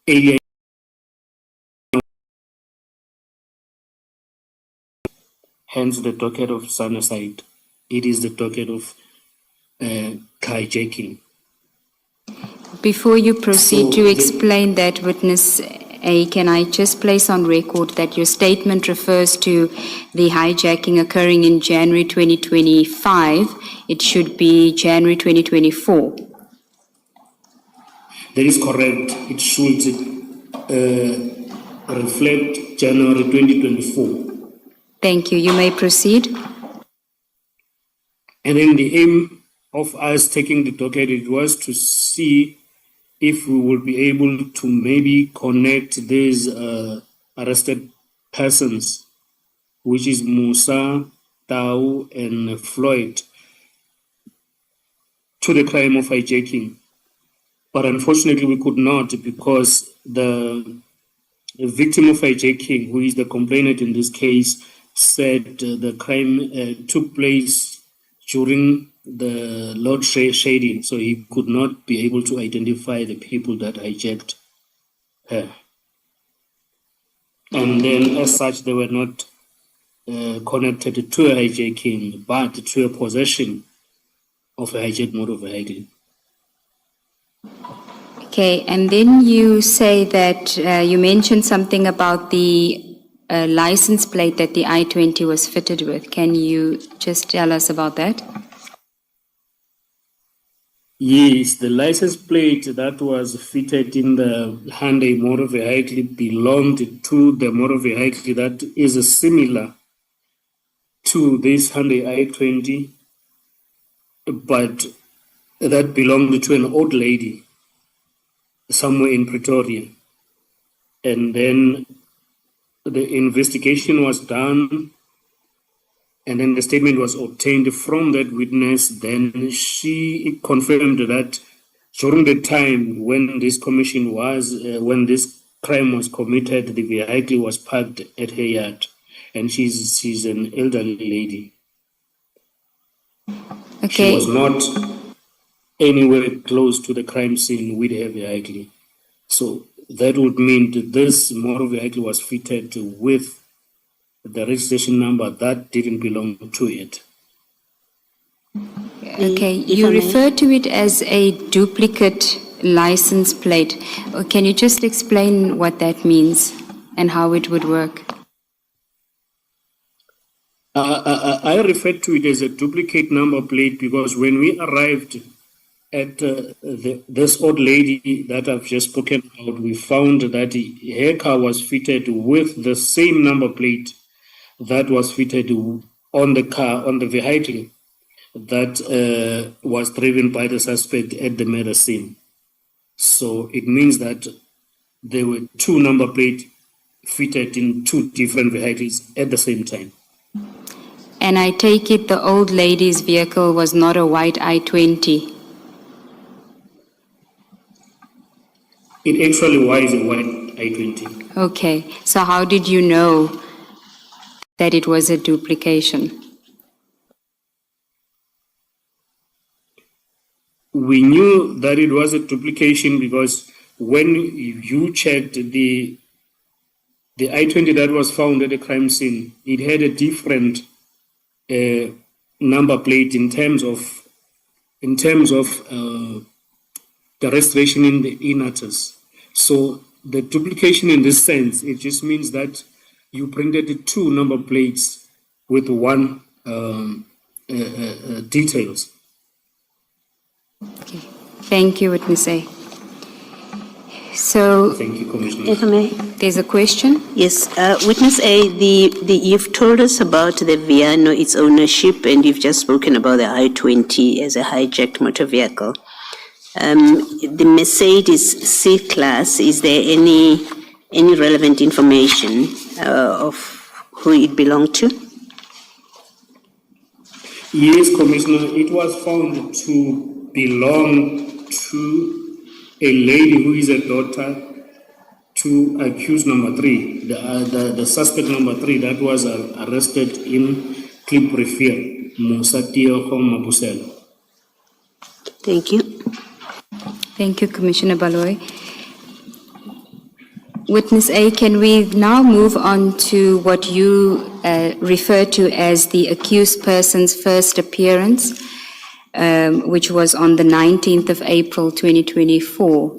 area, hence the docket of Sunnyside. It is the docket of hijacking. Before you proceed to explain that, witness A, can I just place on record that your statement refers to the hijacking occurring in January 2025. It should be January 2024. That is correct. It should reflect January 2024. Thank you. You may proceed. And then the aim of us taking the docket, it was to see if we will be able to maybe connect these arrested persons, which is Musa, Tau, and Floyd, to the crime of hijacking. But unfortunately, we could not, because the victim of hijacking, who is the complainant in this case, said the crime took place during the load shedding, so he could not be able to identify the people that hijacked her. And then, as such, they were not connected to a hijacking, but to a possession of a hijacked motor vehicle. Okay, and then you say that you mentioned something about the license plate that the I-20 was fitted with. Can you just tell us about that? Yes, the license plate that was fitted in the Hyundai motor vehicle belonged to the motor vehicle that is similar to this Hyundai I-20, but that belonged to an old lady somewhere in Pretoria. And then the investigation was done, and then the statement was obtained from that witness. Then she confirmed that during the time when this when this crime was committed, the vehicle was parked at her yard, and she's an elderly lady. Okay. She was not anywhere close to the crime scene with her vehicle. So that would mean that this motor vehicle was fitted with the registration number that didn't belong to it. Okay, you refer to it as a duplicate license plate. Can you just explain what that means and how it would work? I refer to it as a duplicate number plate because when we arrived at this old lady that I've just spoken about, we found that her car was fitted with the same number plate that was fitted on the vehicle that was driven by the suspect at the murder scene. So it means that there were two number plates fitted in two different vehicles at the same time. And I take it the old lady's vehicle was not a white I-20? It actually was a white I-20. Okay, so how did you know that it was a duplication? We knew that it was a duplication because when you checked the I-20 that was found at the crime scene, it had a different number plate in terms of the registration in the inerters. So the duplication in this sense, it just means that you printed two number plates with one details. Okay. Thank you, Witness A. So, thank you, Commissioner. If I may. There's a question? Yes, Witness A, you've told us about the Viano, its ownership, and you've just spoken about the I-20 as a hijacked motor vehicle. The Mercedes C-Class, is there any relevant information of who it belonged to? Yes, Commissioner, it was found to belong to a lady who is a daughter to accused number 3, the suspect number 3 that was arrested in Klip Musa Mabusela. Thank you. Thank you, Commissioner Baloy. Witness A, can we now move on to what you refer to as the accused person's first appearance, which was on the 19th of April 2024?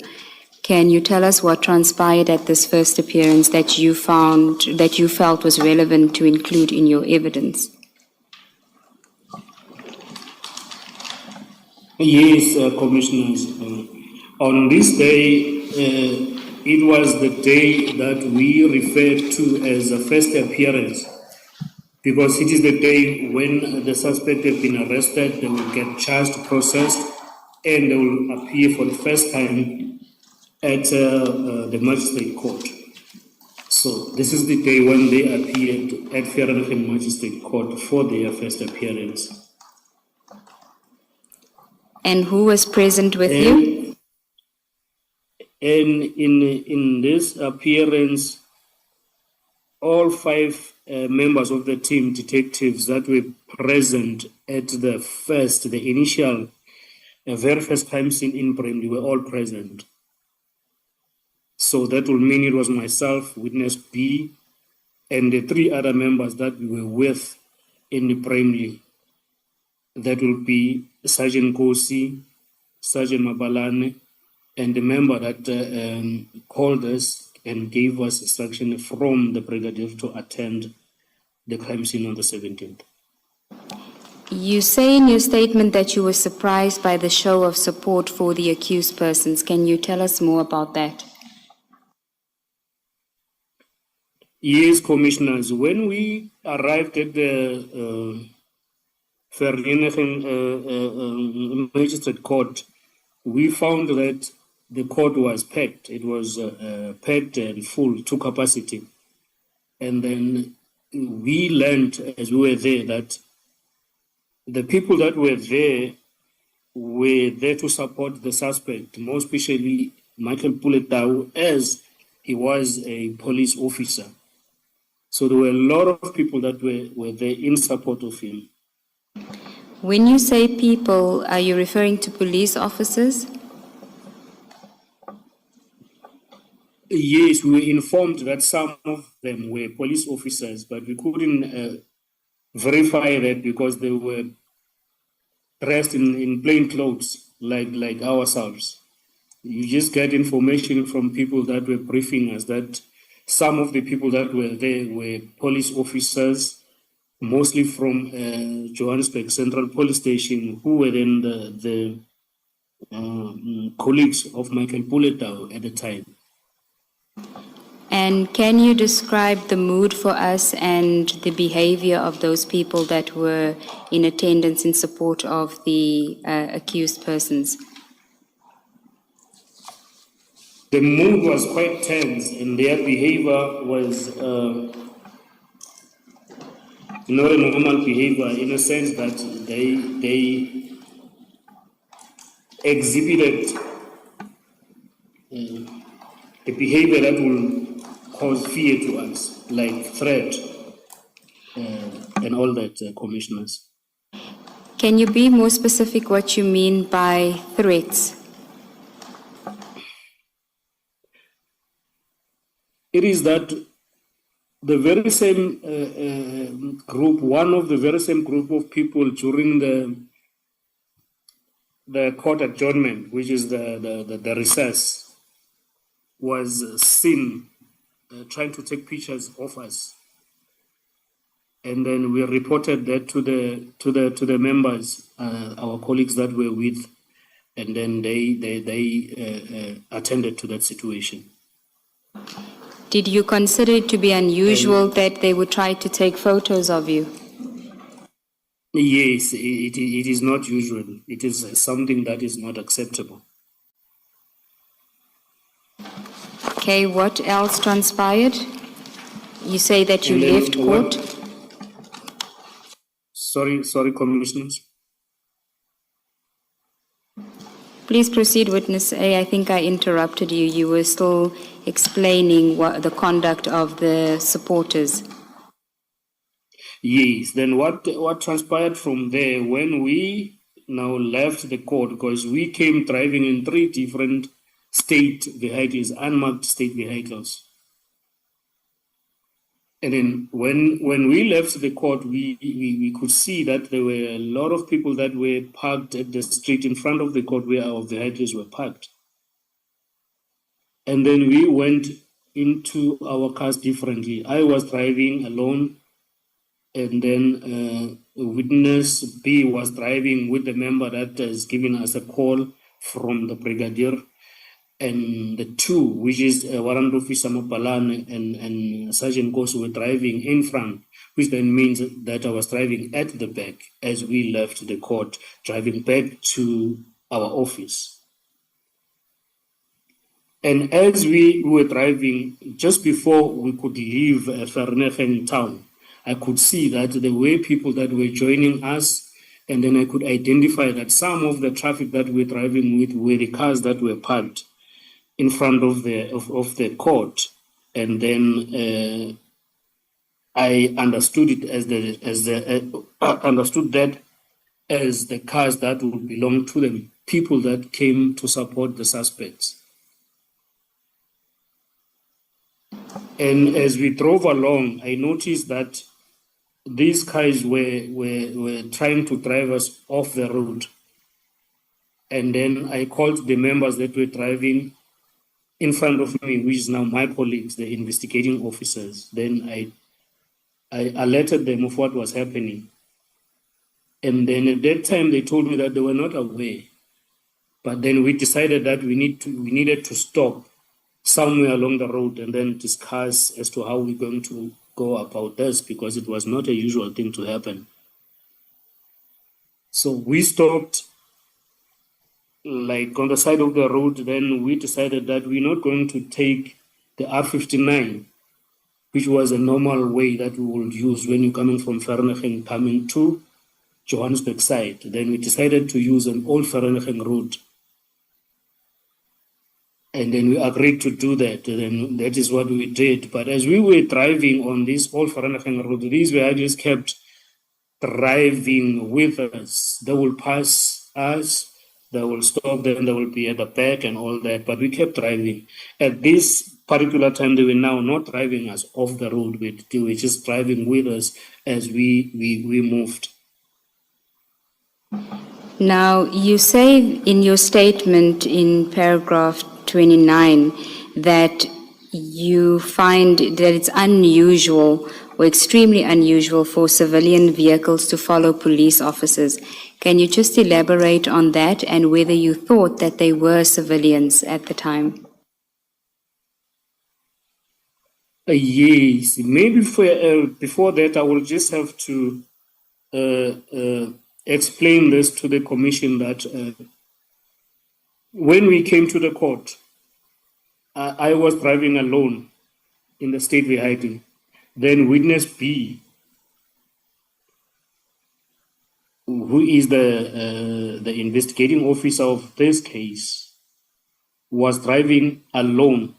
Can you tell us what transpired at this first appearance that you felt was relevant to include in your evidence? Yes, Commissioners. On this day, it was the day that we refer to as a first appearance, because it is the day when the suspect has been arrested, they will get charged, processed, and they will appear for the first time at the magistrate court. So this is the day when they appeared at Vereeniging Magistrate Court for their first appearance. And who was present with you? And in this appearance, all five members of the team, detectives that were present at the initial, very first crime scene in Brimley, were all present. So that will mean it was myself, witness B, and the three other members that we were with in the Brimley. That will be Sergeant Kosi, Sergeant Mabalane, and the member that called us and gave us instruction from the brigadier to attend the crime scene on the 17th. You say in your statement that you were surprised by the show of support for the accused persons. Can you tell us more about that? Yes, Commissioners. When we arrived at the Vereeniging Magistrate Court, we found that the court was packed. It was packed and full to capacity. And then we learned as we were there that the people that were there to support the suspect, more especially Michael Puletau, as he was a police officer. So there were a lot of people that were there in support of him. When you say people, are you referring to police officers? Yes, we were informed that some of them were police officers, but we couldn't verify that because they were dressed in plain clothes like ourselves. You just get information from people that were briefing us that some of the people that were there were police officers, mostly from Johannesburg Central Police Station, who were then the colleagues of Michael Puletau at the time. And can you describe the mood for us and the behavior of those people that were in attendance in support of the accused persons? The mood was quite tense, and their behavior was not a normal behavior, in a sense that they exhibited a behavior that will cause fear to us, like threat and all that, Commissioners. Can you be more specific what you mean by threats? It is that the very same group, one of the very same group of people during the court adjournment, which is the recess, was seen trying to take pictures of us, and then we reported that to the members, our colleagues that were with, and then they attended to that situation. Did you consider it to be unusual that they would try to take photos of you? Yes, it is not usual. It is something that is not acceptable. Okay, what else transpired? You say that you left court? Sorry, Commissioners. Please proceed, Witness A. I think I interrupted you. You were still explaining the conduct of the supporters. Yes, then what transpired from there when we now left the court, because we came driving in 3 different state vehicles, unmarked state vehicles. And then when we left the court, we could see that there were a lot of people that were parked at the street in front of the court where our vehicles were parked. And then we went into our cars differently. I was driving alone, and then witness B was driving with the member that has given us a call from the brigadier. And the two, which is Warrant Officer Mapalan and Sergeant Kosu, were driving in front, which then means that I was driving at the back as we left the court, driving back to our office. And as we were driving, just before we could leave Vereeniging town, I could see that there were people that were joining us, and then I could identify that some of the traffic that we were driving with were the cars that were parked in front of the court. And then I understood it understood that as the cars that would belong to the people that came to support the suspects. And as we drove along, I noticed that these guys were trying to drive us off the road. And then I called the members that were driving in front of me, which is now my colleagues, the investigating officers. Then I alerted them of what was happening. And then at that time, they told me that they were not aware. But then we decided that we needed to stop somewhere along the road and then discuss as to how we're going to go about this, because it was not a usual thing to happen. So we stopped like on the side of the road. Then we decided that we're not going to take the R59, which was a normal way that we would use when you're coming from Vereeniging coming to Johannesburg side. Then we decided to use an old Vereeniging route. And then we agreed to do that. And then that is what we did. But as we were driving on this old Vereeniging route, these vehicles kept driving with us. They will pass us, they will stop, then they will be at the back and all that. But we kept driving. At this particular time, they were now not driving us off the road. They were just driving with us as we moved. Now, you say in your statement in paragraph 29 that you find that it's unusual or extremely unusual for civilian vehicles to follow police officers. Can you just elaborate on that and whether you thought that they were civilians at the time? Yes, maybe before that, I will just have to explain this to the commission that when we came to the court, I was driving alone in the state vehicle. Then witness B, who is the investigating officer of this case, was driving alone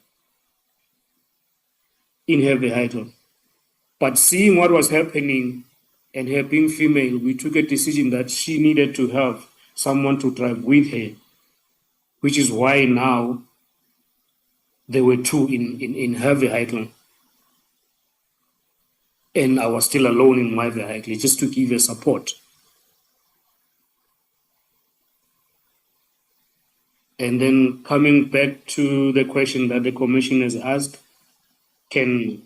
in her vehicle. But seeing what was happening and her being female, we took a decision that she needed to have someone to drive with her, which is why now there were two in her vehicle. And I was still alone in my vehicle, just to give her support. And then coming back to the question that the commission has asked, can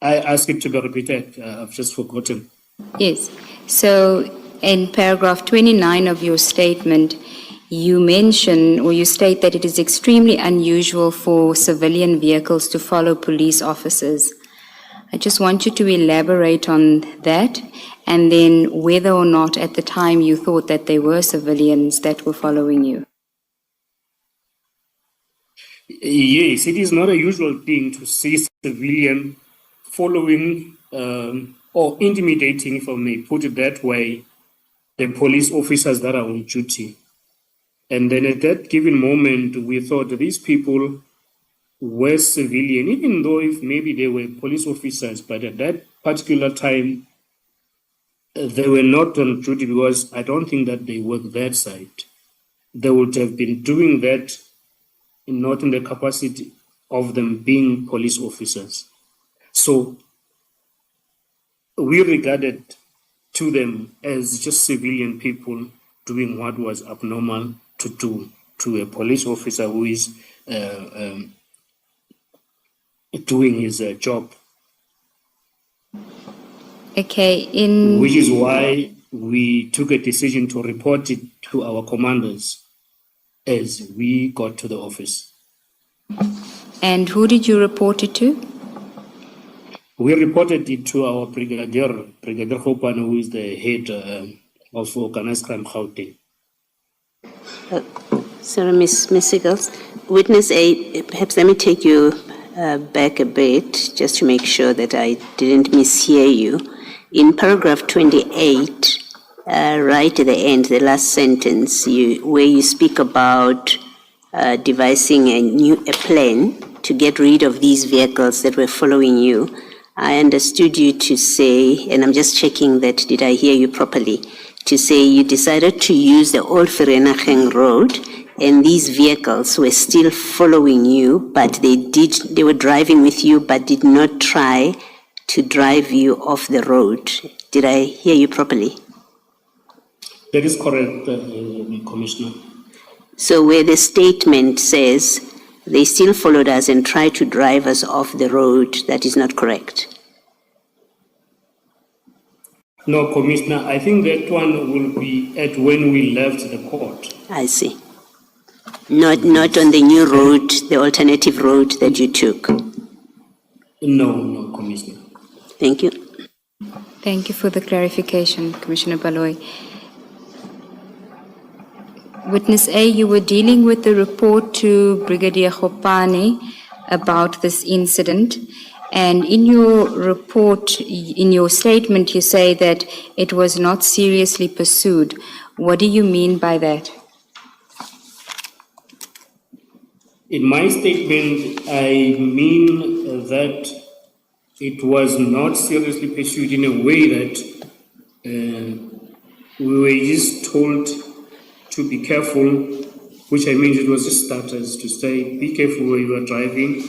I ask it to be repeated? I've just forgotten. Yes. So in paragraph 29 of your statement, you mention or you state that it is extremely unusual for civilian vehicles to follow police officers. I just want you to elaborate on that and then whether or not at the time you thought that they were civilians that were following you. Yes, it is not a usual thing to see civilian following or intimidating, if I may put it that way, the police officers that are on duty. And then at that given moment, we thought these people were civilian, even though if maybe they were police officers, but at that particular time, they were not on duty because I don't think that they worked that side. They would have been doing that not in the capacity of them being police officers. So we regarded to them as just civilian people doing what was abnormal to do to a police officer who is doing his job. Okay, Which is why we took a decision to report it to our commanders as we got to the office. And who did you report it to? We reported it to our Brigadier Hopan, who is the head of organized crime Gauteng. Sorry, Ms. Siggles. Witness A, perhaps let me take you back a bit just to make sure that I didn't mishear you. In paragraph 28, right at the end, the last sentence, where you speak about devising a plan to get rid of these vehicles that were following you, I understood you to say, and I'm just checking that, did I hear you properly, to say you decided to use the old Vereeniging Road and these vehicles were still following you, but they were driving with you, but did not try to drive you off the road. Did I hear you properly? That is correct, Commissioner. So where the statement says they still followed us and tried to drive us off the road, that is not correct? No, Commissioner, I think that one will be at when we left the court. I see. Not on the new road, the alternative road that you took? No, Commissioner. Thank you. Thank you for the clarification, Commissioner Baloyi. Witness A, you were dealing with the report to Brigadier Gopane about this incident, and in your report, in your statement, you say that it was not seriously pursued. What do you mean by that? In my statement, I mean that it was not seriously pursued in a way that we were just told to be careful, which I mean it was just starters to say, be careful where you are driving.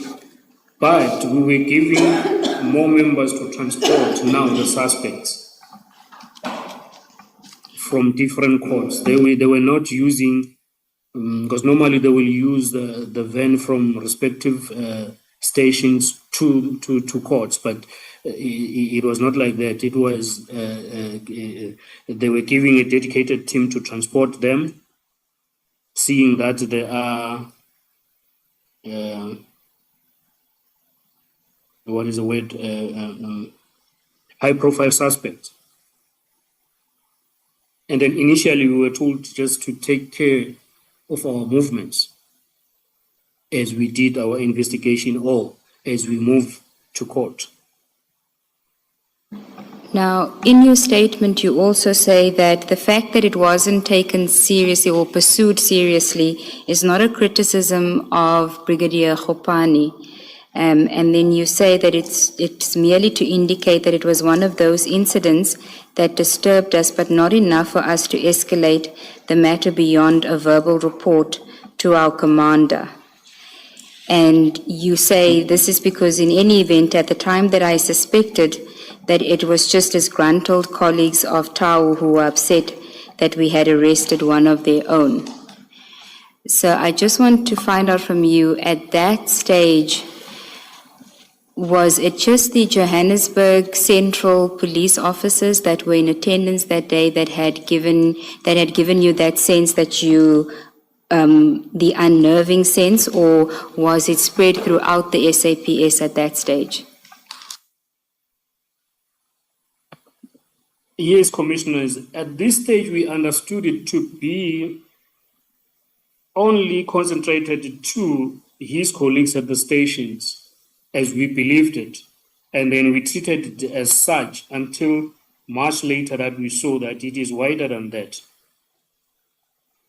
But we were giving more members to transport now the suspects from different courts. They were not using, because normally they will use the van from respective stations to courts, but it was not like that. It was, they were giving a dedicated team to transport them, seeing that there are, what is the word, high-profile suspects. And then initially we were told just to take care of our movements as we did our investigation or as we move to court. Now, in your statement, you also say that the fact that it wasn't taken seriously or pursued seriously is not a criticism of Brigadier Gopane. And then you say that it's merely to indicate that it was one of those incidents that disturbed us, but not enough for us to escalate the matter beyond a verbal report to our commander. And you say this is because in any event, at the time that I suspected that it was just disgruntled colleagues of Tau who were upset that we had arrested one of their own. So I just want to find out from you, at that stage, was it just the Johannesburg Central police officers that were in attendance that day that had given you that sense that you, the unnerving sense, or was it spread throughout the SAPS at that stage? Yes, commissioners. At this stage, we understood it to be only concentrated to his colleagues at the stations, as we believed it. And then we treated it as such until much later that we saw that it is wider than that.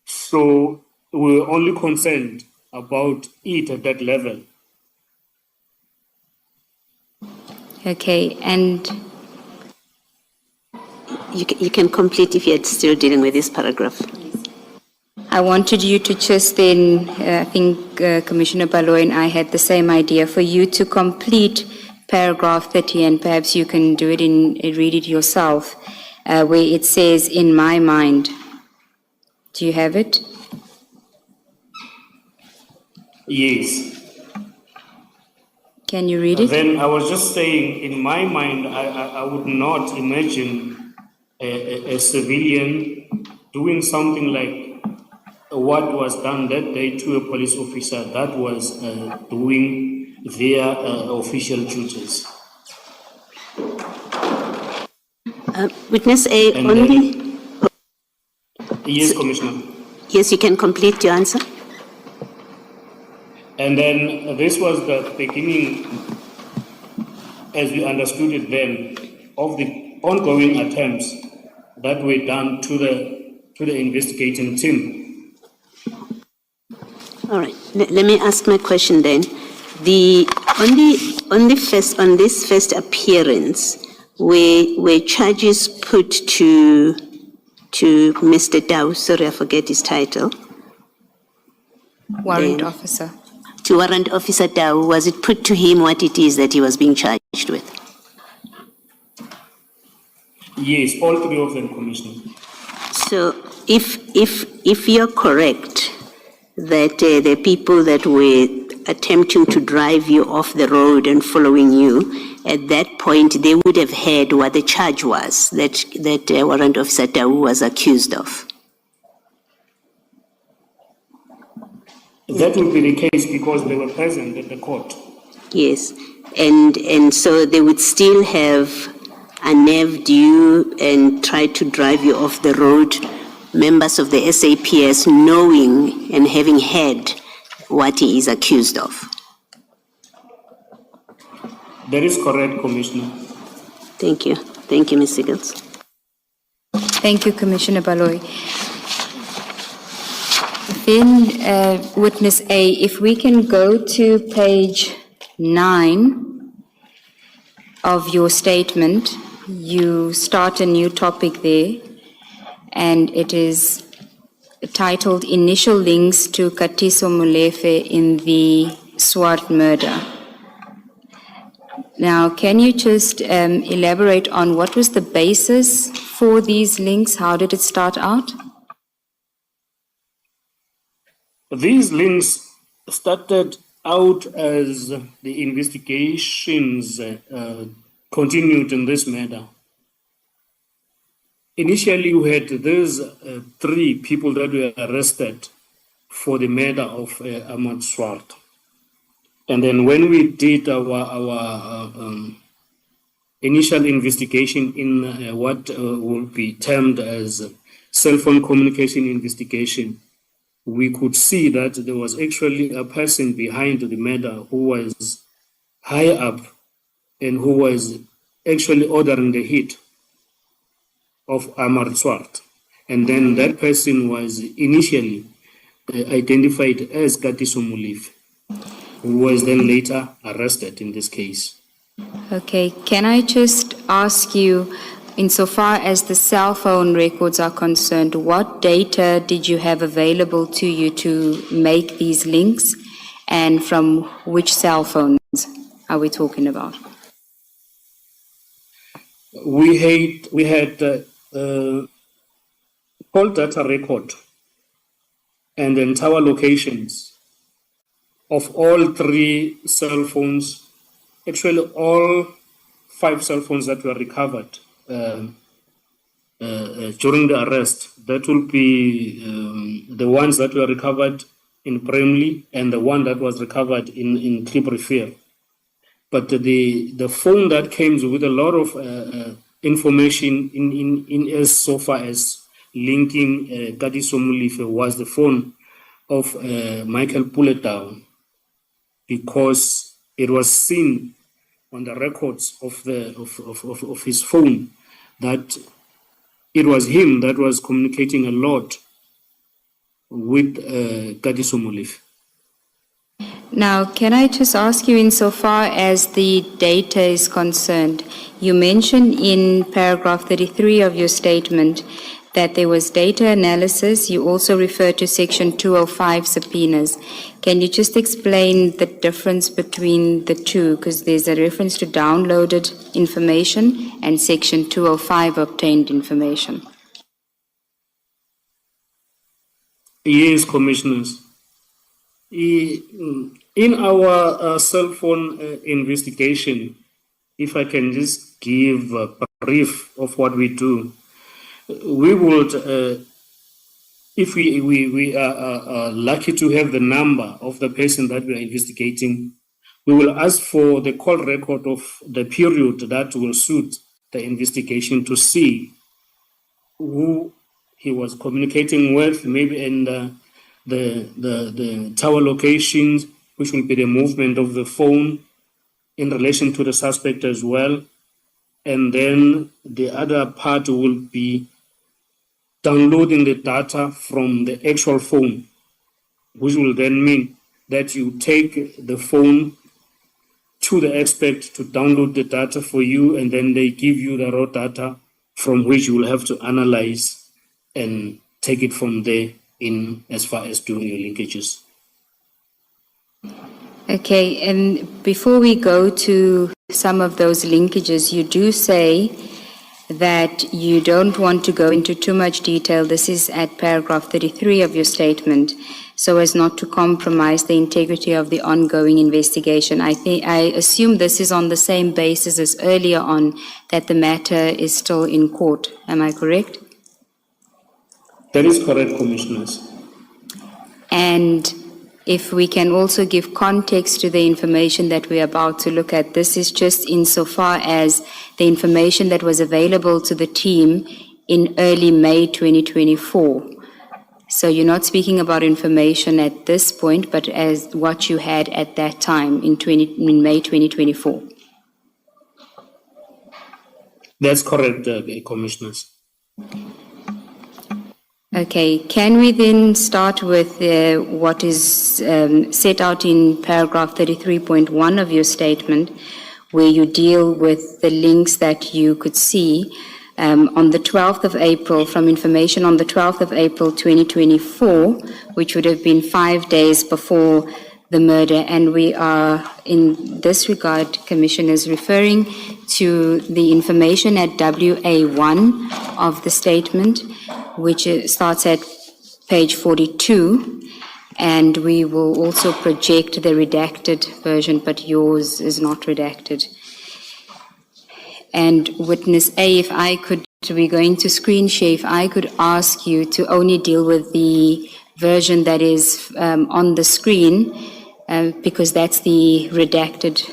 So we were only concerned about it at that level. Okay, and You can complete if you're still dealing with this paragraph. I wanted you to just then, I think Commissioner Baloyi and I had the same idea, for you to complete paragraph 30, and perhaps you can do it read it yourself, where it says, "In my mind." Do you have it? Yes. Can you read it? Then I was just saying, in my mind, I would not imagine a civilian doing something like what was done that day to a police officer that was doing their official duties. Witness A, And only. Yes, Commissioner. Yes, you can complete your answer. And then this was the beginning, as we understood it then, of the ongoing attempts that were done to the investigating team. All right. Let me ask my question then. On this first appearance, were charges put to Mr. Dow? Sorry, I forget his title. Warrant officer. To Warrant Officer Dow, was it put to him what it is that he was being charged with? Yes, all three of them, Commissioner. So if you're correct that the people that were attempting to drive you off the road and following you, at that point they would have heard what the charge was that Warrant Officer Dow was accused of. That would be the case because they were present at the court. Yes, and so they would still have unnerved you and tried to drive you off the road, members of the SAPS, knowing and having heard what he is accused of. That is correct, Commissioner. Thank you. Thank you, Ms. Siegels. Thank you, Commissioner Baloyi. Then, Witness A, if we can go to page 9 of your statement, you start a new topic there, and it is titled Initial Links to Katiso Molefe in the Swart Murder. Now, can you just elaborate on what was the basis for these links? How did it start out? These links started out as the investigations continued in this matter. Initially, we had these 3 people that were arrested for the murder of Ahmad Swart. And then when we did our initial investigation in what will be termed as cell phone communication investigation, we could see that there was actually a person behind the murder who was high up and who was actually ordering the hit of Ahmad Swart. And then that person was initially identified as Katiso Molefe, who was then later arrested in this case. Okay, can I just ask you, insofar as the cell phone records are concerned, what data did you have available to you to make these links, and from which cell phones are we talking about? We had call data record and then tower locations of all 3 cell phones, actually all 5 cell phones that were recovered during the arrest. That will be the ones that were recovered in Bramley and the one that was recovered in Clipperfield. But the phone that came with a lot of information in as so far as linking Katiso Molefe was the phone of Michael Pulletown, because it was seen on the records of his phone that it was him that was communicating a lot with Katiso Molefe. Now, can I just ask you, insofar as the data is concerned, you mentioned in paragraph 33 of your statement that there was data analysis. You also refer to Section 205 subpoenas. Can you just explain the difference between the two? Because there's a reference to downloaded information and Section 205 obtained information. Yes, Commissioners. In our cell phone investigation, if I can just give a brief of what we do, we would, if we are lucky to have the number of the person that we are investigating, we will ask for the call record of the period that will suit the investigation to see who he was communicating with, maybe in the tower locations, which will be the movement of the phone in relation to the suspect as well. And then the other part will be downloading the data from the actual phone, which will then mean that you take the phone to the expert to download the data for you, and then they give you the raw data from which you will have to analyze and take it from there in as far as doing your linkages. Okay, and before we go to some of those linkages, you do say that you don't want to go into too much detail. This is at paragraph 33 of your statement, so as not to compromise the integrity of the ongoing investigation. I assume this is on the same basis as earlier on, that the matter is still in court. Am I correct? That is correct, Commissioners. And if we can also give context to the information that we're about to look at, this is just insofar as the information that was available to the team in early May 2024. So you're not speaking about information at this point, but as what you had at that time in May 2024. That's correct, Commissioners. Okay, can we then start with what is set out in paragraph 33.1 of your statement, where you deal with the links that you could see on the 12th of April, from information on the 12th of April 2024, which would have been 5 days before the murder. And we are, in this regard, Commissioners, referring to the information at WA1 of the statement, which starts at page 42, and we will also project the redacted version, but yours is not redacted. And witness A, if I could, we're going to screen share, if I could ask you to only deal with the version that is on the screen, because that's the redacted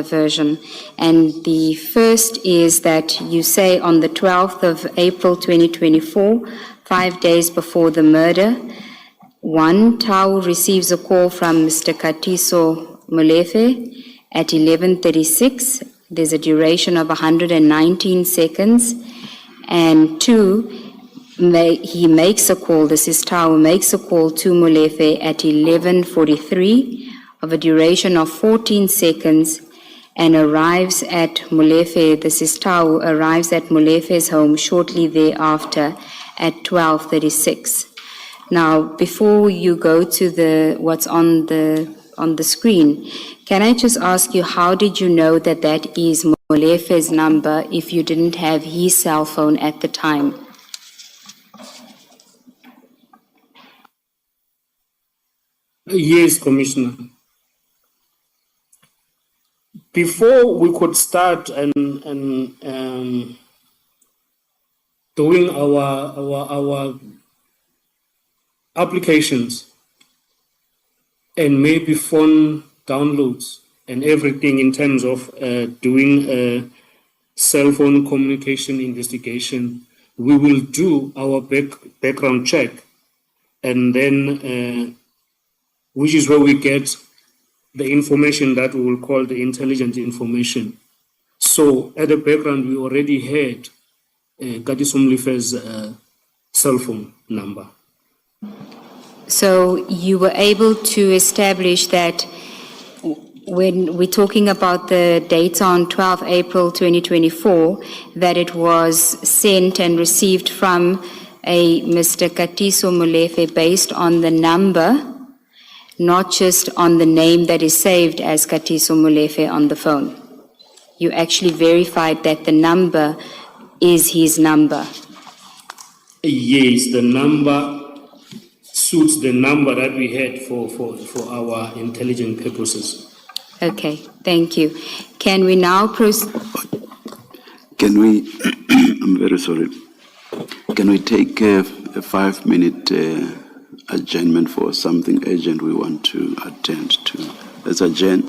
version. And the first is that you say on the 12th of April 2024, 5 days before the murder, 1, Tau receives a call from Mr. Katiso Molefe at 11:36. There's a duration of 119 seconds. And 2, he makes a call, this is Tau, makes a call to Molefe at 11:43 of a duration of 14 seconds, and arrives at Molefe, this is Tau, arrives at Molefe's home shortly thereafter at 12:36. Now, before you go to what's on the screen, can I just ask you, how did you know that that is Molefe's number if you didn't have his cell phone at the time? Yes, Commissioner. Before we could start and doing our applications and maybe phone downloads and everything in terms of doing a cell phone communication investigation, we will do our background check, and then which is where we get the information that we will call the intelligent information. So at the background, we already had Katiso Molefe's cell phone number. So you were able to establish that when we're talking about the data on 12 April 2024, that it was sent and received from a Mr. Katiso Molefe based on the number, not just on the name that is saved as Katiso Molefe on the phone. You actually verified that the number is his number. Yes, the number suits the number that we had for our intelligent purposes. Okay, thank you. Can we now proceed? Can we, I'm very sorry, can we take a 5-minute adjournment for something urgent we want to attend to? Let's adjourn.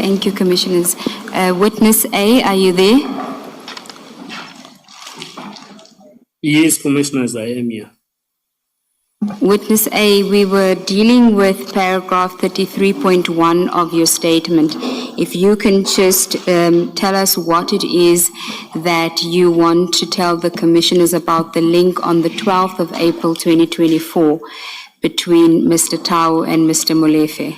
Thank you, Commissioners. Witness A, are you there? Yes, Commissioners, I am here. Witness A, we were dealing with paragraph 33.1 of your statement. If you can just tell us what it is that you want to tell the Commissioners about the link on the 12th of April 2024 between Mr. Tau and Mr. Molefe.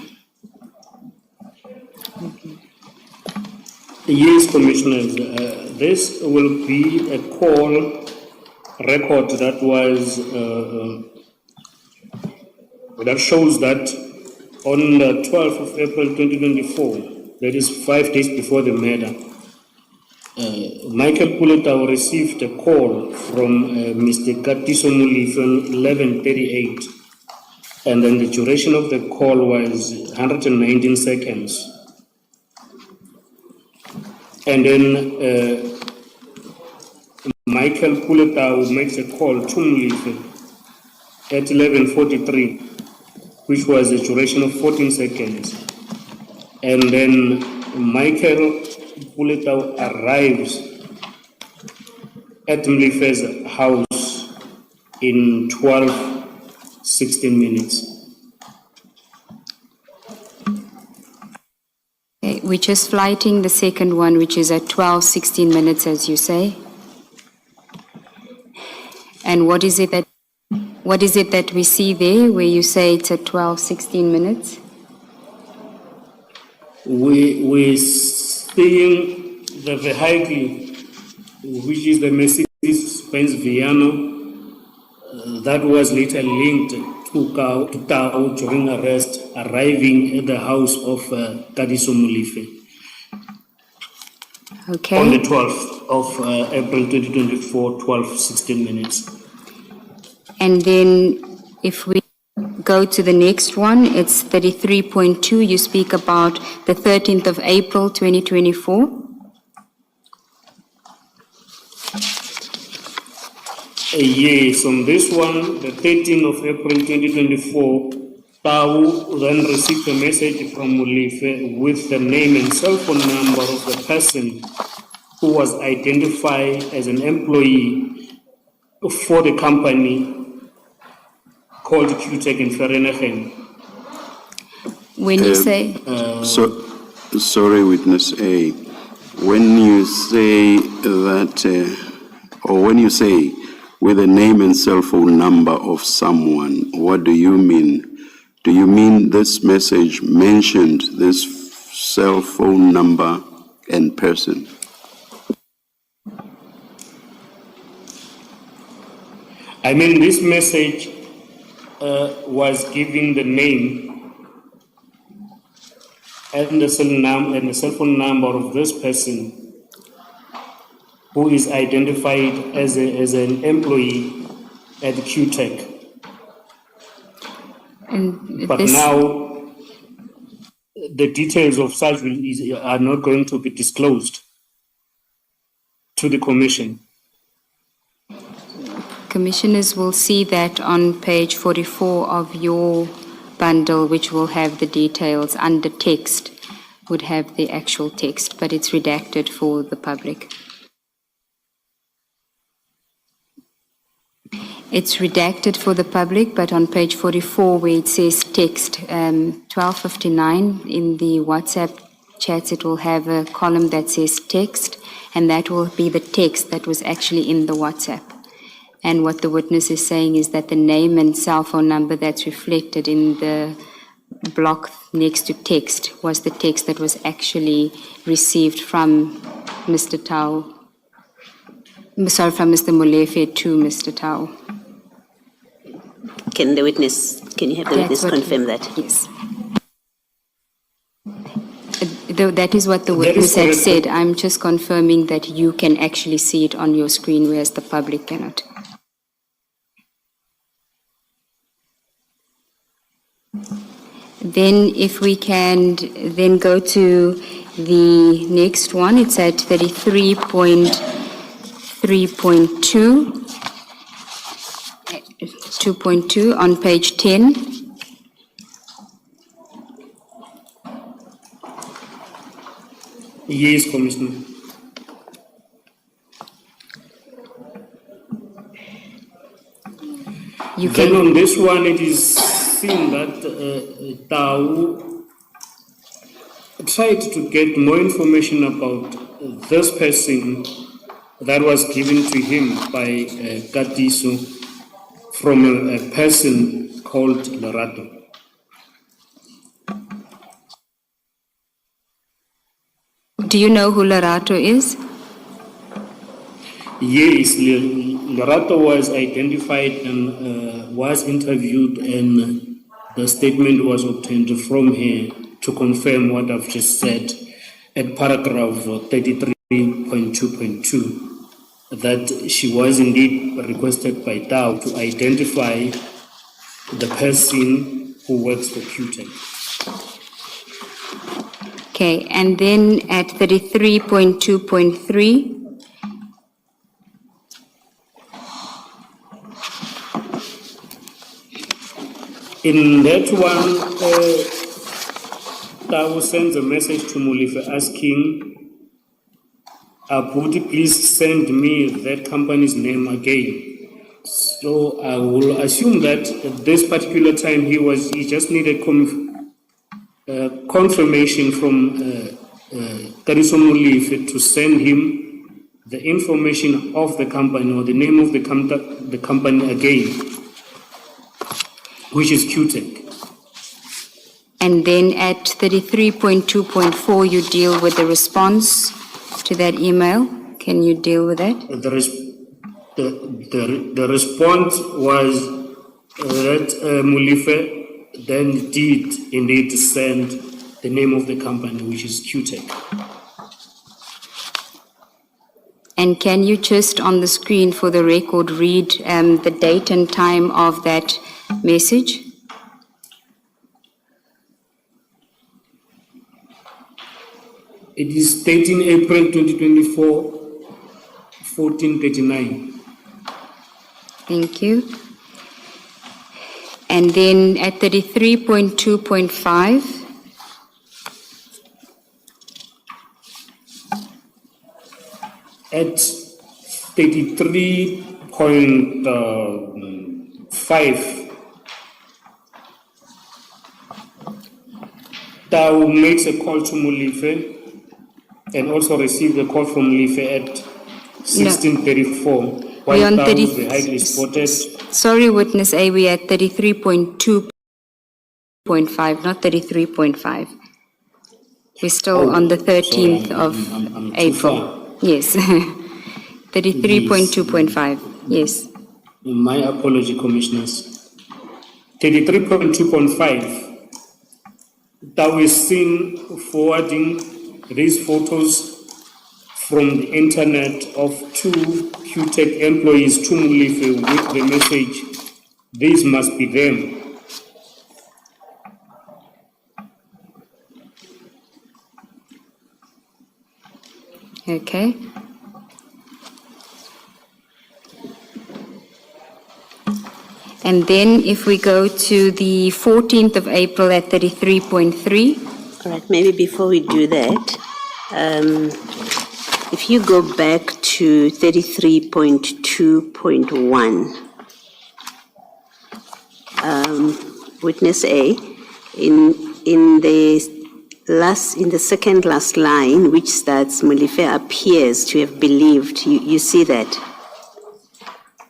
Yes, Commissioners, this will be a call record that was that shows that on the 12th of April 2024, that is 5 days before the murder, Michael Puletau received a call from Mr. Katiso Molefe on 11:38, and then the duration of the call was 119 seconds. And then Michael Puletau makes a call to Molefe at 11:43, which was a duration of 14 seconds. And then Michael Puletau arrives at Molefe's house in 12:16 minutes. Okay, we're just flighting the second one, which is at 12:16 minutes, as you say. And what is it that we see there where you say it's at 12:16 minutes? We're seeing the vehicle, which is the Mercedes-Benz Viano, that was later linked to Tau during arrest, arriving at the house of Katiso Molefe on the 12th of April 2024, 12:16 minutes. And then if we go to the next one, it's 33.2. You speak about the 13th of April 2024. Yes, on this one, the 13th of April 2024, Tau then received a message from Molefe with the name and cell phone number of the person who was identified as an employee for the company called QTech in Vereeniging. When you say... Sorry, Witness A. When you say that, or when you say with a name and cell phone number of someone, what do you mean? Do you mean this message mentioned this cell phone number and person? I mean, this message was giving the name and the cell phone number of this person who is identified as an employee at QTech. But now the details of such are not going to be disclosed to the Commission. Commissioners will see that on page 44 of your bundle, which will have the details under text, would have the actual text, but it's redacted for the public. It's redacted for the public, but on page 44 where it says text, 12:59 in the WhatsApp chats, it will have a column that says text, and that will be the text that was actually in the WhatsApp. And what the witness is saying is that the name and cell phone number that's reflected in the block next to text was the text that was actually received from Mr. Tau. Sorry, from Mr. Molefe to Mr. Tau. Can you have the witness confirm that? Yes. That is what the witness had said. I'm just confirming that you can actually see it on your screen, whereas the public cannot. Then if we can then go to the next one, it's at 2.2 on page 10. Yes, Commissioner. You Then can. on this one, it is seen that Tau tried to get more information about this person that was given to him by Katiso from a person called Lerato. Do you know who Lerato is? Yes, Lerato was identified and was interviewed, and the statement was obtained from her to confirm what I've just said at paragraph 33.2.2, that she was indeed requested by Tao to identify the person who works for QTech. Okay, and then at 33.2.3, in that one, Tao sends a message to Mulife asking, Abudi, please send me that company's name again. So I will assume that at this particular time he just needed confirmation from Kariso Mulife to send him the information of the company or the name of the company again, which is QTech. and then at 33.2.4, you deal with the response to that email. Can you deal with that? The response was that Mulife then did indeed send the name of the company, which is QTech. And can you just on the screen for the record read the date and time of that message? It is 13 April 2024, 14:39. Thank you. And then at 33.2.5, At 33.5, Tao makes a call to Mulife and also received a call from Mulife at 16:34. we're on While Tao 30. was highly spotted. Sorry, witness A, we're at 33.2.5, not 33.5. We're still on the 13th of I'm too April. far. Yes. 33.2.5. Yes. My apology, Commissioners. 33.2.5. Tao is seen forwarding these photos from the internet of two QTech employees to Mulife with the message, "These must be them." Okay. And then if we go to the 14th of April at 33.3. All right, maybe before we do that, if you go back to 33.2.1, witness A, in the second last line, which starts, Mulife appears to have believed, you see that?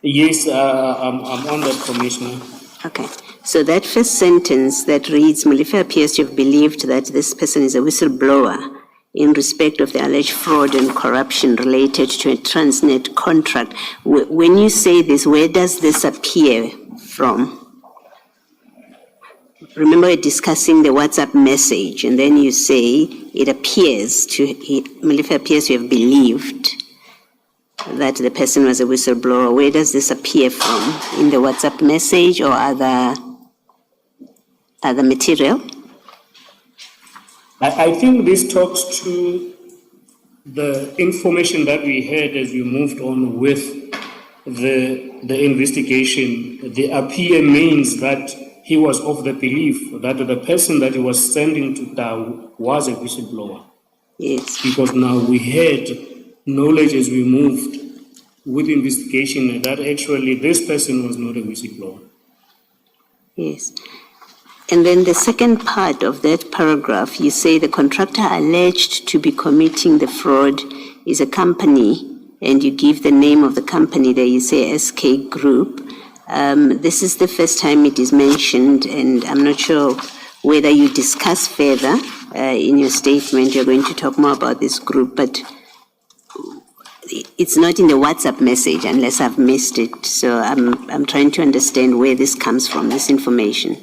Yes, I'm on that, Commissioner. Okay. So that first sentence that reads, Mulife appears to have believed that this person is a whistleblower in respect of the alleged fraud and corruption related to a Transnet contract. When you say this, where does this appear from? Remember we're discussing the WhatsApp message, and then you say Mulife appears to have believed that the person was a whistleblower. Where does this appear from? In the WhatsApp message or other material? I think this talks to the information that we had as we moved on with the investigation. The appear means that he was of the belief that the person that he was sending to Tao was a whistleblower. Yes. Because now we had knowledge as we moved with investigation that actually this person was not a whistleblower. Yes. And then the second part of that paragraph, you say the contractor alleged to be committing the fraud is a company, and you give the name of the company there, you say SK Group. This is the first time it is mentioned, and I'm not sure whether you discuss further in your statement. You're going to talk more about this group, but it's not in the WhatsApp message unless I've missed it. So I'm trying to understand where this comes from, this information.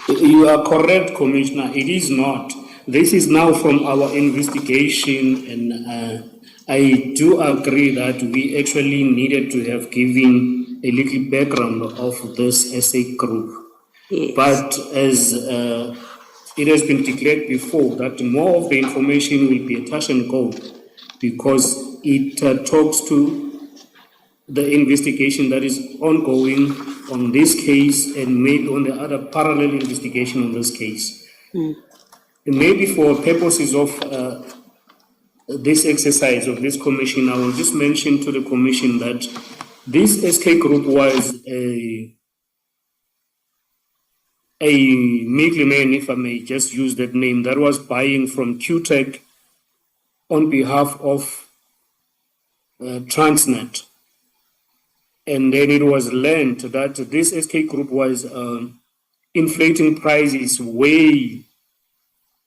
You are correct, Commissioner. It is not. This is now from our investigation, and I do agree that we actually needed to have given a little background of this SA group. Yes. But as it has been declared before, that more of the information will be a touch and go, because it talks to the investigation that is ongoing on this case and maybe on the other parallel investigation on this case. Maybe for purposes of this exercise of this commission, I will just mention to the commission that this SK group was a middleman, if I may just use that name, that was buying from QTech on behalf of Transnet. And then it was learned that this SK group was inflating prices way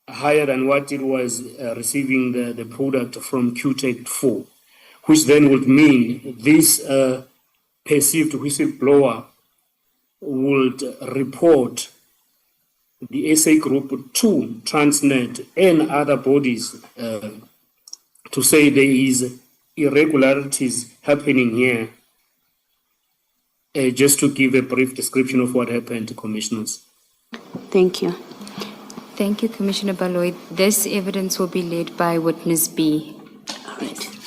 higher than what it was receiving the product from QTech for, which then would mean this perceived whistleblower would report the SA group to Transnet and other bodies to say there is irregularities happening here. Just to give a brief description of what happened, Commissioners. Thank you. Thank you, Commissioner Baloy. This evidence will be led by witness B.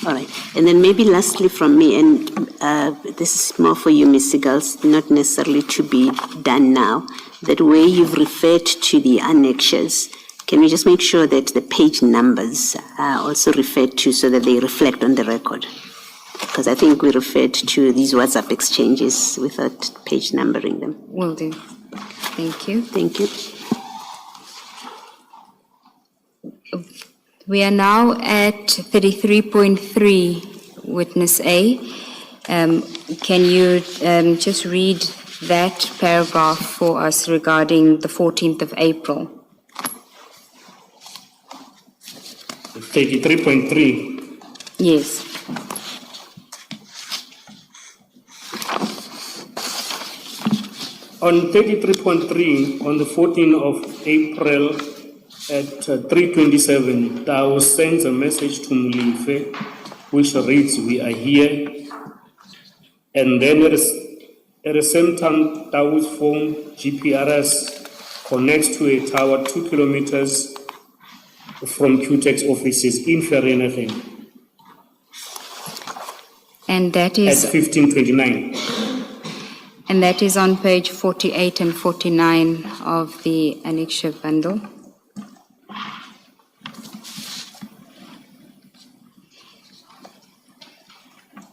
All right. And then maybe lastly from me, and this is more for you, Ms. Sigals, not necessarily to be done now, that where you've referred to the annexures, can we just make sure that the page numbers are also referred to so that they reflect on the record? Because I think we referred to these WhatsApp exchanges without page numbering them. Will do. Thank you. Thank you. We are now at 33.3, witness A. Can you just read that paragraph for us regarding the 14th of April? 33.3. Yes. On 33.3, on the 14th of April at 3:27, Tao sends a message to Mulife, which reads, "We are here." And then at the same time, Tao's phone, GPRS, connects to a tower 2 kilometers from QTech's offices in Vereeniging. And that is... At 15:29. And that is on page 48 and 49 of the annexure bundle.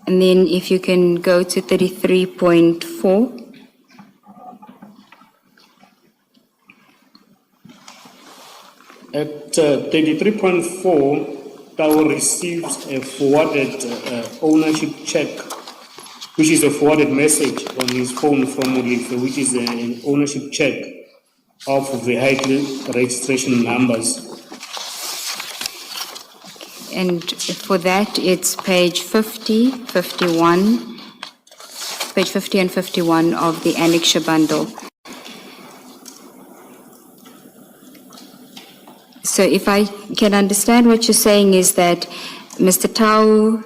And then if you can go to 33.4. At 33.4, Tao receives a forwarded ownership check, which is a forwarded message on his phone from Mulife, which is an ownership check of vehicle registration numbers. And for that, it's page 50, 51, page 50 and 51 of the annexure bundle. So if I can understand what you're saying is that Mr. Tau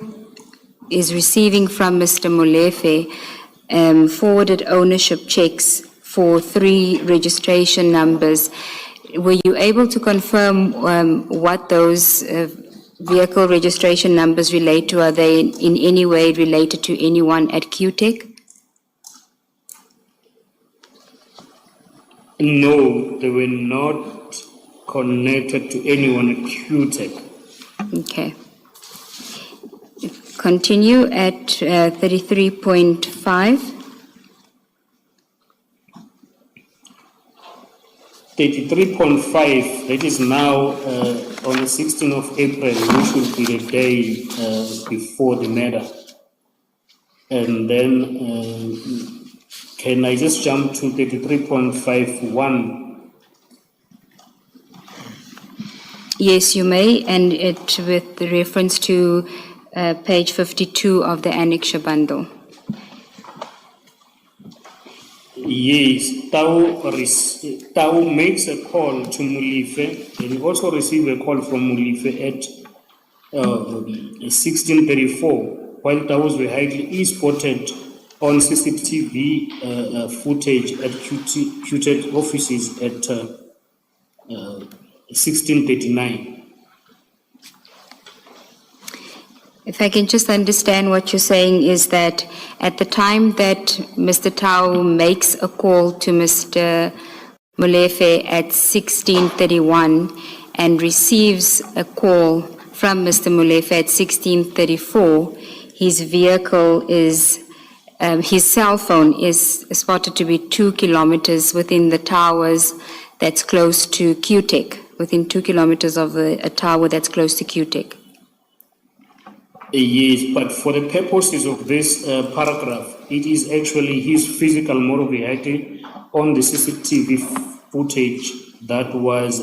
is receiving from Mr. Molefe forwarded ownership checks for 3 registration numbers. Were you able to confirm what those vehicle registration numbers relate to? Are they in any way related to anyone at QTech? No, they were not connected to anyone at QTech. Okay. Continue at 33.5. 33.5, that is now on the 16th of April, which will be the day before the murder. And then, can I just jump to 33.51? Yes, you may, and it with reference to page 52 of the annexure bundle. Yes, Tau makes a call to Mulife, and he also received a call from Mulife at 16:34, while Tau's vehicle is spotted on CCTV footage at QTech offices at 16:39. If I can just understand what you're saying is that at the time that Mr. Tau makes a call to Mr. Molefe at 16:31 and receives a call from Mr. Molefe at 16:34, his vehicle is, his cell phone is spotted to be 2 kilometers within the towers that's close to QTech, within 2 kilometers of a tower that's close to QTech. Yes, but for the purposes of this paragraph, it is actually his physical motor vehicle on the CCTV footage that was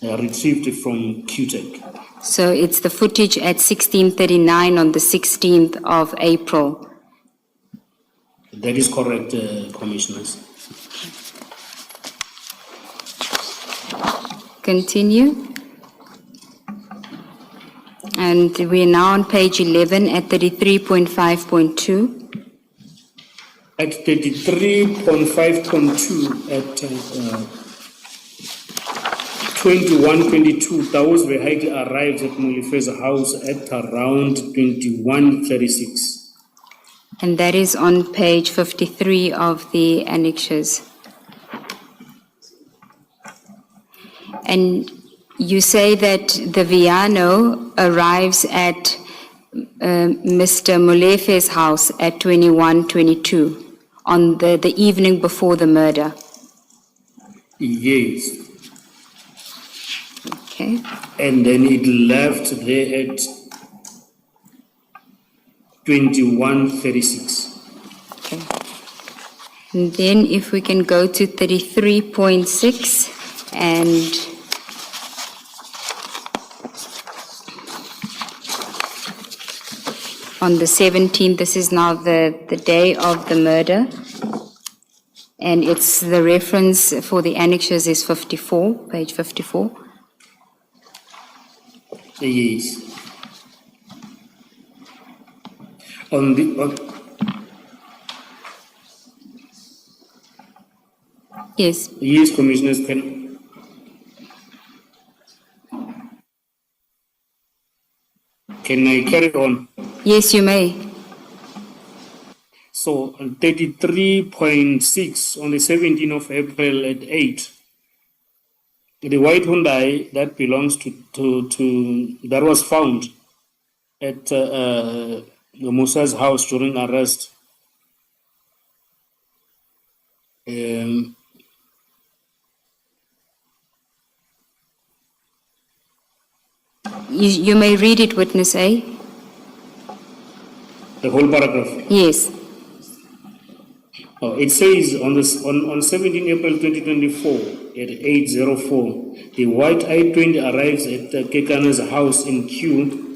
retrieved from QTech. So it's the footage at 16:39 on the 16th of April. That is correct, Commissioners. Continue. And we're now on page 11 at 33.5.2. At 33.5.2 at 21:22, Tao's vehicle arrives at Molife's house at around 21:36. And that is on page 53 of the annexures. And you say that the Viano arrives at Mr. Molefe's house at 21:22 on the evening before the murder. Yes. Okay. And then it left there at 21:36. Okay. And then if we can go to 33.6 and on the 17th, this is now the day of the murder, and it's the reference for the annexures is 54, page 54. Yes. Yes. Yes, Commissioners, can I carry on? Yes, you may. So, on 33.6 on the 17th of April at 8, the white Hyundai that belongs to that was found at Musa's house during arrest. You may read it, Witness A. The whole paragraph. Yes. Oh, it says on 17 April 2024 at 8:04, the white I-20 arrives at Kekana's house in Q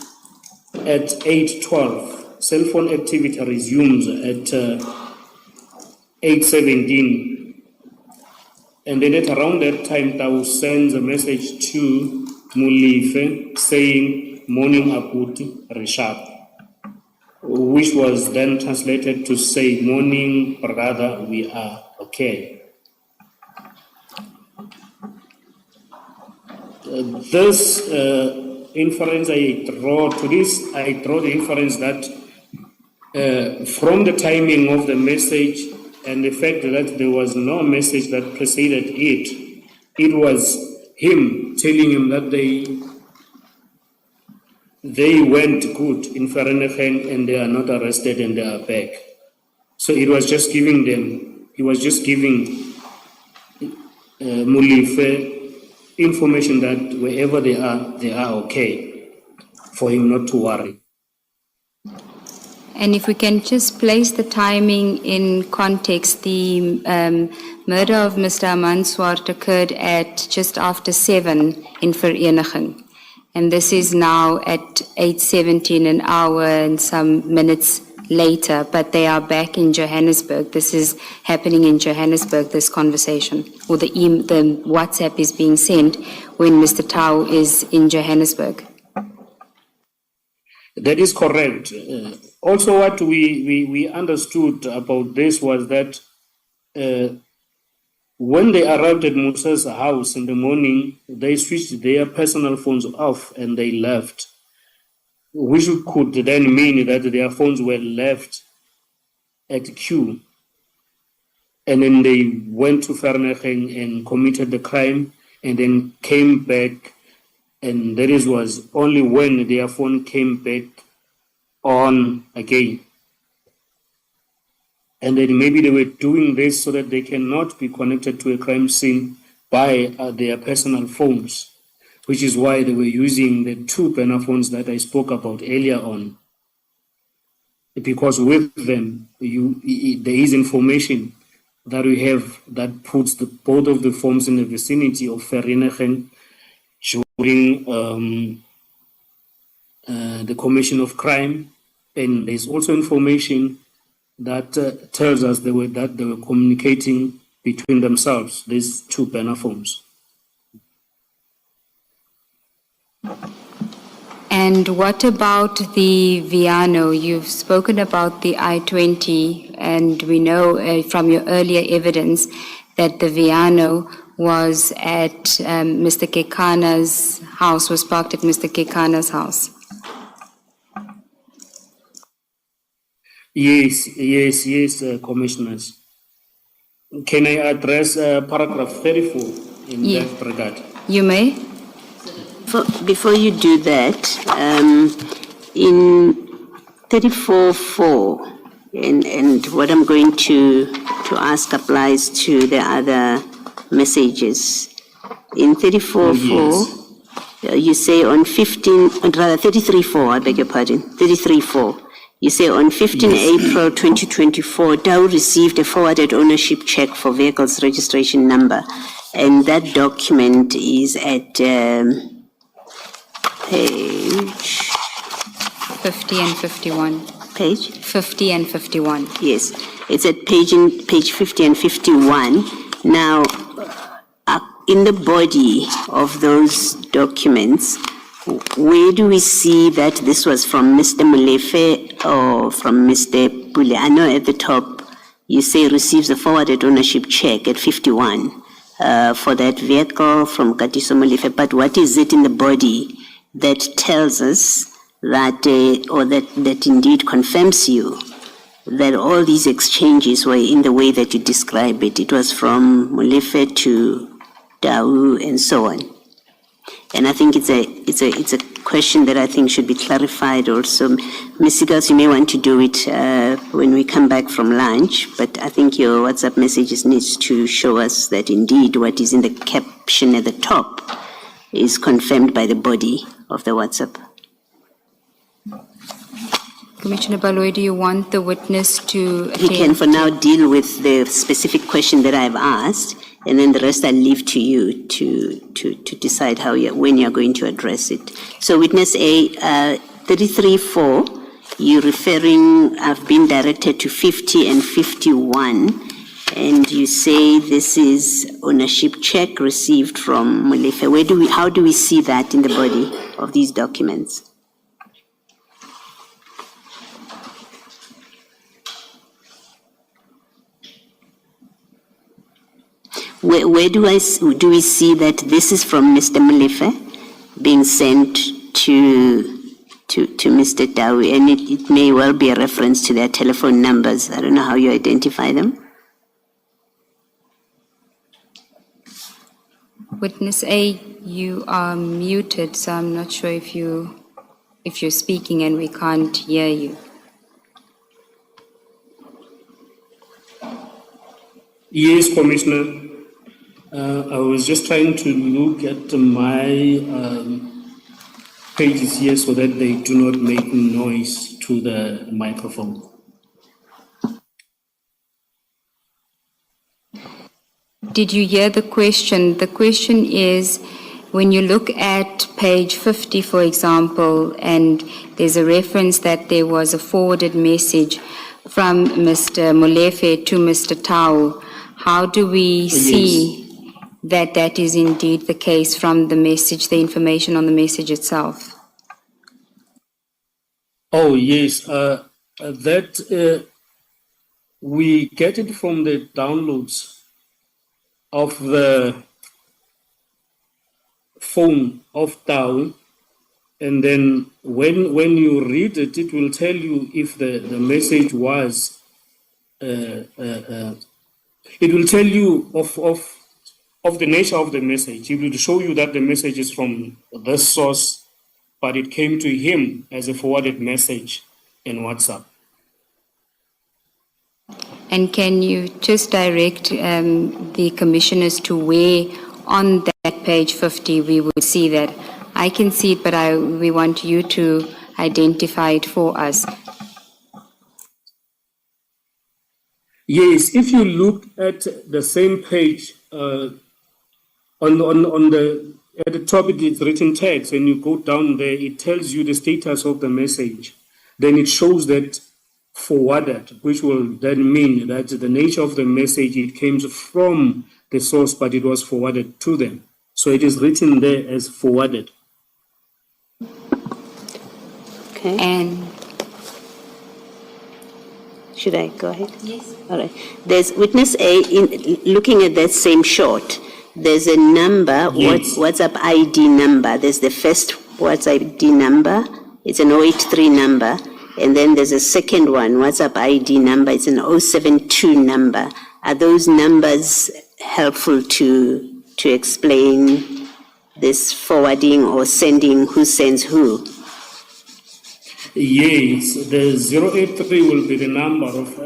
at 8:12. Cell phone activity resumes at 8:17. And then at around that time, Tau sends a message to Mulife saying, "Morning Aputi, Rishabh," which was then translated to say, "Morning, brother, we are okay." This inference I draw the inference that from the timing of the message and the fact that there was no message that preceded it, it was him telling him that they went good in Vereeniging and they are not arrested and they are back. So it was just giving them, he was just giving Molefe information that wherever they are okay, for him not to worry. And if we can just place the timing in context, the murder of Mr. Amanswart occurred at just after 7 in Vereeniging. And this is now at 8:17, an hour and some minutes later, but they are back in Johannesburg. This is happening in Johannesburg, this conversation, or the WhatsApp is being sent when Mr. Tau is in Johannesburg. That is correct. Also, what we understood about this was that when they arrived at Musa's house in the morning, they switched their personal phones off and they left, which could then mean that their phones were left at Q. And then they went to Vereeniging and committed the crime and then came back. And that was only when their phone came back on again. And then maybe they were doing this so that they cannot be connected to a crime scene by their personal phones, which is why they were using the 2 burner phones that I spoke about earlier on. Because with them, there is information that we have that puts both of the phones in the vicinity of Vereeniging during the commission of crime. And there's also information that tells us that they were communicating between themselves, these 2 burner phones. And what about the Viano? You've spoken about the I-20, and we know from your earlier evidence that the Viano was at Mr. Kekana's house, was parked at Mr. Kekana's house. Yes, Commissioners. Can I address paragraph 34 in that regard? You may. Before you do that, in 34.4, and what I'm going to ask applies to the other messages. In 34.4, you say on 33.4, I beg your pardon, 33.4. You say on 15 April 2024, Dow received a forwarded ownership check for vehicle's registration number. And that document is at page 50 and 51. Page? 50 and 51. Yes, it's at page 50 and 51. Now, in the body of those documents, where do we see that this was from Mr. Molefe or from Mr. Pule? I know at the top you say receives a forwarded ownership check at 51 for that vehicle from Katiso Molefe, but what is it in the body that tells us that, or that indeed confirms you that all these exchanges were in the way that you describe it? It was from Molefe to Dau and so on. And I think it's a question that I think should be clarified also. Ms. Sigals, you may want to do it when we come back from lunch, but I think your WhatsApp messages needs to show us that indeed what is in the caption at the top is confirmed by the body of the WhatsApp. Commissioner Baloyi, do you want the witness to... He can for now deal with the specific question that I've asked, and then the rest I leave to you to decide when you're going to address it. So witness A, 33.4, you're referring, I've been directed to 50 and 51, and you say this is ownership check received from Molefe. How do we see that in the body of these documents? Where do we see that this is from Mr. Molefe being sent to Mr. Dawi, and it may well be a reference to their telephone numbers. I don't know how you identify them. Witness A, you are muted, so I'm not sure if you're speaking and we can't hear you. Yes, Commissioner. I was just trying to look at my pages here so that they do not make noise to the microphone. Did you hear the question? The question is, when you look at page 50, for example, and there's a reference that there was a forwarded message from Mr. Molefe to Mr. Tau, how do we see that that is indeed the case from the message, the information on the message itself? Oh, yes. We get it from the downloads of the phone of Tau, and then when you read it, it will tell you if the message was, it will tell you of the nature of the message. It will show you that the message is from this source, but it came to him as a forwarded message in WhatsApp. And can you just direct the commissioners to where on that page 50 we would see that? I can see it, but we want you to identify it for us. Yes, if you look at the same page, at the top it is written text, and you go down there, it tells you the status of the message. Then it shows that forwarded, which will then mean that the nature of the message, it came from the source, but it was forwarded to them. So it is written there as forwarded. Okay. And Should I go ahead? yes. All right. There's witness A, looking at that same shot, there's a number, Yes. WhatsApp ID number. There's the first WhatsApp ID number. It's an 083 number. And then there's a second one, WhatsApp ID number. It's an 072 number. Are those numbers helpful to explain this forwarding or sending, who sends who? Yes, the 083 will be the number of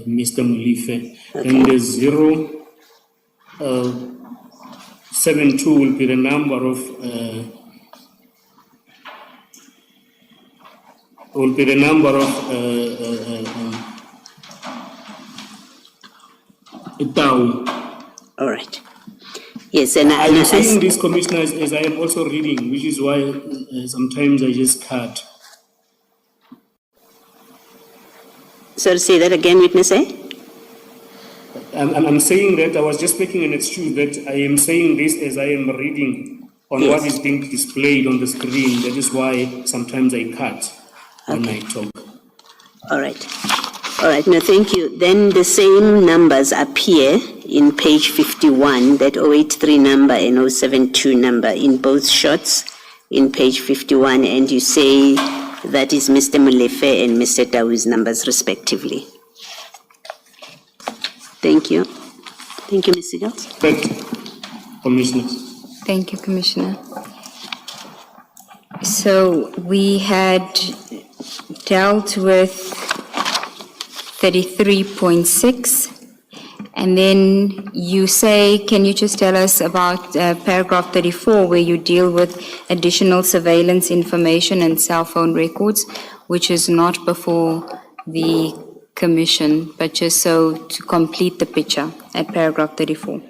Mr. Molefe, and the 072 will be the number of Tau. All right. Yes, and I am saying this, Commissioner, as I am also reading, which is why sometimes I just cut. So to say that again, witness A? I'm saying that I was just making an excuse that I am saying this as I am reading on Yes. what is being displayed on the screen. That is why sometimes I cut when I talk. All right. All right, no, thank you. Then the same numbers appear in page 51, that 083 number and 072 number in both shots in page 51, and you say that is Mr. Molefe and Mr. Tau's numbers respectively. Thank you. Thank you, Mr. Jones. Thank you, Commissioners. Thank you, Commissioner. So we had dealt with 33.6, and then you say, can you just tell us about paragraph 34, where you deal with additional surveillance information and cell phone records, which is not before the Commission, but just so to complete the picture at paragraph 34.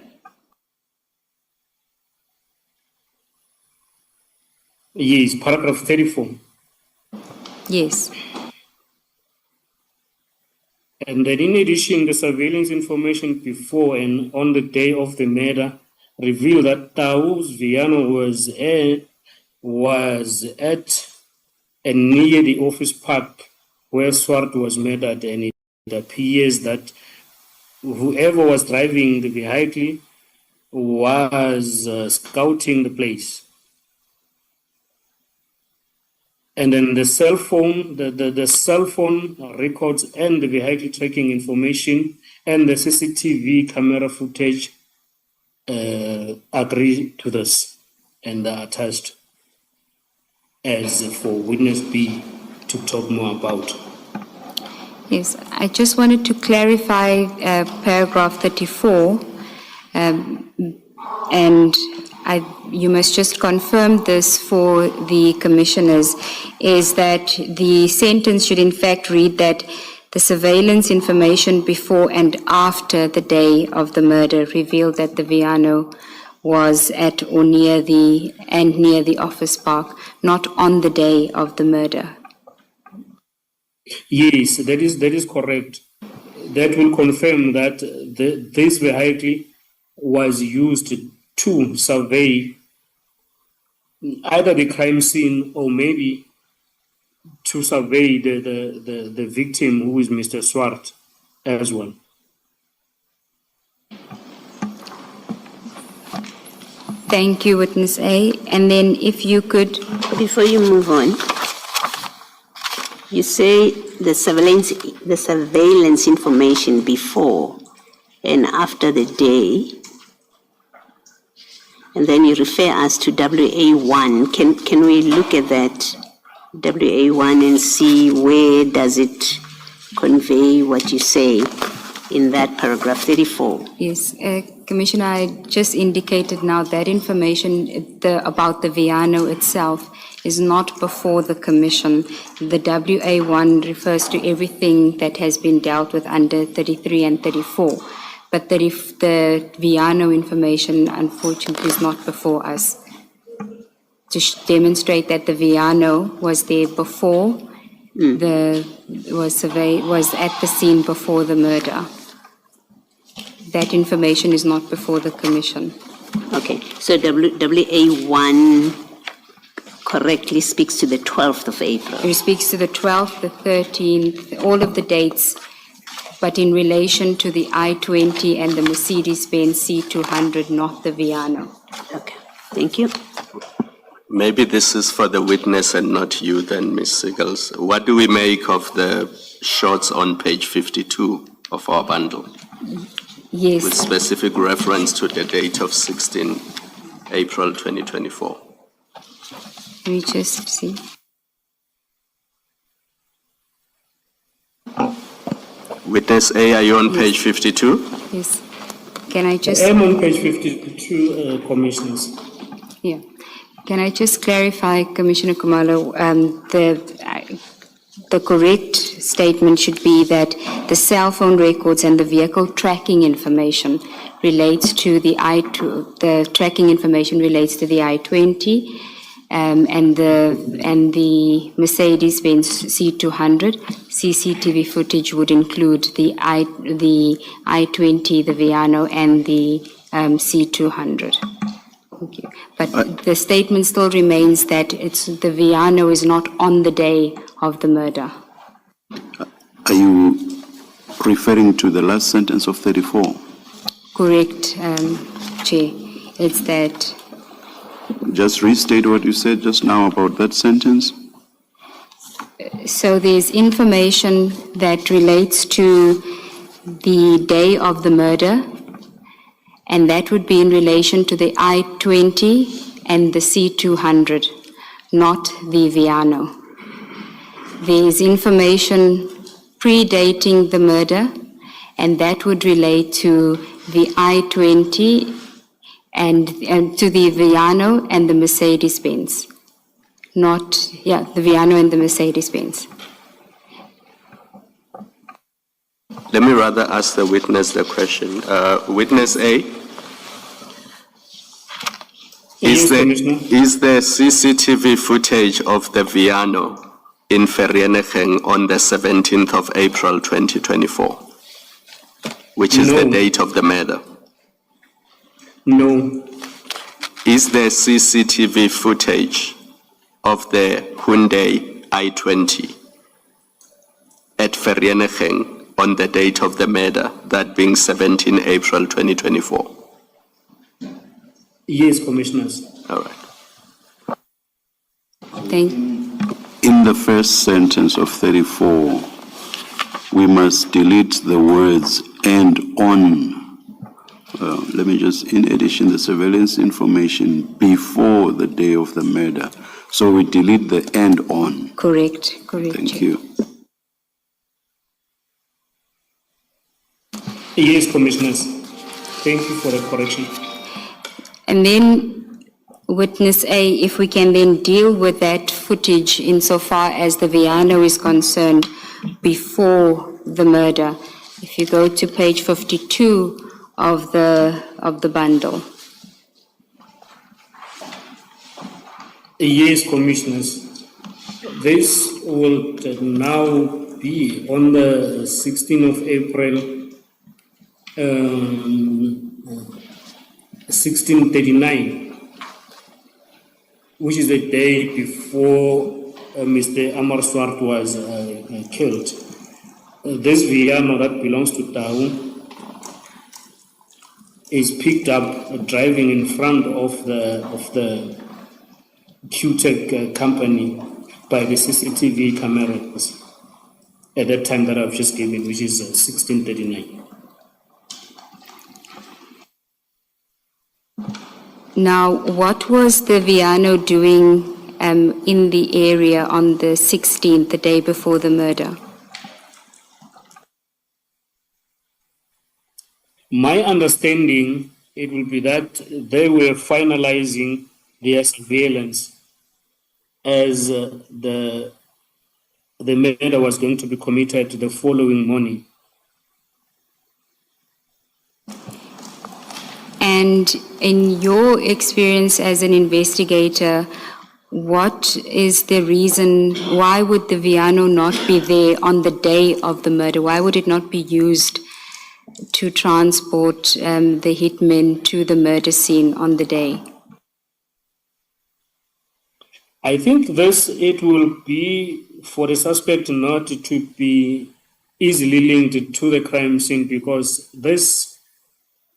Yes, paragraph 34. Yes. And then in addition, the surveillance information before and on the day of the murder revealed that Tau's Viano was at and near the office park where Swart was murdered, and it appears that whoever was driving the vehicle was scouting the place. And then the cell phone, the cell phone records and the vehicle tracking information and the CCTV camera footage agree to this and are attached as for witness B to talk more about. Yes, I just wanted to clarify paragraph 34, and you must just confirm this for the commissioners, is that the sentence should in fact read that the surveillance information before and after the day of the murder revealed that the Viano was at or near the office park, not on the day of the murder. Yes, that is correct. That will confirm that this vehicle was used to survey either the crime scene or maybe to survey the victim, who is Mr. Swart, as well. Thank you, Witness A. And then if you could... Before you move on, you say the surveillance information before and after the day, and then you refer us to WA1. Can we look at that WA1 and see where does it convey what you say in that paragraph 34? Yes, Commissioner, I just indicated now that information about the Viano itself is not before the Commission. The WA1 refers to everything that has been dealt with under 33 and 34. But the Viano information, unfortunately, is not before us. To demonstrate that the Viano was there before, was at the scene before the murder. That information is not before the Commission. Okay, so WA1 correctly speaks to the 12th of April. It speaks to the 12th, the 13th, all of the dates, but in relation to the I-20 and the Mercedes-Benz C200, not the Viano. Okay, thank you. Maybe this is for the witness and not you then, Ms. Siggles. What do we make of the shots on page 52 of our bundle? Yes. With specific reference to the date of 16 April 2024. Let me just see. Witness A, are you on page 52? Yes. Can I just... I'm on page 52, Commissioners. Yeah. Can I just clarify, Commissioner Kumalo, the correct statement should be that the cell phone records and the vehicle tracking information relates to the tracking information relates to the I-20 and the Mercedes-Benz C200. CCTV footage would include the I-20, the Viano, and the C200. Thank you. But the statement still remains that the Viano is not on the day of the murder. Are you referring to the last sentence of 34? Correct, Chair. It's that... Just restate what you said just now about that sentence. So there's information that relates to the day of the murder, and that would be in relation to the I-20 and the C200, not the Viano. There is information predating the murder, and that would relate to the I-20 and to the Viano and the Mercedes-Benz. The Viano and the Mercedes-Benz. Let me rather ask the witness the question. Witness A, is there CCTV footage of the Viano in Vereeniging on the 17th of April 2024, which is the date of the murder? No. Is there CCTV footage of the Hyundai I-20 at Vereeniging on the date of the murder, that being 17 April 2024? Yes, Commissioners. All right. Thank you. In the first sentence of 34, we must delete the words "and on let me just, in addition, the surveillance information before the day of the murder. So we delete the "and" on. Correct, Thank Chair. you. Yes, Commissioners. Thank you for the correction. And then witness A, if we can then deal with that footage insofar as the Viano is concerned before the murder. If you go to page 52 of the bundle. Yes, Commissioners. This will now be on the 16th of April, 1639, which is the day before Mr. Amar Swart was killed. This Viano that belongs to Tau is picked up driving in front of the QTech company by the CCTV cameras at that time that I've just given, which is 1639. Now, what was the Viano doing in the area on the 16th, the day before the murder? My understanding, it will be that they were finalizing their surveillance as the murder was going to be committed the following morning. And in your experience as an investigator, what is the reason, why would the Viano not be there on the day of the murder? Why would it not be used to transport the hitmen to the murder scene on the day? I think it will be for the suspect not to be easily linked to the crime scene, because this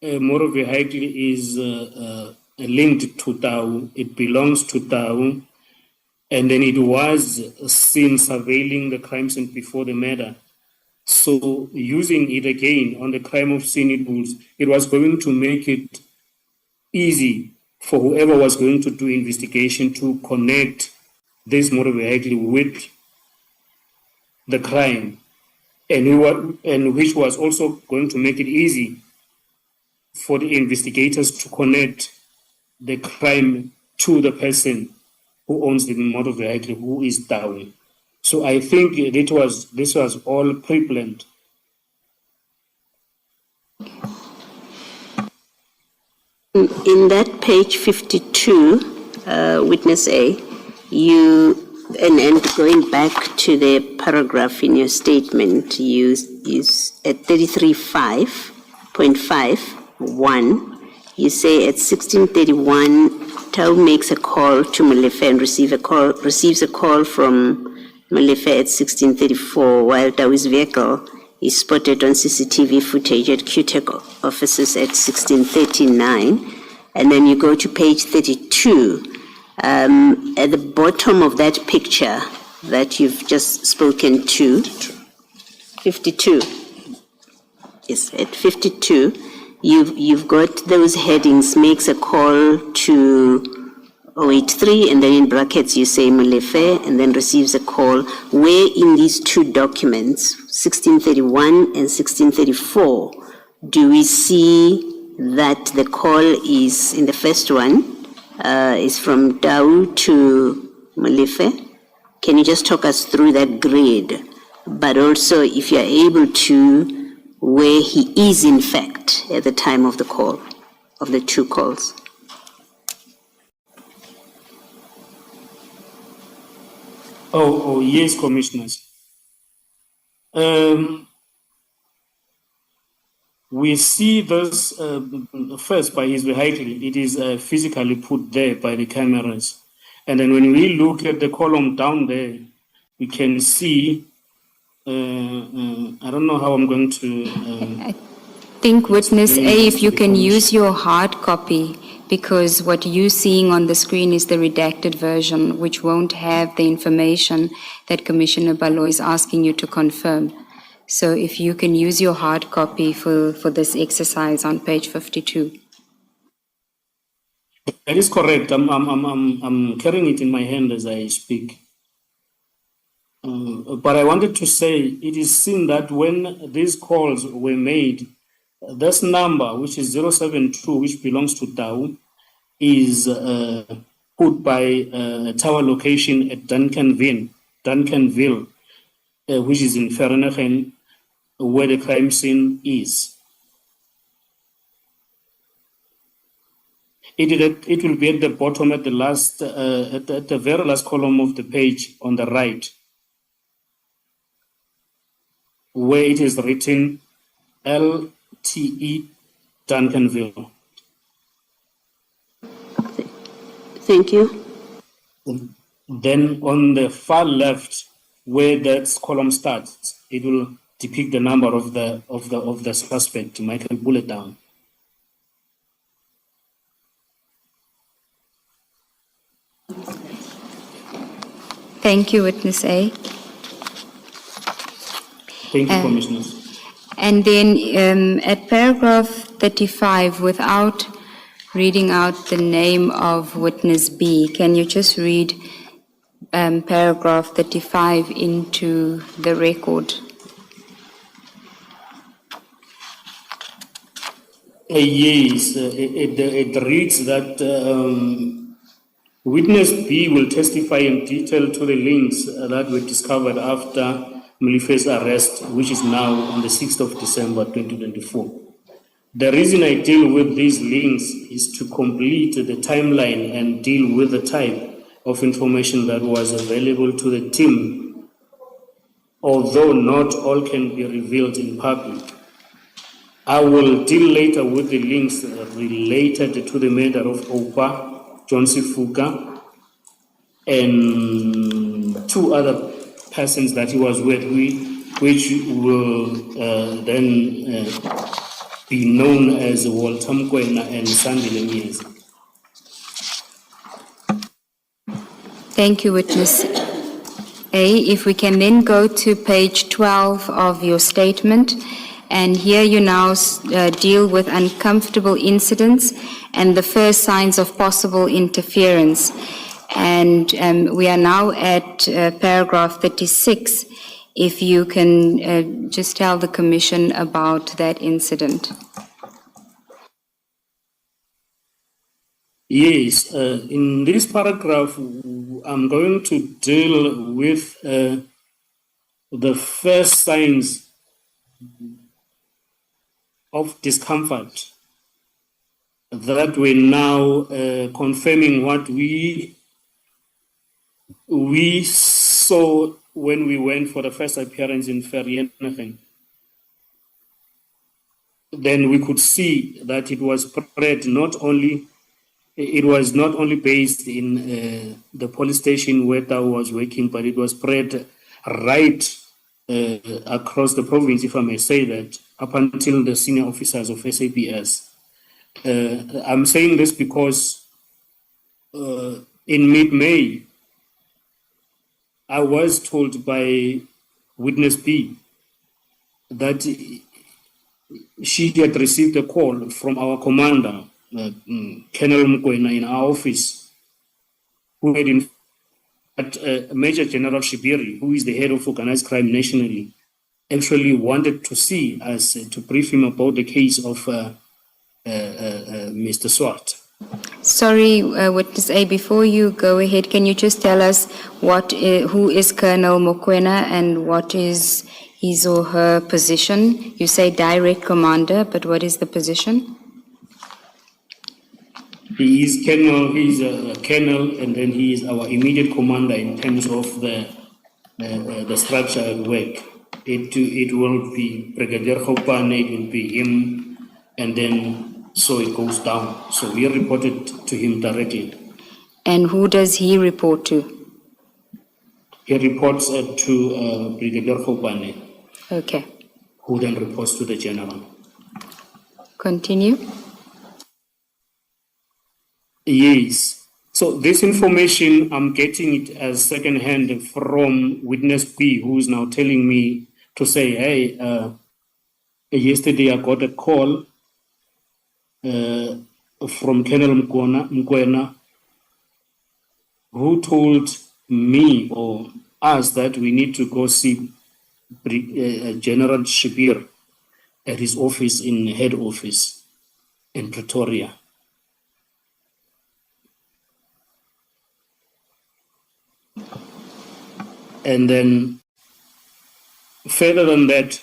motor vehicle is linked to Tau. It belongs to Tau, and then it was seen surveilling the crime scene before the murder. So using it again on the crime of scene, it was going to make it easy for whoever was going to do investigation to connect this motor vehicle with the crime, and which was also going to make it easy for the investigators to connect the crime to the person who owns the motor vehicle, who is down. So I think this was all pre-planned. In that page 52, witness A, and going back to the paragraph in your statement, you is at 33.5.1, you say at 1631, Tau makes a call to Molefe and receives a call from Molefe at 1634, while Tau's vehicle is spotted on CCTV footage at QTech offices at 1639. And then you go to page 32. At the bottom of that picture that you've just spoken to, 52. Yes, at 52, you've got those headings, makes a call to 083, and then in brackets you say Molefe, and then receives a call. Where in these two documents, 1631 and 1634, do we see that the call is, in the first one, is from Tau to Molefe? Can you just talk us through that grid? But also, if you're able to, where he is in fact at the time of the call, of the two calls. Oh, yes, Commissioners. We see this first by his vehicle. It is physically put there by the cameras. And then when we look at the column down there, we can see, I don't know how I'm going to... I think, witness A, if you can use your hard copy, because what you're seeing on the screen is the redacted version, which won't have the information that Commissioner Baloyi is asking you to confirm. So if you can use your hard copy for this exercise on page 52. That is correct. I'm carrying it in my hand as I speak. But I wanted to say it is seen that when these calls were made, this number, which is 072, which belongs to Tau, is put by a tower location at Duncanville, which is in Vereeniging, where the crime scene is. It will be at the bottom, at the last, at the very last column of the page on the right, where it is written LTE Duncanville. Thank you. Then on the far left, where that column starts, it will depict the number of the suspect. Michael, pull it down. Thank you, Witness A. Thank you, Commissioners. And then at paragraph 35, without reading out the name of Witness B, can you just read paragraph 35 into the record? Yes, it reads that Witness B will testify in detail to the links that were discovered after Mlife's arrest, which is now on the 6th of December 2024. The reason I deal with these links is to complete the timeline and deal with the type of information that was available to the team, although not all can be revealed in public. I will deal later with the links related to the murder of Opa, John Sifuka, and two other persons that he was with, which will then be known as Walter Mkwena and Sandile Miezi. Thank you, Witness A. If we can then go to page 12 of your statement, and here you now deal with uncomfortable incidents and the first signs of possible interference. And we are now at paragraph 36. If you can just tell the Commission about that incident. Yes, in this paragraph, I'm going to deal with the first signs of discomfort that we're now confirming what we saw when we went for the first appearance in Vereeniging. Then we could see that it was spread it was not only based in the police station where Tau was working, but it was spread right across the province, if I may say that, up until the senior officers of SAPS. I'm saying this because in mid-May, I was told by Witness B that she had received a call from our commander, Colonel Mkwena, in our office, who had Major General Shibiri, who is the head of organized crime nationally, actually wanted to see us to brief him about the case of Mr. Swart. Sorry, Witness A, before you go ahead, can you just tell us who is Colonel Mokwena and what is his or her position? You say direct commander, but what is the position? He is colonel, he is a colonel, and then he is our immediate commander in terms of the structure at work. It will be Brigadier Khopane, it will be him, and then so it goes down. So we reported to him directly. And who does he report to? He reports to Brigadier Khopane. Okay. Who then reports to the general. Continue. Yes. So this information, I'm getting it as secondhand from Witness B, who is now telling me to say, hey, yesterday I got a call from Colonel Mkwena, who told me or us that we need to go see General Shibir at his office in head office in Pretoria. And then further than that,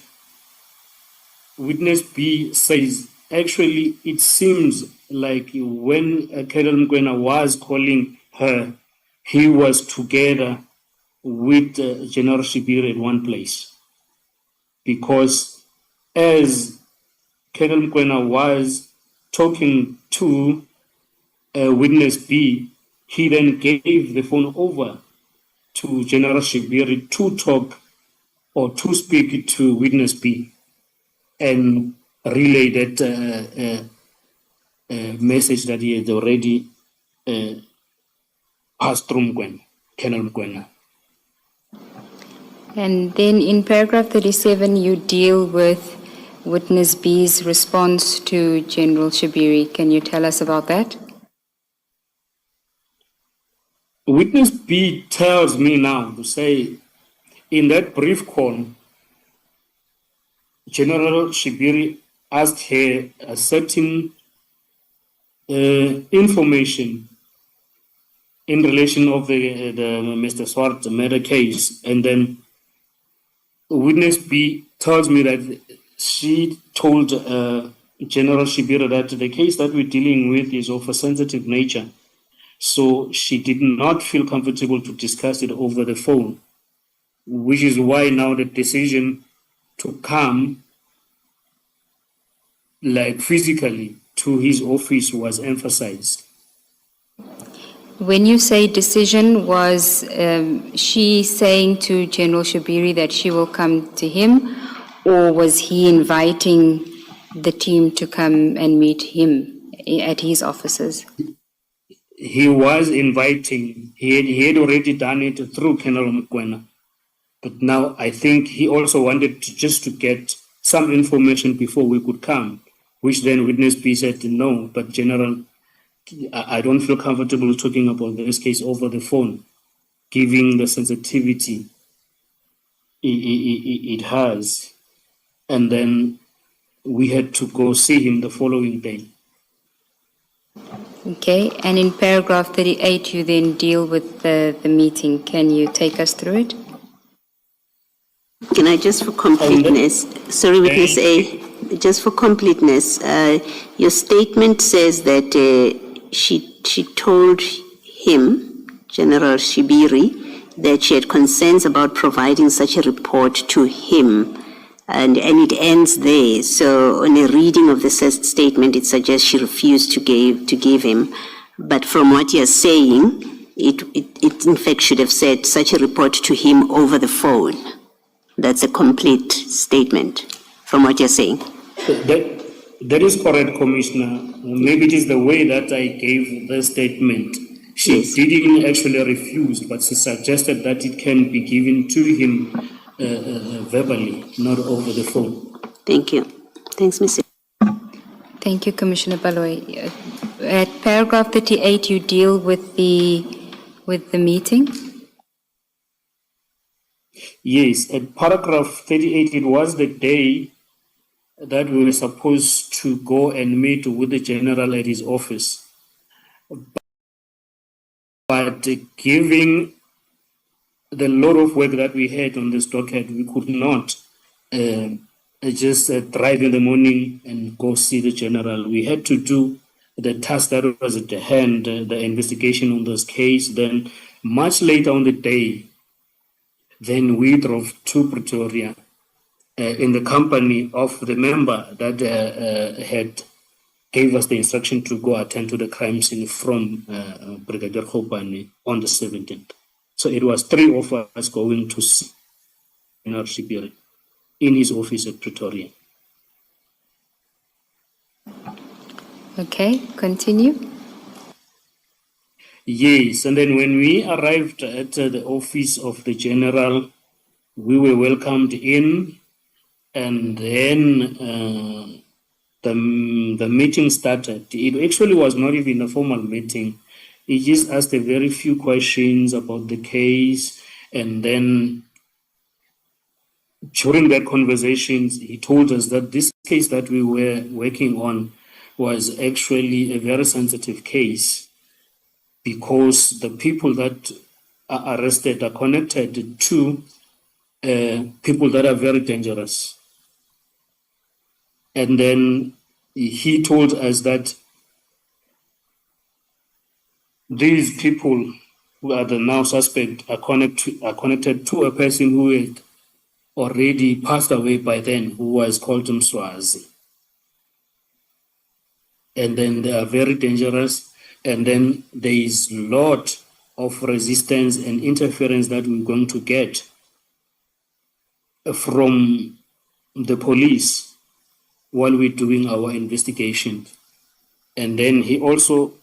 witness B says, actually, it seems like when Colonel Mkwena was calling her, he was together with General Shibir at one place. Because as Colonel Mkwena was talking to witness B, he then gave the phone over to General Shibir to talk or to speak to witness B and relay that message that he had already passed through Colonel Mkwena. And then in paragraph 37, you deal with witness B's response to General Shibiri. Can you tell us about that? Witness B tells me now to say, in that brief call, General Shibiri asked her a certain information in relation of the Mr. Swart murder case, and then witness B tells me that she told General Shibiri that the case that we're dealing with is of a sensitive nature, so she did not feel comfortable to discuss it over the phone, which is why now the decision to come like physically to his office was emphasized. When you say decision, was she saying to General Shibiri that she will come to him, or was he inviting the team to come and meet him at his offices? He was inviting, he had already done it through Colonel Mkwena. But now I think he also wanted just to get some information before we could come, which then witness B said no, but General, I don't feel comfortable talking about this case over the phone, given the sensitivity it has. And then we had to go see him the following day. Okay, and in paragraph 38, you then deal with the meeting. Can you take us through it? Can I just for completeness, sorry, witness A, just for completeness, your statement says that she told him, General Shibiri, that she had concerns about providing such a report to him, and it ends there. So on a reading of the statement, it suggests she refused to give him. But from what you're saying, it in fact should have said such a report to him over the phone. That's a complete statement from what you're saying. That is correct, Commissioner. Maybe it is the way that I gave the statement. She didn't actually refuse, but she suggested that it can be given to him verbally, not over the phone. Thank you. Thanks, Mr. Thank you, Commissioner Baloyi. At paragraph 38, you deal with the meeting? Yes, at paragraph 38, it was the day that we were supposed to go and meet with the general at his office. But given the lot of work that we had on this docket, we could not just drive in the morning and go see the general. We had to do the task that was at hand, the investigation on this case. Then much later on the day, then we drove to Pretoria in the company of the member that had gave us the instruction to go attend to the crime scene from Brigadier Khopane on the 17th. So it was 3 of us going to see General Shibiri in his office at Pretoria. Okay, continue. Yes, and then when we arrived at the office of the general, we were welcomed in. And then the meeting started. It actually was not even a formal meeting. He just asked a very few questions about the case, and then during that conversation, he told us that this case that we were working on was actually a very sensitive case because the people that are arrested are connected to people that are very dangerous. And then he told us that these people who are the now suspect are connected to a person who had already passed away by then, who was called Mswazi. And then they are very dangerous. And then there is a lot of resistance and interference that we're going to get from the police while we're doing our investigation. And then he also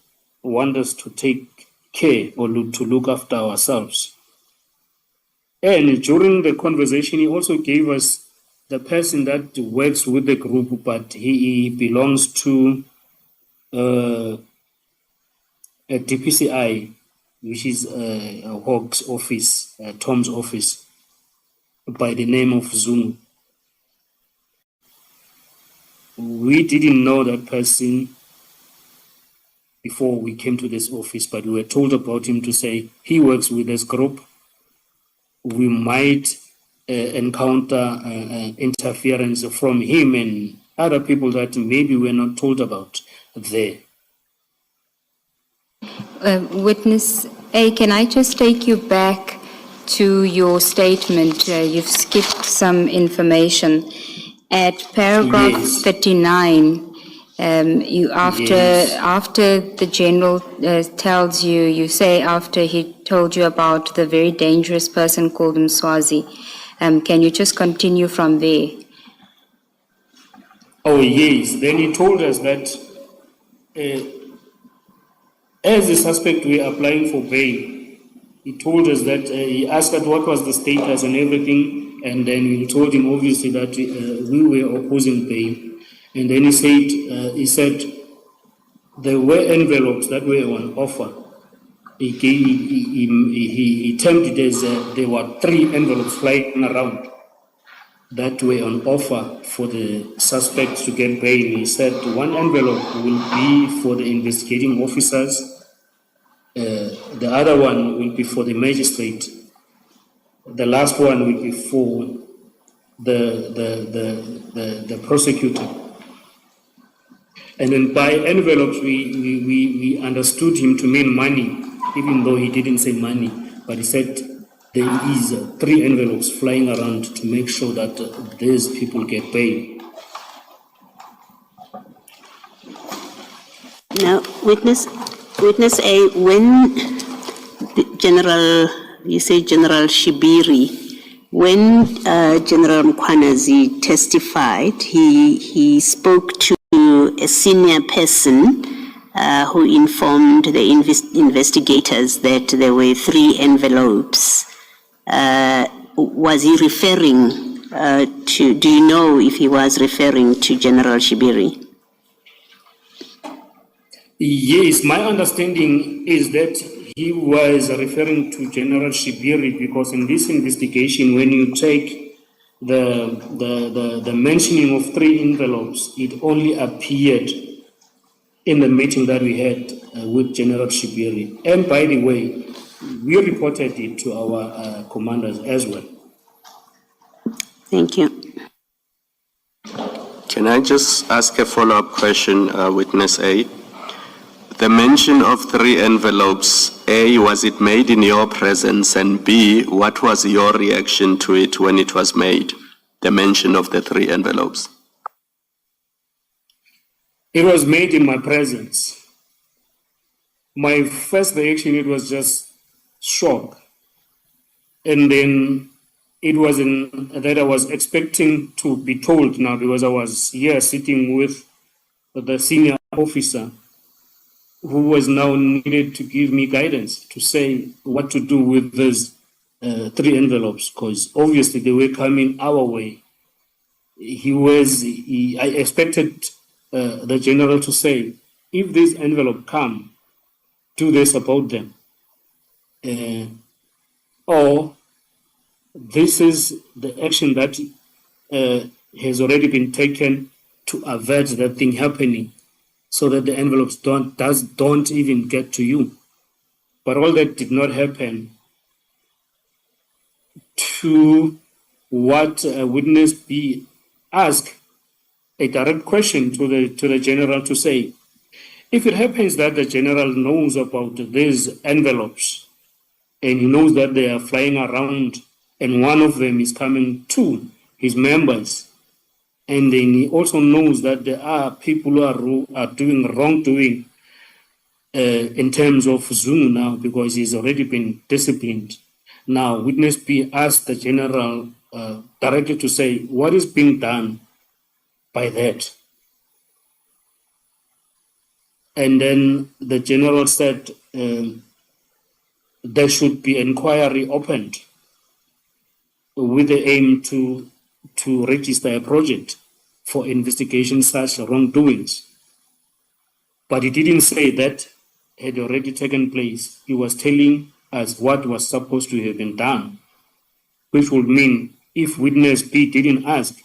wants us to take care or to look after ourselves. And during the conversation, he also gave us the person that works with the group, but he belongs to a DPCI, which is a Hawk's office, Tom's office, by the name of Zungu. We didn't know that person before we came to this office, but we were told about him to say he works with this group. We might encounter interference from him and other people that maybe we're not told about there. Witness A, can I just take you back to your statement? You've skipped some information. At paragraph Yes. 39, Yes. after the general tells you, you say after he told you about the very dangerous person called Mswazi, can you just continue from there? Oh, yes. Then he told us that as a suspect, we are applying for bail. He told us that he asked us what was the status and everything, and then we told him obviously that we were opposing bail. And then he said there were envelopes that were on offer. He termed it as there were 3 envelopes flying around that were on offer for the suspects to get bail. He said 1 envelope will be for the investigating officers, the other one will be for the magistrate, the last one will be for the prosecutor. And then by envelopes, we understood him to mean money, even though he didn't say money, but he said there is 3 envelopes flying around to make sure that these people get paid. Now, witness A, when you say General Shibiri, when General Mkwanazi testified, he spoke to a senior person who informed the investigators that there were 3 envelopes. Was he referring to, do you know if he was referring to General Shibiri? Yes, my understanding is that he was referring to General Shibiri because in this investigation, when you take the mentioning of 3 envelopes, it only appeared in the meeting that we had with General Shibiri. And by the way, we reported it to our commanders as well. Thank you. Can I just ask a follow-up question, Witness A? The mention of 3 envelopes, A, was it made in your presence? And B, what was your reaction to it when it was made, the mention of the 3 envelopes? It was made in my presence. My first reaction, it was just shock. And then it wasn't that I was expecting to be told now because I was here sitting with the senior officer who was now needed to give me guidance to say what to do with those 3 envelopes, because obviously they were coming our way. I expected the general to say, if this envelope come, do they support them? Or this is the action that has already been taken to avert that thing happening, so that the envelopes don't even get to you. But all that did not happen. To what witness B asked a direct question to the general to say, if it happens that the general knows about these envelopes and he knows that they are flying around and one of them is coming to his members, and then he also knows that there are people who are doing wrongdoing in terms of Zungu now, because he's already been disciplined. Now, witness B asked the general directly to say, what is being done by that? And then the general said there should be inquiry opened with the aim to register a project for investigation such wrongdoings. But he didn't say that had already taken place. He was telling us what was supposed to have been done, which would mean if witness B didn't ask,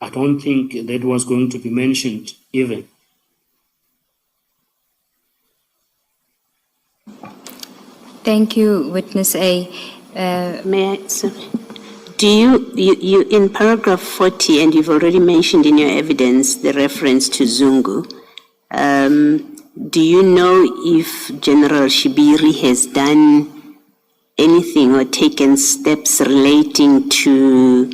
I don't think that was going to be mentioned even. Thank you, Witness A. May I, sir? Do you, in paragraph 40, and you've already mentioned in your evidence the reference to Zungu, do you know if General Shibiri has done anything or taken steps relating to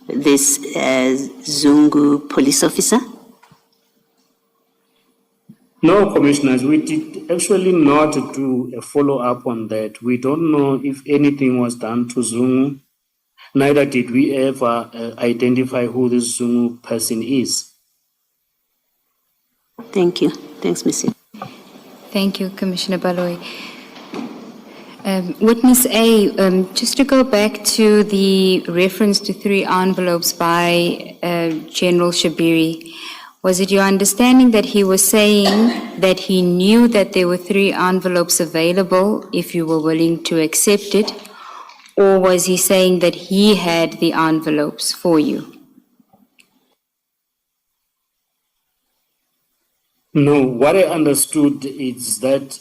this Zungu police officer? No, commissioners, we did actually not do a follow-up on that. We don't know if anything was done to Zungu. Neither did we ever identify who this Zungu person is. Thank you. Thanks, Mr. Thank you, Commissioner Baloyi. Witness A, just to go back to the reference to 3 envelopes by General Shibiri, was it your understanding that he was saying that he knew that there were 3 envelopes available if you were willing to accept it, or was he saying that he had the envelopes for you? No, what I understood is that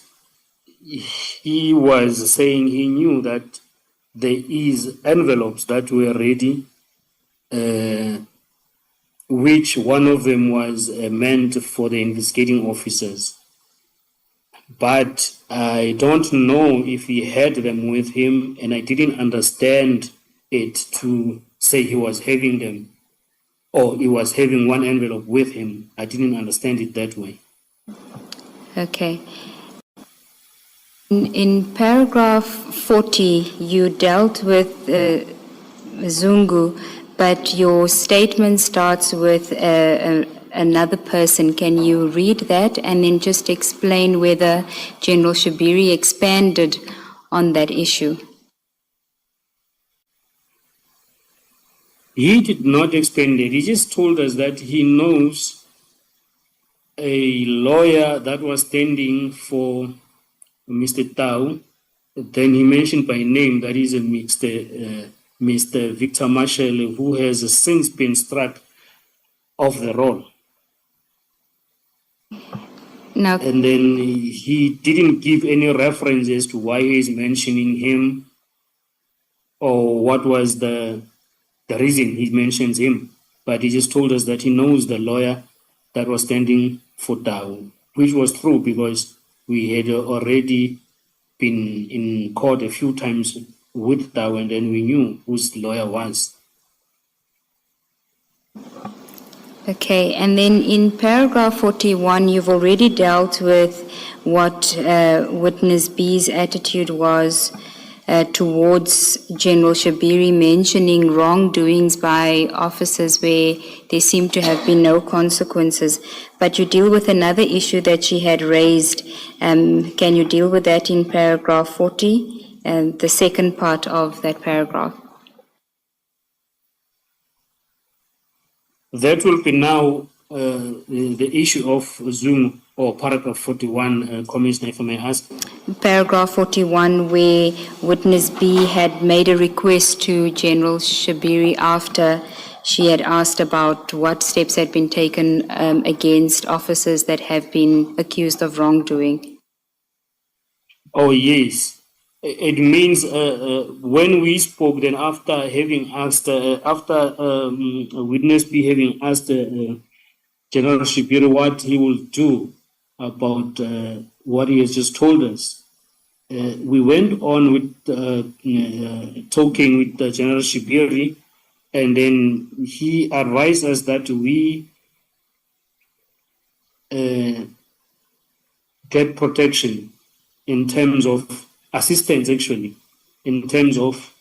he was saying he knew that there is envelopes that were ready, which one of them was meant for the investigating officers. But I don't know if he had them with him, and I didn't understand it to say he was having them or he was having one envelope with him. I didn't understand it that way. Okay. In paragraph 40, you dealt with Zungu, but your statement starts with another person. Can you read that and then just explain whether General Shibiri expanded on that issue? He did not expand it. He just told us that he knows a lawyer that was standing for Mr. Tau. Then he mentioned by name that is a Mr. Victor Marshall, who has since been struck off the roll. Now, And then he didn't give any references to why he is mentioning him or what was the reason he mentions him. But he just told us that he knows the lawyer that was standing for Tau, which was true because we had already been in court a few times with Tau, and then we knew whose lawyer was. okay, and then in paragraph 41, you've already dealt with what Witness B's attitude was towards General Shibiri mentioning wrongdoings by officers where there seem to have been no consequences. But you deal with another issue that she had raised. Can you deal with that in paragraph 40, the second part of that paragraph? That will be now the issue of Zoom or paragraph 41, Commissioner, if I may ask. Paragraph 41, where witness B had made a request to General Shabiri after she had asked about what steps had been taken against officers that have been accused of wrongdoing. Oh, yes. It means when we spoke, then after having asked, witness B having asked General Shibiri what he will do about what he has just told us, we went on with talking with General Shibiri, and then he advised us that we get protection in terms of assistance, actually, in terms of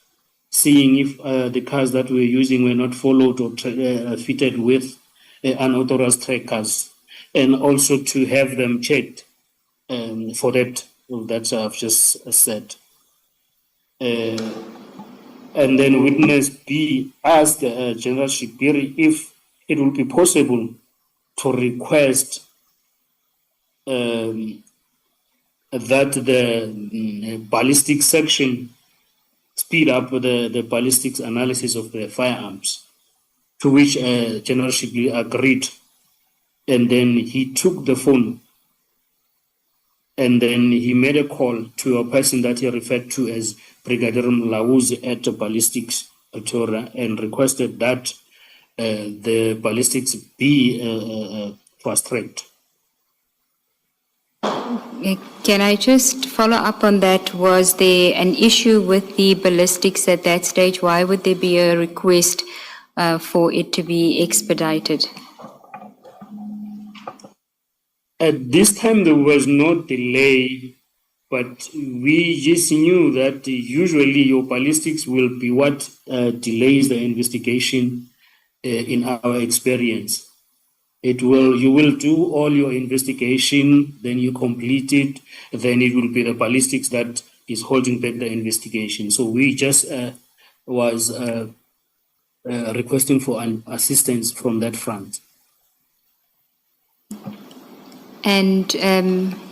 seeing if the cars that we're using were not followed or fitted with unauthorized trackers, and also to have them checked for that I've just said. And then witness B asked General Shibiri if it would be possible to request that the ballistic section speed up the ballistics analysis of the firearms, to which General Shibiri agreed. And then he took the phone and then he made a call to a person that he referred to as Brigadier Mlauzi at Ballistics Pretoria and requested that the ballistics be fast-tracked. Can I just follow up on that? Was there an issue with the ballistics at that stage? Why would there be a request for it to be expedited? At this time, there was no delay, but we just knew that usually your ballistics will be what delays the investigation in our experience. You will do all your investigation, then you complete it, then it will be the ballistics that is holding back the investigation. So we just was requesting for an assistance from that front. And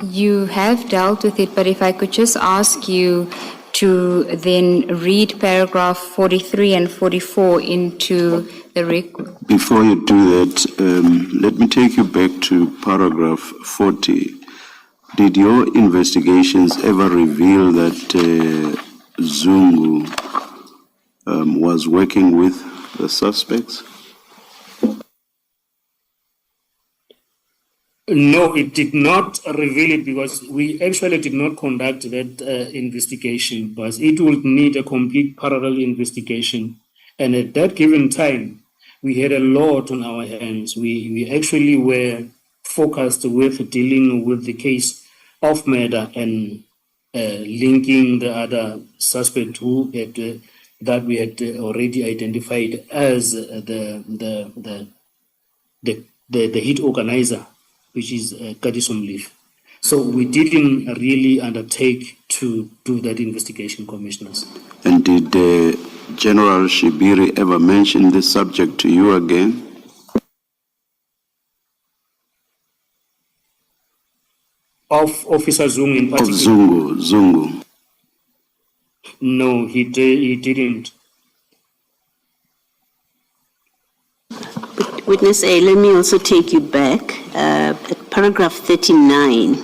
you have dealt with it, but if I could just ask you to then read paragraph 43 and 44 into the record. Before you do that, let me take you back to paragraph 40. Did your investigations ever reveal that Zungu was working with the suspects? No, it did not reveal it because we actually did not conduct that investigation, but it would need a complete parallel investigation. And at that given time, we had a lot on our hands. We actually were focused with dealing with the case of murder and linking the other suspect who had, that we had already identified as the hit organizer, which is Kadisom Leaf. So we didn't really undertake to do that investigation, commissioners. And did General Shibiri ever mention this subject to you again? Of Officer Zungu in particular? Of Zungu. No, he didn't. Witness A, let me also take you back at paragraph 39,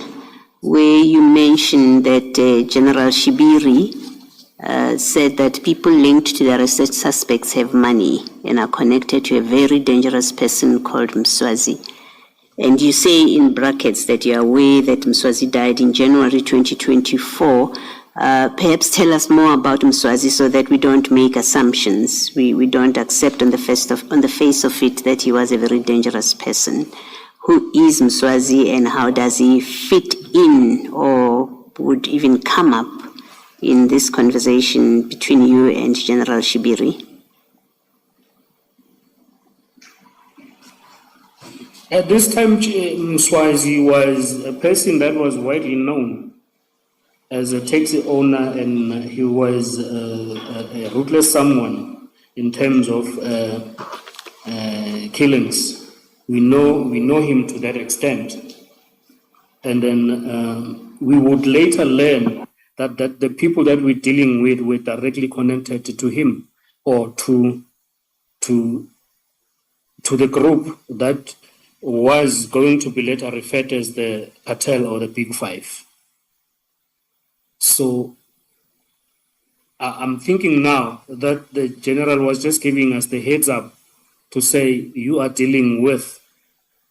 where you mentioned that General Shibiri said that people linked to the arrested suspects have money and are connected to a very dangerous person called Mswazi. And you say in brackets that you are aware that Mswazi died in January 2024. Perhaps tell us more about Mswazi so that we don't make assumptions. We don't accept on the face of it that he was a very dangerous person. Who is Mswazi and how does he fit in or would even come up in this conversation between you and General Shibiri? At this time, Mswazi was a person that was widely known as a taxi owner, and he was a ruthless someone in terms of killings. We know him to that extent. And then we would later learn that the people that we're dealing with were directly connected to him or to the group that was going to be later referred as the cartel or the Big Five. So I'm thinking now that the general was just giving us the heads up to say you are dealing with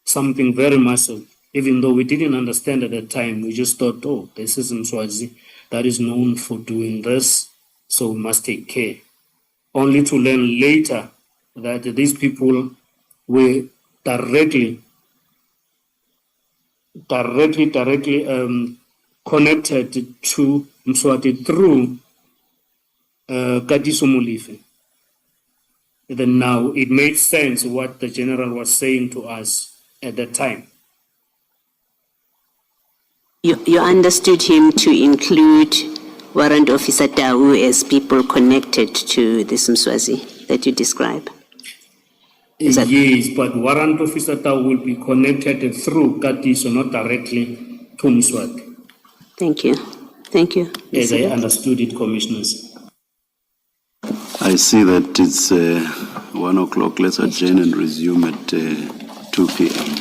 something very massive, even though we didn't understand at the time. We just thought, oh, this is Mswazi that is known for doing this, so we must take care. Only to learn later that these people were directly connected to Mswati through Katiso Molefe. Then now it made sense what the general was saying to us at that time. You understood him to include Warrant Officer Tau as people connected to this Mswazi that you describe? Yes, but Warrant Officer Tau will be connected through Katiso, not directly to Mswati. Thank you. Thank you. As I understood it, Commissioners. I see that it's 1 o'clock. Let's adjourn and resume at 2 p.m.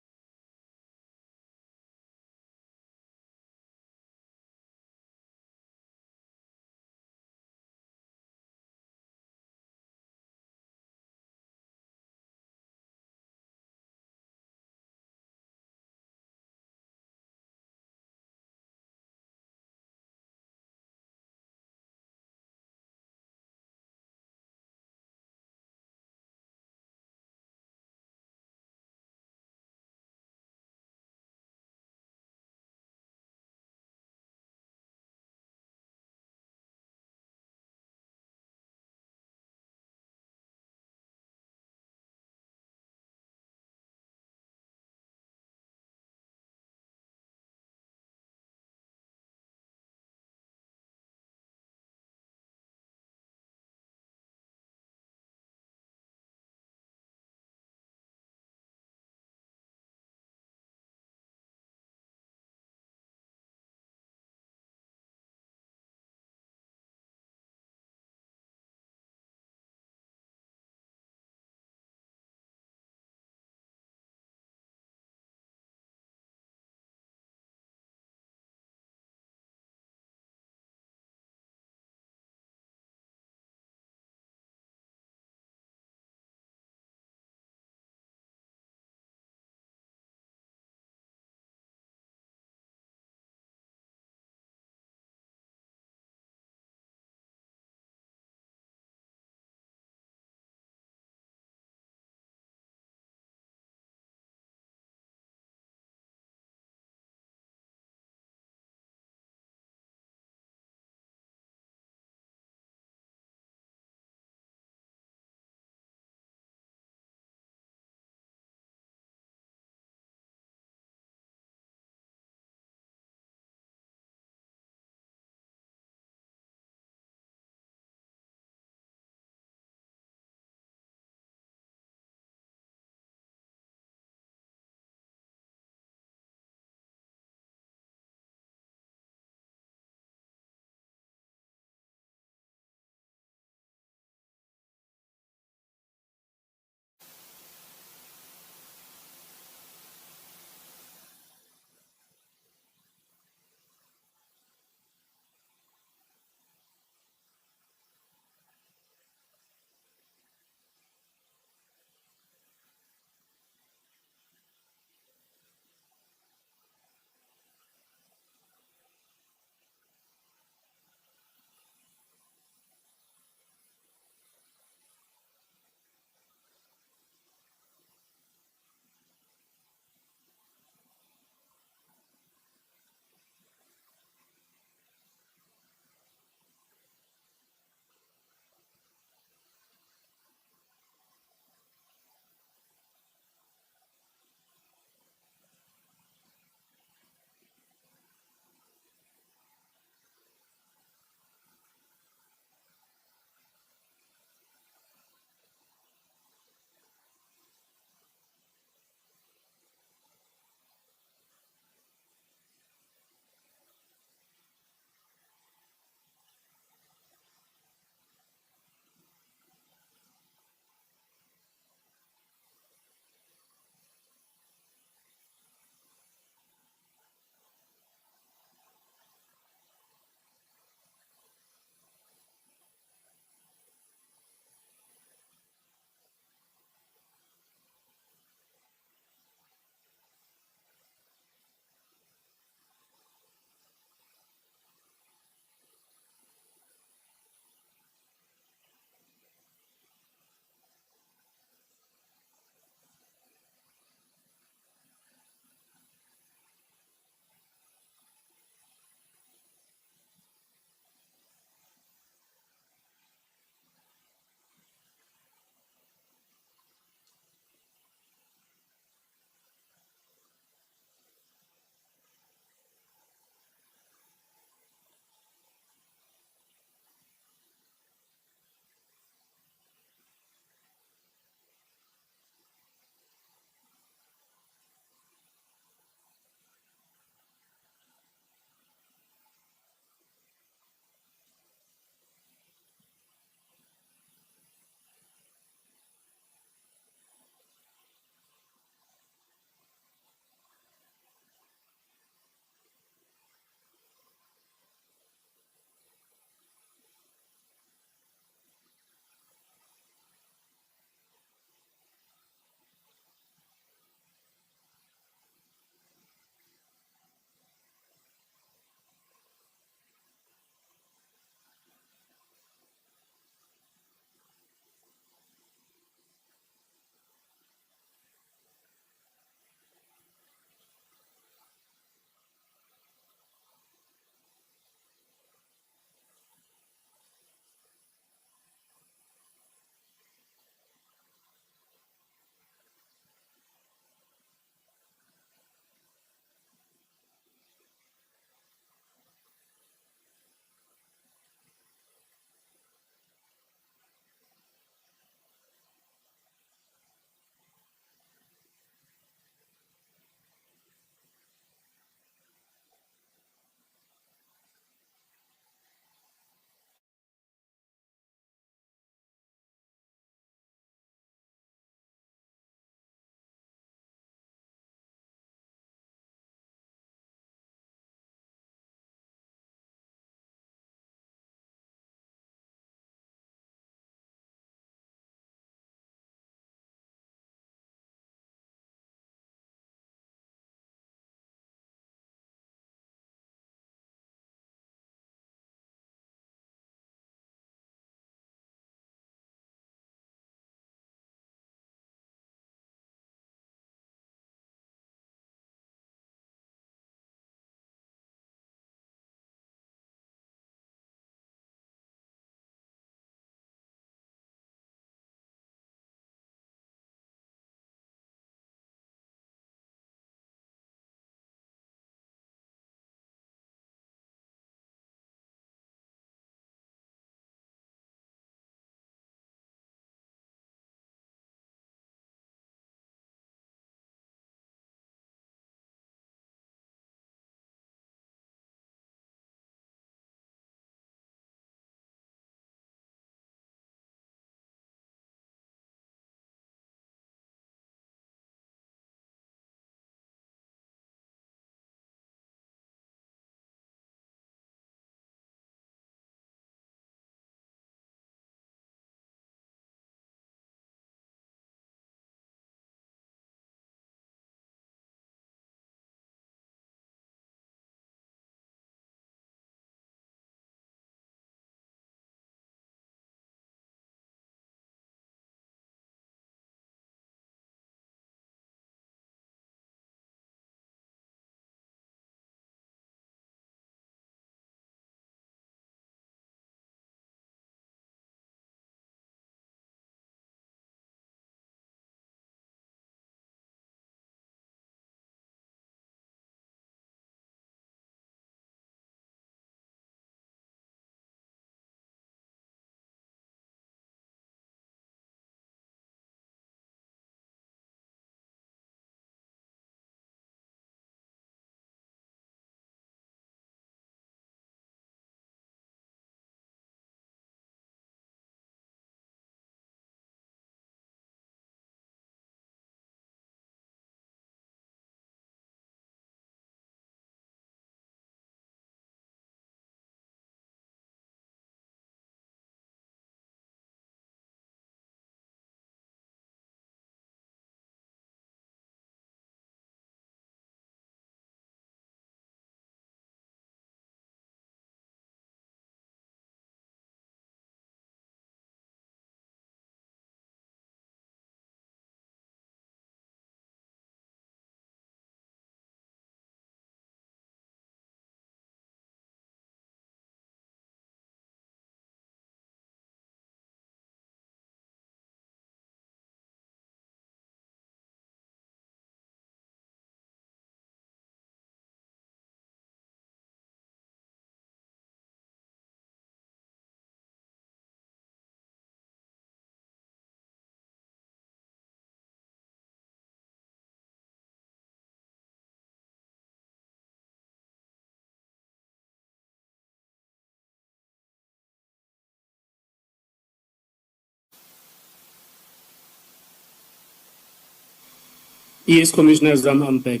Yes, Commissioners, I'm back.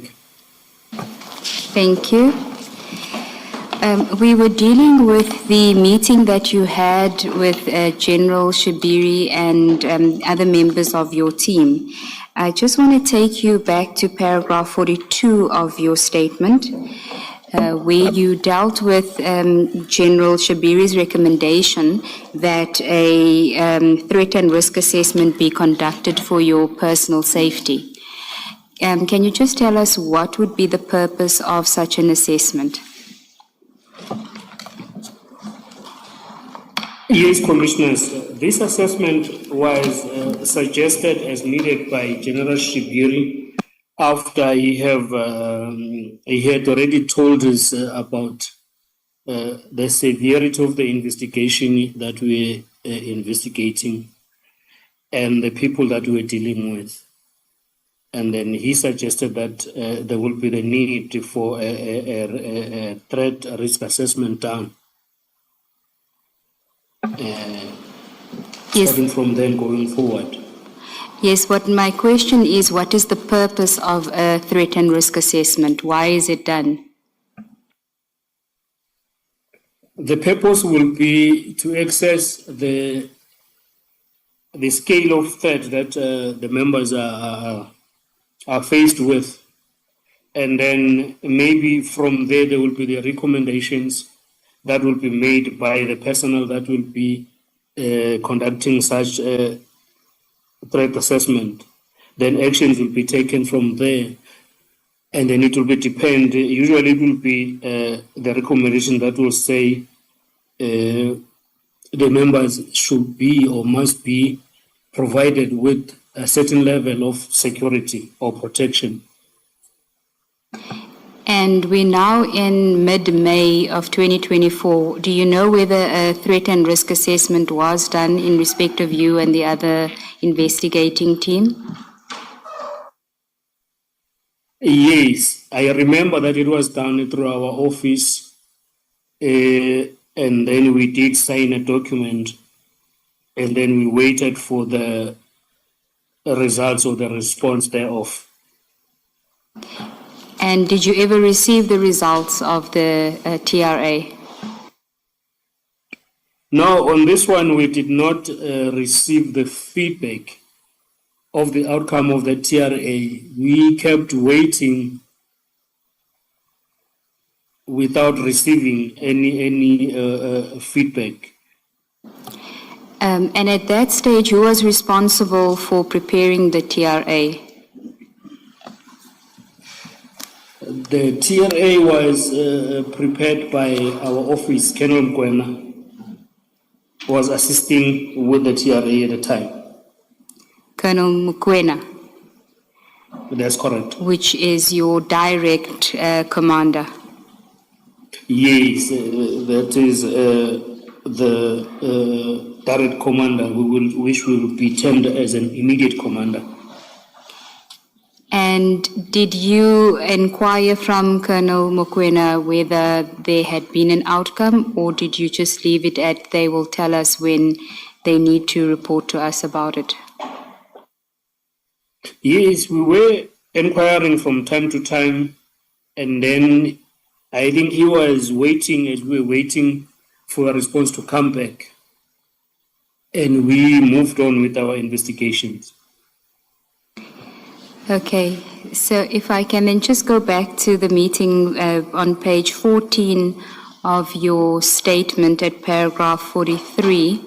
Thank you. We were dealing with the meeting that you had with General Shabiri and other members of your team. I just want to take you back to paragraph 42 of your statement, where you dealt with General Shabiri's recommendation that a threat and risk assessment be conducted for your personal safety. Can you just tell us what would be the purpose of such an assessment? Yes, Commissioners, this assessment was suggested as needed by General Shibiri after he had already told us about the severity of the investigation that we were investigating and the people that we were dealing with. And then he suggested that there will be the need for a threat risk assessment done. Starting from then going forward. Yes, what my question is, what is the purpose of a threat and risk assessment? Why is it done? The purpose will be to assess the scale of threat that the members are faced with. And then maybe from there will be the recommendations that will be made by the personnel that will be conducting such a threat assessment. Then actions will be taken from there. And then it will be usually it will be the recommendation that will say the members should be or must be provided with a certain level of security or protection. And we're now in mid-May of 2024. Do you know whether a threat and risk assessment was done in respect of you and the other investigating team? Yes, I remember that it was done through our office, and then we did sign a document, and then we waited for the results or the response thereof. And did you ever receive the results of the TRA? No, on this one we did not receive the feedback of the outcome of the TRA. We kept waiting without receiving any feedback. And at that stage, who was responsible for preparing the TRA? The TRA was prepared by our office. Colonel Mkwena was assisting with the TRA at the time. Colonel Mukwena, That's correct. which is your direct commander. Yes, that is the direct commander, which will be termed as an immediate commander. And did you inquire from Colonel Mukwena whether there had been an outcome, or did you just leave it at they will tell us when they need to report to us about it? Yes, we were inquiring from time to time, and then I think he was waiting as we were waiting for a response to come back, and we moved on with our investigations. Okay, so if I can then just go back to the meeting on page 14 of your statement at paragraph 43.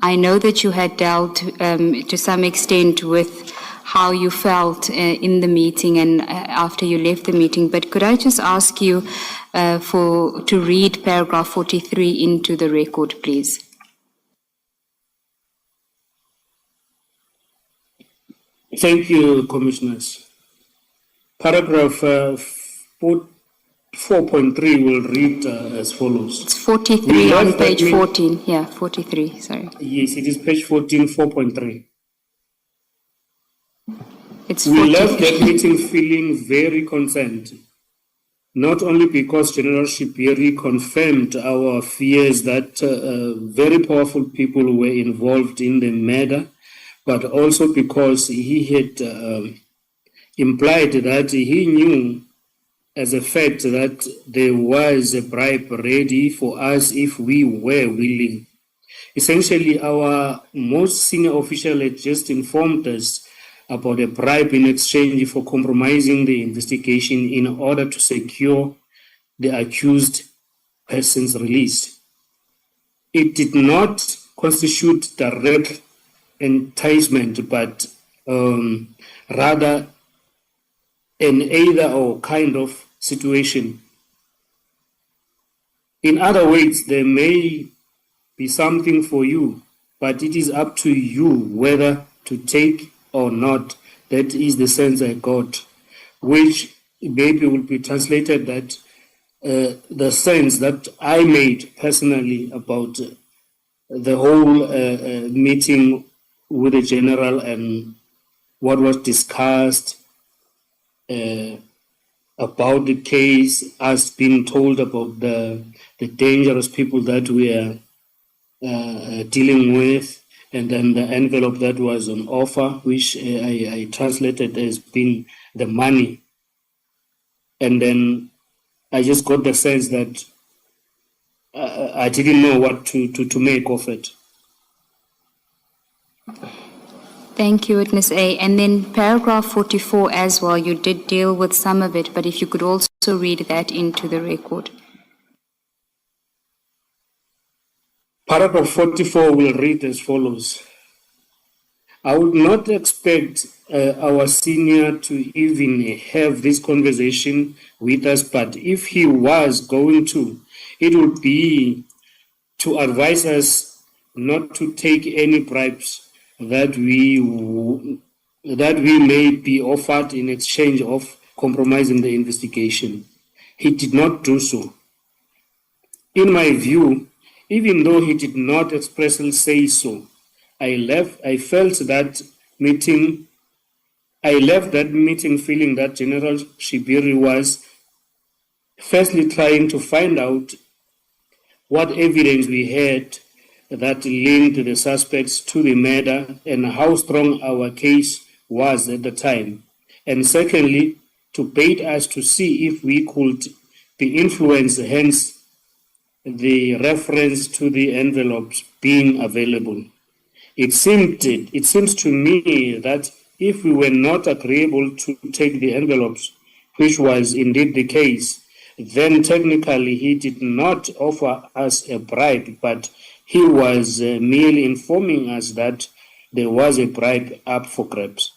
I know that you had dealt to some extent with how you felt in the meeting and after you left the meeting, but could I just ask you to read paragraph 43 into the record, please? Thank you, Commissioners. Paragraph 4.3 will read as follows. It's 43 on page 14. Yeah, 43, sorry. Yes, it is page 14, 4.3. It's We 43. left that meeting feeling very concerned, not only because General Shibiri confirmed our fears that very powerful people were involved in the murder, but also because he had implied that he knew as a fact that there was a bribe ready for us if we were willing. Essentially, our most senior official had just informed us about a bribe in exchange for compromising the investigation in order to secure the accused person's release. It did not constitute direct enticement, but rather an either or kind of situation. In other words, there may be something for you, but it is up to you whether to take or not. That is the sense I got, which maybe will be translated that the sense that I made personally about the whole meeting with the general and what was discussed about the case, us being told about the dangerous people that we are dealing with, and then the envelope that was on offer, which I translated as being the money. And then I just got the sense that I didn't know what to make of it. Thank you, Witness A. And then paragraph 44 as well, you did deal with some of it, but if you could also read that into the record. Paragraph 44 will read as follows. I would not expect our senior to even have this conversation with us, but if he was going to, it would be to advise us not to take any bribes that we may be offered in exchange of compromising the investigation. He did not do so. In my view, even though he did not expressly say so, I left that meeting feeling that General Shibiri was firstly trying to find out what evidence we had that linked the suspects to the murder and how strong our case was at the time. And secondly, to bait us to see if we could be influenced, hence the reference to the envelopes being available. It seems to me that if we were not agreeable to take the envelopes, which was indeed the case, then technically he did not offer us a bribe, but he was merely informing us that there was a bribe up for grabs.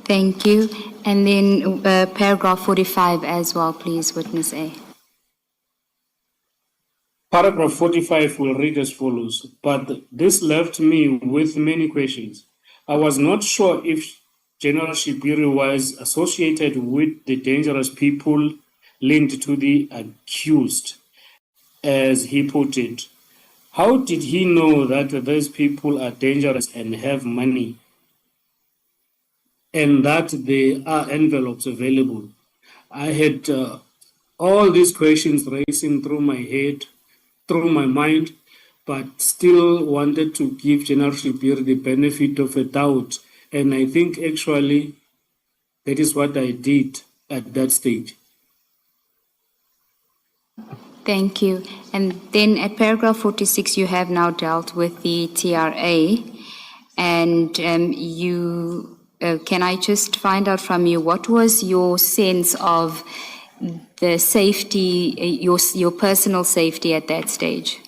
Thank you. And then paragraph 45 as well, please, Witness A. Paragraph 45 will read as follows, but this left me with many questions. I was not sure if General Shibiri was associated with the dangerous people linked to the accused, as he put it. How did he know that those people are dangerous and have money, and that there are envelopes available? I had all these questions racing through my head, through my mind, but still wanted to give General Shibiri the benefit of a doubt. And I think actually that is what I did at that stage. Thank you. And then at paragraph 46, you have now dealt with the TRA. And can I just find out from you, what was your sense of the safety, your personal safety at that stage?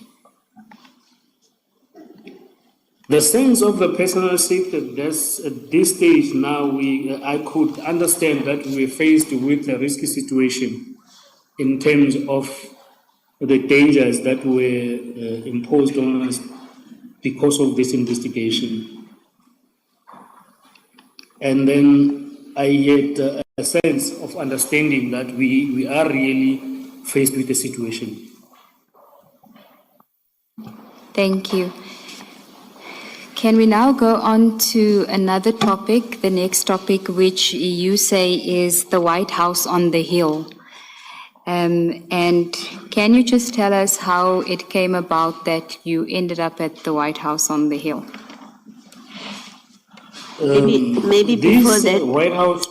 The sense of the personal safety at this stage now, I could understand that we were faced with a risky situation in terms of the dangers that were imposed on us because of this investigation. And then I had a sense of understanding that we are really faced with a situation. Thank you. Can we now go on to another topic, the next topic, which you say is the White House on the Hill? And can you just tell us how it came about that you ended up at the White House on the Hill? Maybe before This that, White House,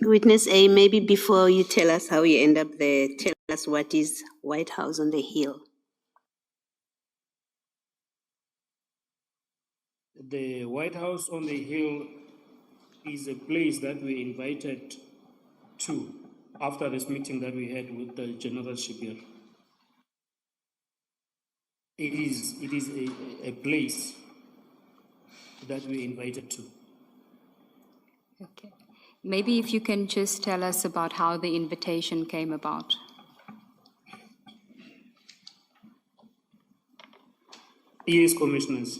Witness A, maybe before you tell us how you end up there, tell us what is White House on the Hill. the White House on the Hill is a place that we invited to after this meeting that we had with the generalship here. It is a place that we invited to. Okay. Maybe if you can just tell us about how the invitation came about. Yes, Commissioners.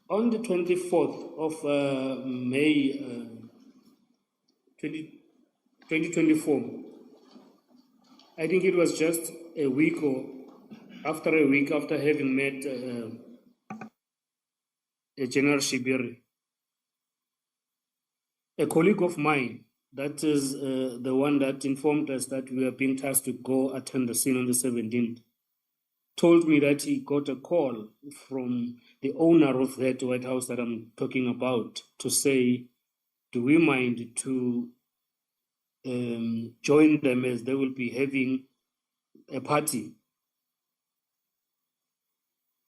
On the 24th of May 2024, I think it was just a week after having met General Shibiri, a colleague of mine, that is the one that informed us that we are being tasked to go attend the scene on the 17th, told me that he got a call from the owner of that White House that I'm talking about to say, do we mind to join them as they will be having a party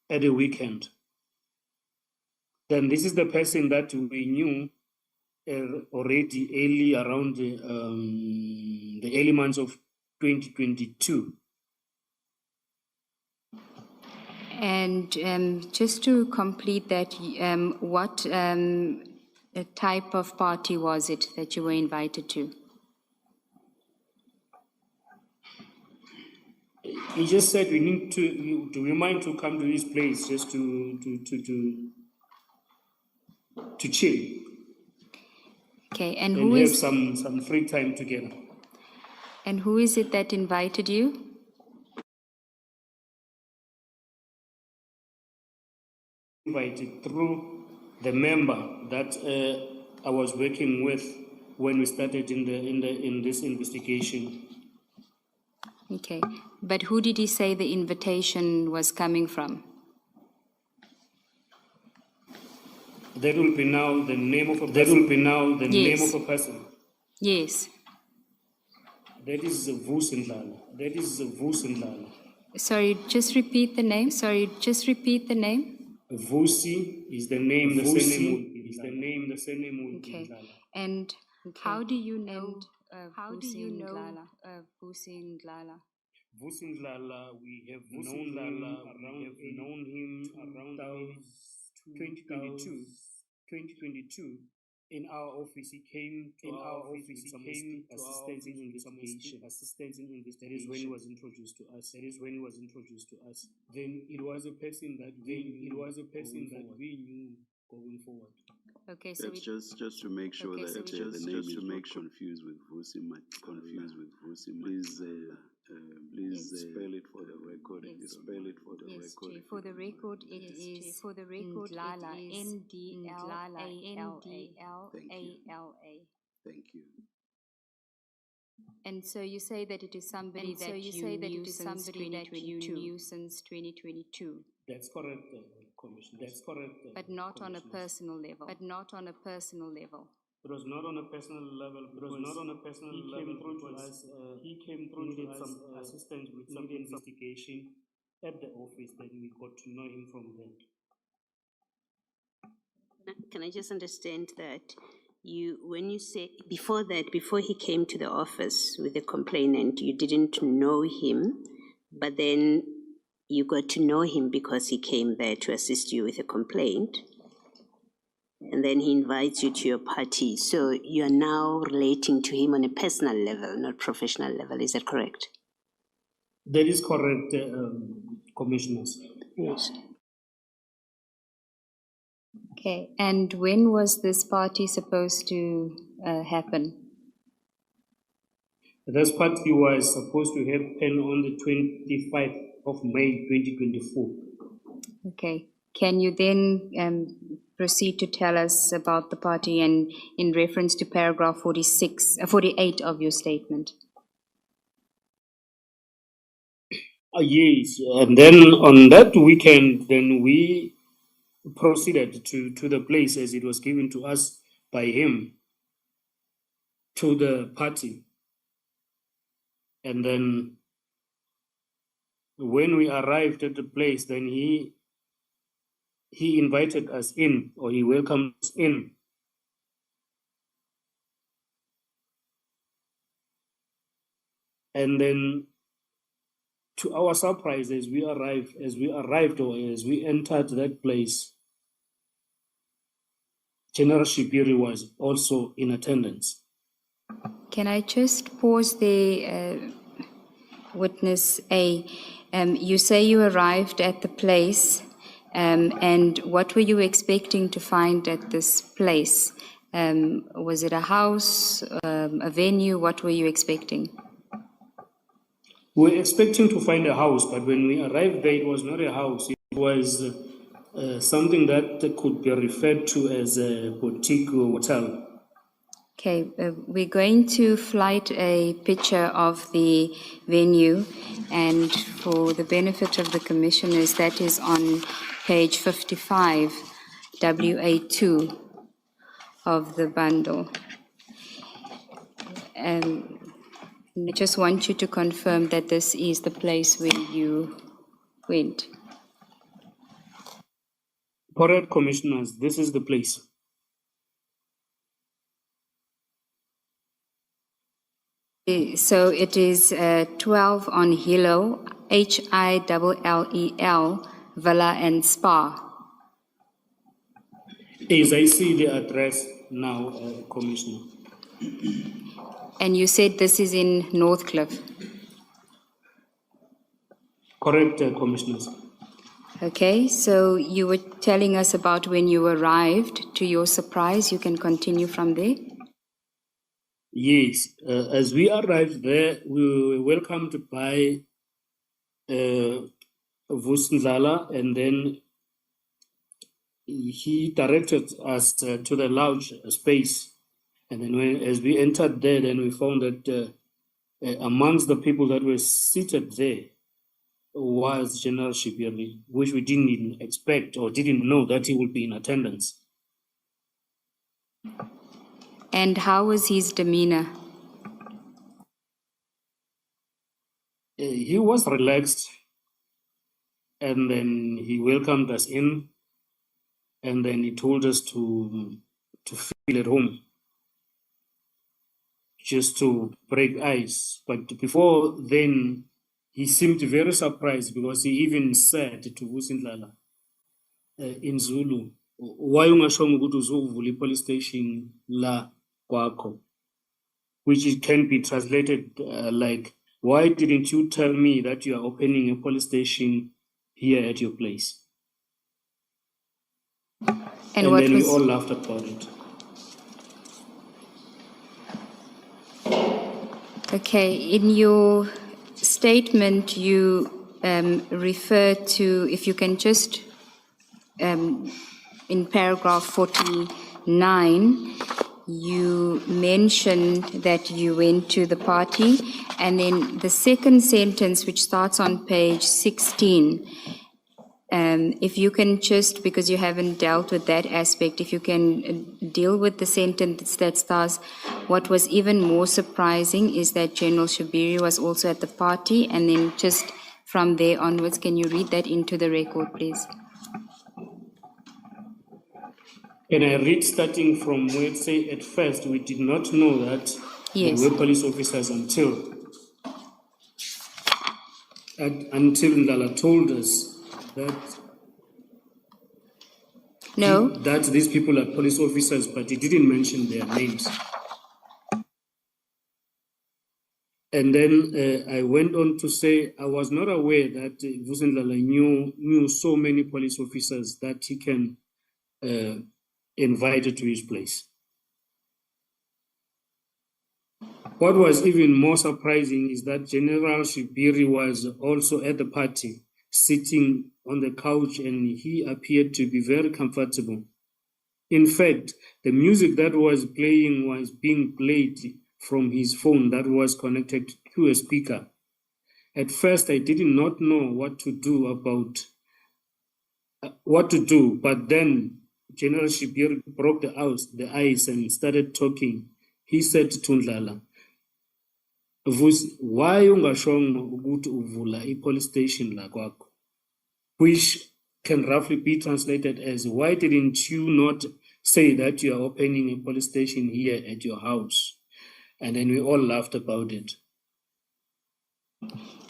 at the weekend. Then this is the person that we knew already early around the early months of 2022. And just to complete that, what type of party was it that you were invited to? He just said we need to. Do we mind to come to this place just to chill? Okay, and who have some free time together. And who is it that invited you? Invited through the member that I was working with when we started in this investigation. Okay, but who did he say the invitation was coming from? That will be now the name of a person. That will be now the name of a person. Yes. That is Vusindlala. That is Vusindlala. Sorry, just repeat the name. Vusi is the name. The surname is the name. The surname. Okay. And how do you know? Vusindlala? Vusindlala, we have known him around 2022. In our office, he came to our office with some assistance in investigation. That is when he was introduced to us. Then it was a person that we knew going forward. Okay, so it's just to make sure that the name is not confused with Vusi. Please spell it for the record. Yes. Spell it for the record. Chief. For the record, it is Ndlala, Ndlala. Thank you. And so you say that it is somebody that you knew since 2022. That's correct, Commissioner. That's correct. But not on a personal level. It was not on a personal level. He came through to us. Some assistance with some investigation at the office. Then we got to know him from there. Can I just understand that when you say before he came to the office with the complainant, you didn't know him, but then you got to know him because he came there to assist you with a complaint, and then he invites you to your party. So you are now relating to him on a personal level, not professional level. Is that correct? That is correct, Commissioners. Yes. Okay, and when was this party supposed to happen? This party was supposed to happen on the 25th of May 2024. Okay, can you then proceed to tell us about the party and in reference to paragraph 48 of your statement? Yes, and then on that weekend, then we proceeded to the place as it was given to us by him, to the party. And then when we arrived at the place, then he invited us in, or he welcomed us in. And then, to our surprise, as we arrived, or as we entered that place, General Shipiri was also in attendance. Can I just pause there, Witness A? You say you arrived at the place, and what were you expecting to find at this place? Was it a house, a venue? What were you expecting? We were expecting to find a house, but when we arrived there, it was not a house. It was something that could be referred to as a boutique hotel. Okay, we're going to flight a picture of the venue, and for the benefit of the commissioners, that is on page 55, WA2 of the bundle. I just want you to confirm that this is the place where you went. Correct, commissioners, this is the place. So it is 12 on Hilo, HILLEL, Villa and Spa. As I see the address now, Commissioner. And you said this is in Northcliffe. Correct, Commissioners. Okay, so you were telling us about when you arrived. To your surprise, you can continue from there. Yes, as we arrived there, we were welcomed by Vusndlala, and then he directed us to the lounge space. And then as we entered there, then we found that amongst the people that were seated there was General Shipiri, which we didn't even expect or didn't know that he would be in attendance. And how was his demeanor? He was relaxed, and then he welcomed us in, and then he told us to feel at home, just to break ice. But before then, he seemed very surprised because he even said to Vusindlala in Zulu, why ungasho ukuthi uzovula police station la kwakho, which it can be translated like, why didn't you tell me that you are opening a police station here at your place? And then we all laughed about it. Okay, in your statement, you refer to, if you can just, in paragraph 49, you mentioned that you went to the party, and then the second sentence, which starts on page 16, if you can just, because you haven't dealt with that aspect, if you can deal with the sentence that starts, what was even more surprising is that General Shibiri was also at the party, and then just from there onwards, can you read that into the record, please? Can I read starting from where it say, at first we did not know that Yes. they were police officers until Ndala told us that these people are police officers, but he didn't mention their names. And then I went on to say I was not aware that Vusindlala knew so many police officers that he can invite to his place. What was even more surprising is that General Shibiri was also at the party, sitting on the couch, and he appeared to be very comfortable. In fact, the music that was playing was being played from his phone that was connected to a speaker. At first, I did not know what to do about what to do. But then General Shibir broke the ice and started talking. He said to Ndlala, why ungashongo ukuthi uvula police station la kwakho? Which can roughly be translated as, why didn't you not say that you are opening a police station here at your house? And then we all laughed about it.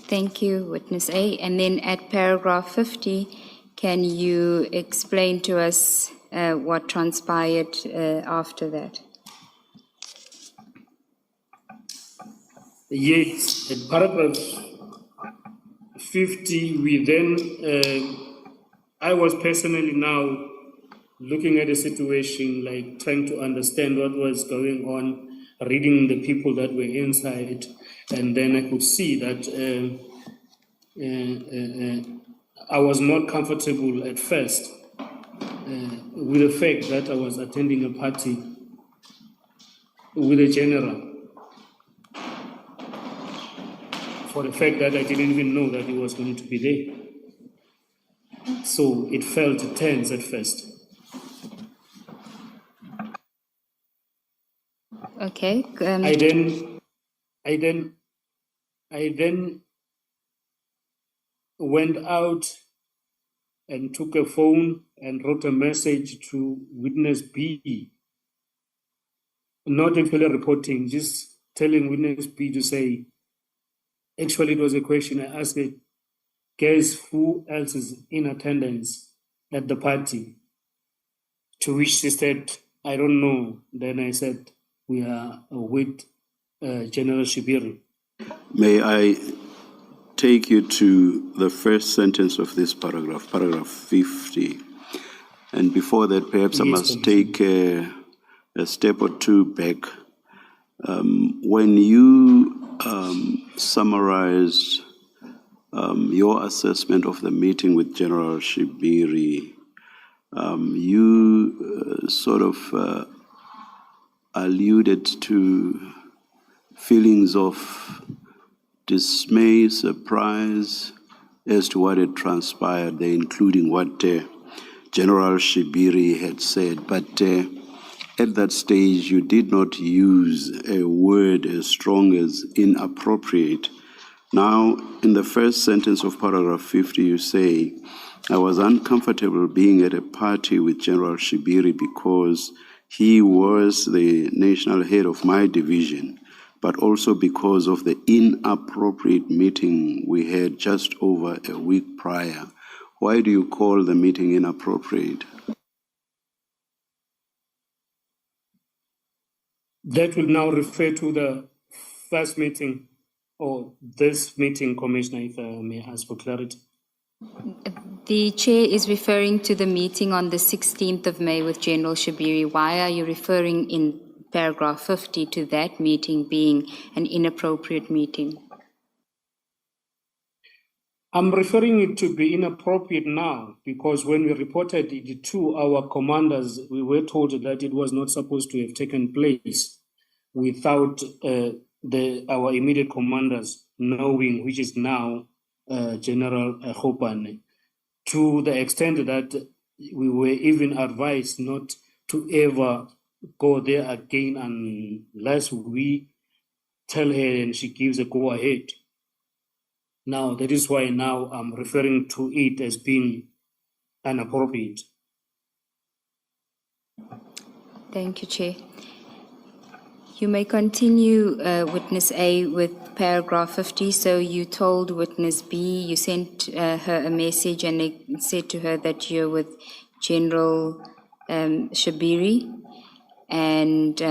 Thank you, Witness A. And then at paragraph 50, can you explain to us what transpired after that? Yes, at paragraph 50, we then, I was personally now looking at the situation, like trying to understand what was going on, reading the people that were inside, and then I could see that I was not comfortable at first with the fact that I was attending a party with a general, for the fact that I didn't even know that he was going to be there. So it felt tense at first. Okay. I then went out and took a phone and wrote a message to Witness B, not actually reporting, just telling Witness B to say, actually it was a question I asked it, guess who else is in attendance at the party? To which she said, I don't know. Then I said, we are with General Shibiri. May I take you to the first sentence of this paragraph, paragraph 50. And before that, perhaps I Yes, must take a step or two back. When you summarized your assessment of the meeting with General Shibiri, you sort of alluded to feelings of dismay, surprise as to what had transpired there, including what General Shibiri had said. But at that stage, you did not use a word as strong as inappropriate. Now, in the first sentence of paragraph 50, you say, I was uncomfortable being at a party with General Shibiri because he was the national head of my division, but also because of the inappropriate meeting we had just over a week prior. Why do you call the meeting inappropriate? That will now refer to the first meeting or this meeting, Commissioner, if I may ask for clarity. The chair is referring to the meeting on the 16th of May with General Shibiri. Why are you referring in paragraph 50 to that meeting being an inappropriate meeting? I'm referring it to be inappropriate now because when we reported it to our commanders, we were told that it was not supposed to have taken place without our immediate commanders knowing, which is now General Hopane, to the extent that we were even advised not to ever go there again unless we tell her and she gives a go-ahead. Now, that is why now I'm referring to it as being inappropriate. Thank you, Chair. You may continue, Witness A, with paragraph 50. So you told Witness B, you sent her a message and said to her that you're with General Shibiri. And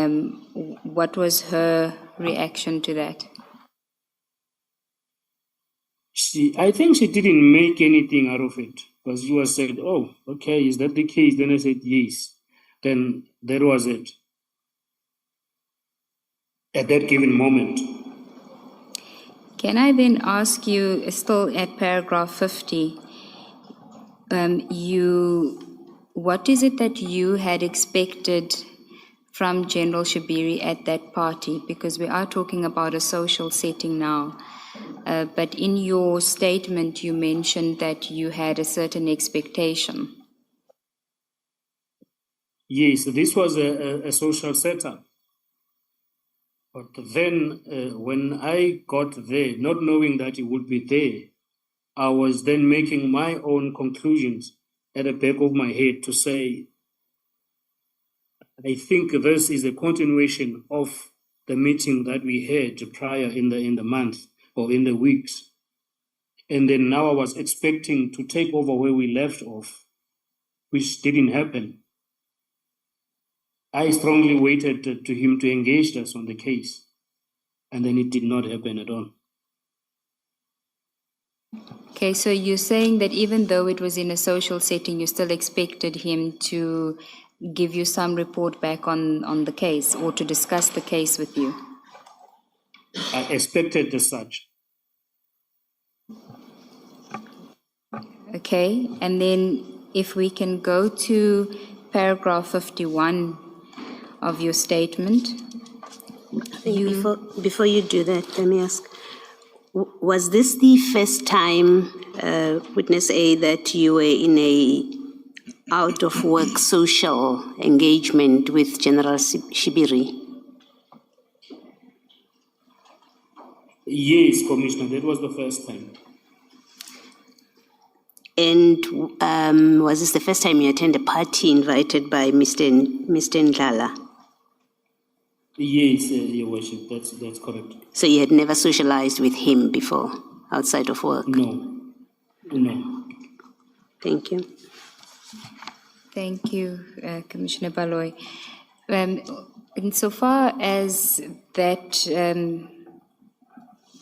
what was her reaction to that? I think she didn't make anything out of it because she was said, oh, okay, is that the case? Then I said, yes. Then that was it. At that given moment. Can I then ask you, still at paragraph 50, what is it that you had expected from General Shibiri at that party? Because we are talking about a social setting now. But in your statement, you mentioned that you had a certain expectation. Yes, this was a social setup. But then when I got there, not knowing that he would be there, I was then making my own conclusions at the back of my head to say, I think this is a continuation of the meeting that we had prior in the month or in the weeks. And then now I was expecting to take over where we left off, which didn't happen. I strongly waited to him to engage us on the case, and then it did not happen at all. Okay, so you're saying that even though it was in a social setting, you still expected him to give you some report back on the case or to discuss the case with you? I expected as such. Okay, and then if we can go to paragraph 51 of your statement. Before you do that, let me ask, was this the first time, witness A, that you were in a out-of-work social engagement with General Shibiri? Yes, Commissioner, that was the first time. And was this the first time you attended a party invited by Mr. Ndlala? Yes, Your Worship, that's correct. So you had never socialized with him before, outside of work? No. Thank you. Thank you, Commissioner Baloy. Insofar as that,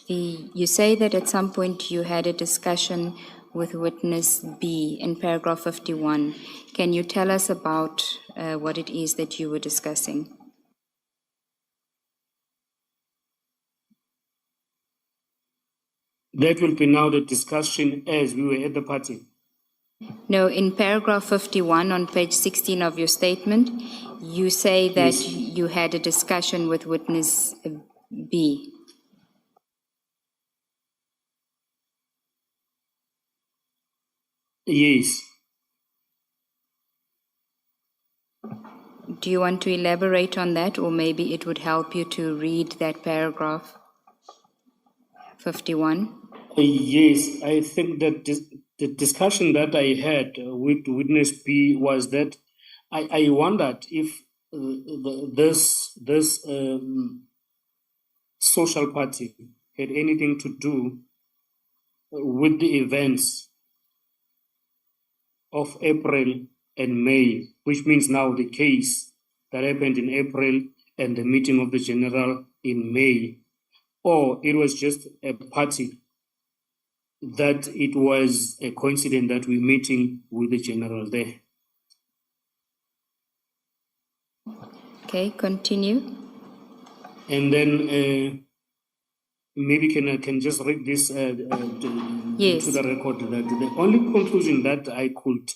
you say that at some point you had a discussion with witness B in paragraph 51. Can you tell us about what it is that you were discussing? That will be now the discussion as we were at the party. No, in paragraph 51 on page 16 of your statement, you say that Yes. you had a discussion with witness B. Yes. Do you want to elaborate on that, or maybe it would help you to read that paragraph 51? Yes, I think that the discussion that I had with witness B was that I wondered if this social party had anything to do with the events of April and May, which means now the case that happened in April and the meeting of the general in May, or it was just a party that it was a coincidence that we're meeting with the general there. Okay, continue. And then maybe can just read this Yes. to the record that the only conclusion that I could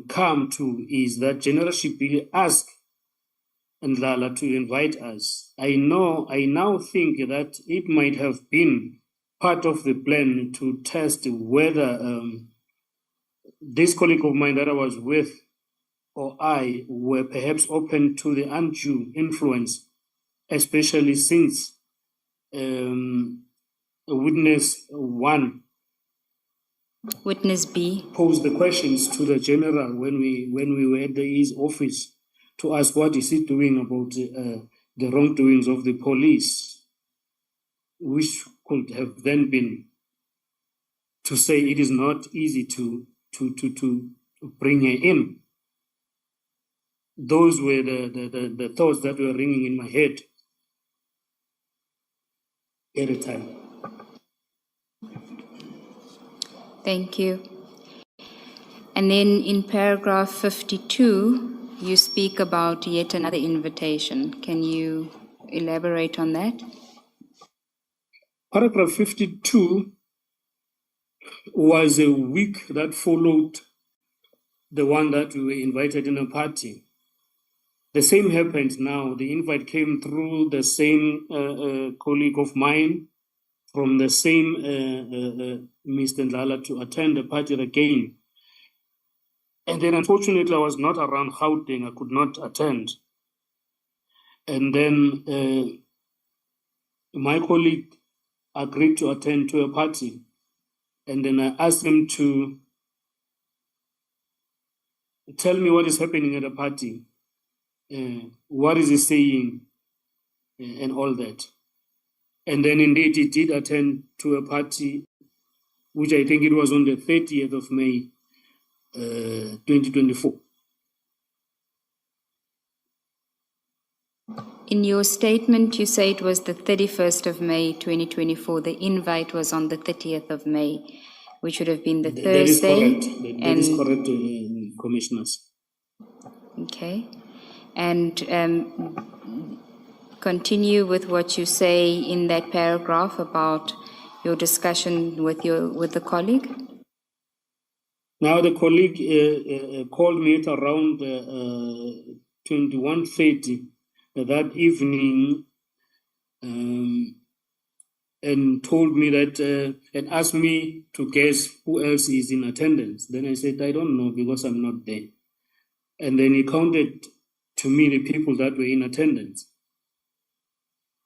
come to is that General Shibili asked Ndlala to invite us. I now think that it might have been part of the plan to test whether this colleague of mine that I was with or I were perhaps open to the undue influence, especially since witness one Witness B. posed the questions to the general when we were at his office to ask what is he doing about the wrongdoings of the police, which could have then been to say it is not easy to bring her in. Those were the thoughts that were ringing in my head at the time. Thank you. And then in paragraph 52, you speak about yet another invitation. Can you elaborate on that? Paragraph 52 was a week that followed the one that we were invited in a party. The same happened now. The invite came through the same colleague of mine from the same Mr. Ndlala to attend the party again. And then unfortunately I was not around Gauteng, I could not attend. And then my colleague agreed to attend to a party. And then I asked him to tell me what is happening at the party, what is he saying, and all that. And then indeed he did attend to a party, which I think it was on the 30th of May, 2024. In your statement, you say it was the 31st of May, 2024. The invite was on the 30th of May, which would have been the That is Thursday. correct. That is correct, commissioners. Okay. And continue with what you say in that paragraph about your discussion with the colleague. Now the colleague called me at around 21:30 that evening, and told me that and asked me to guess who else is in attendance. Then I said, I don't know because I'm not there. And then he counted to me the people that were in attendance.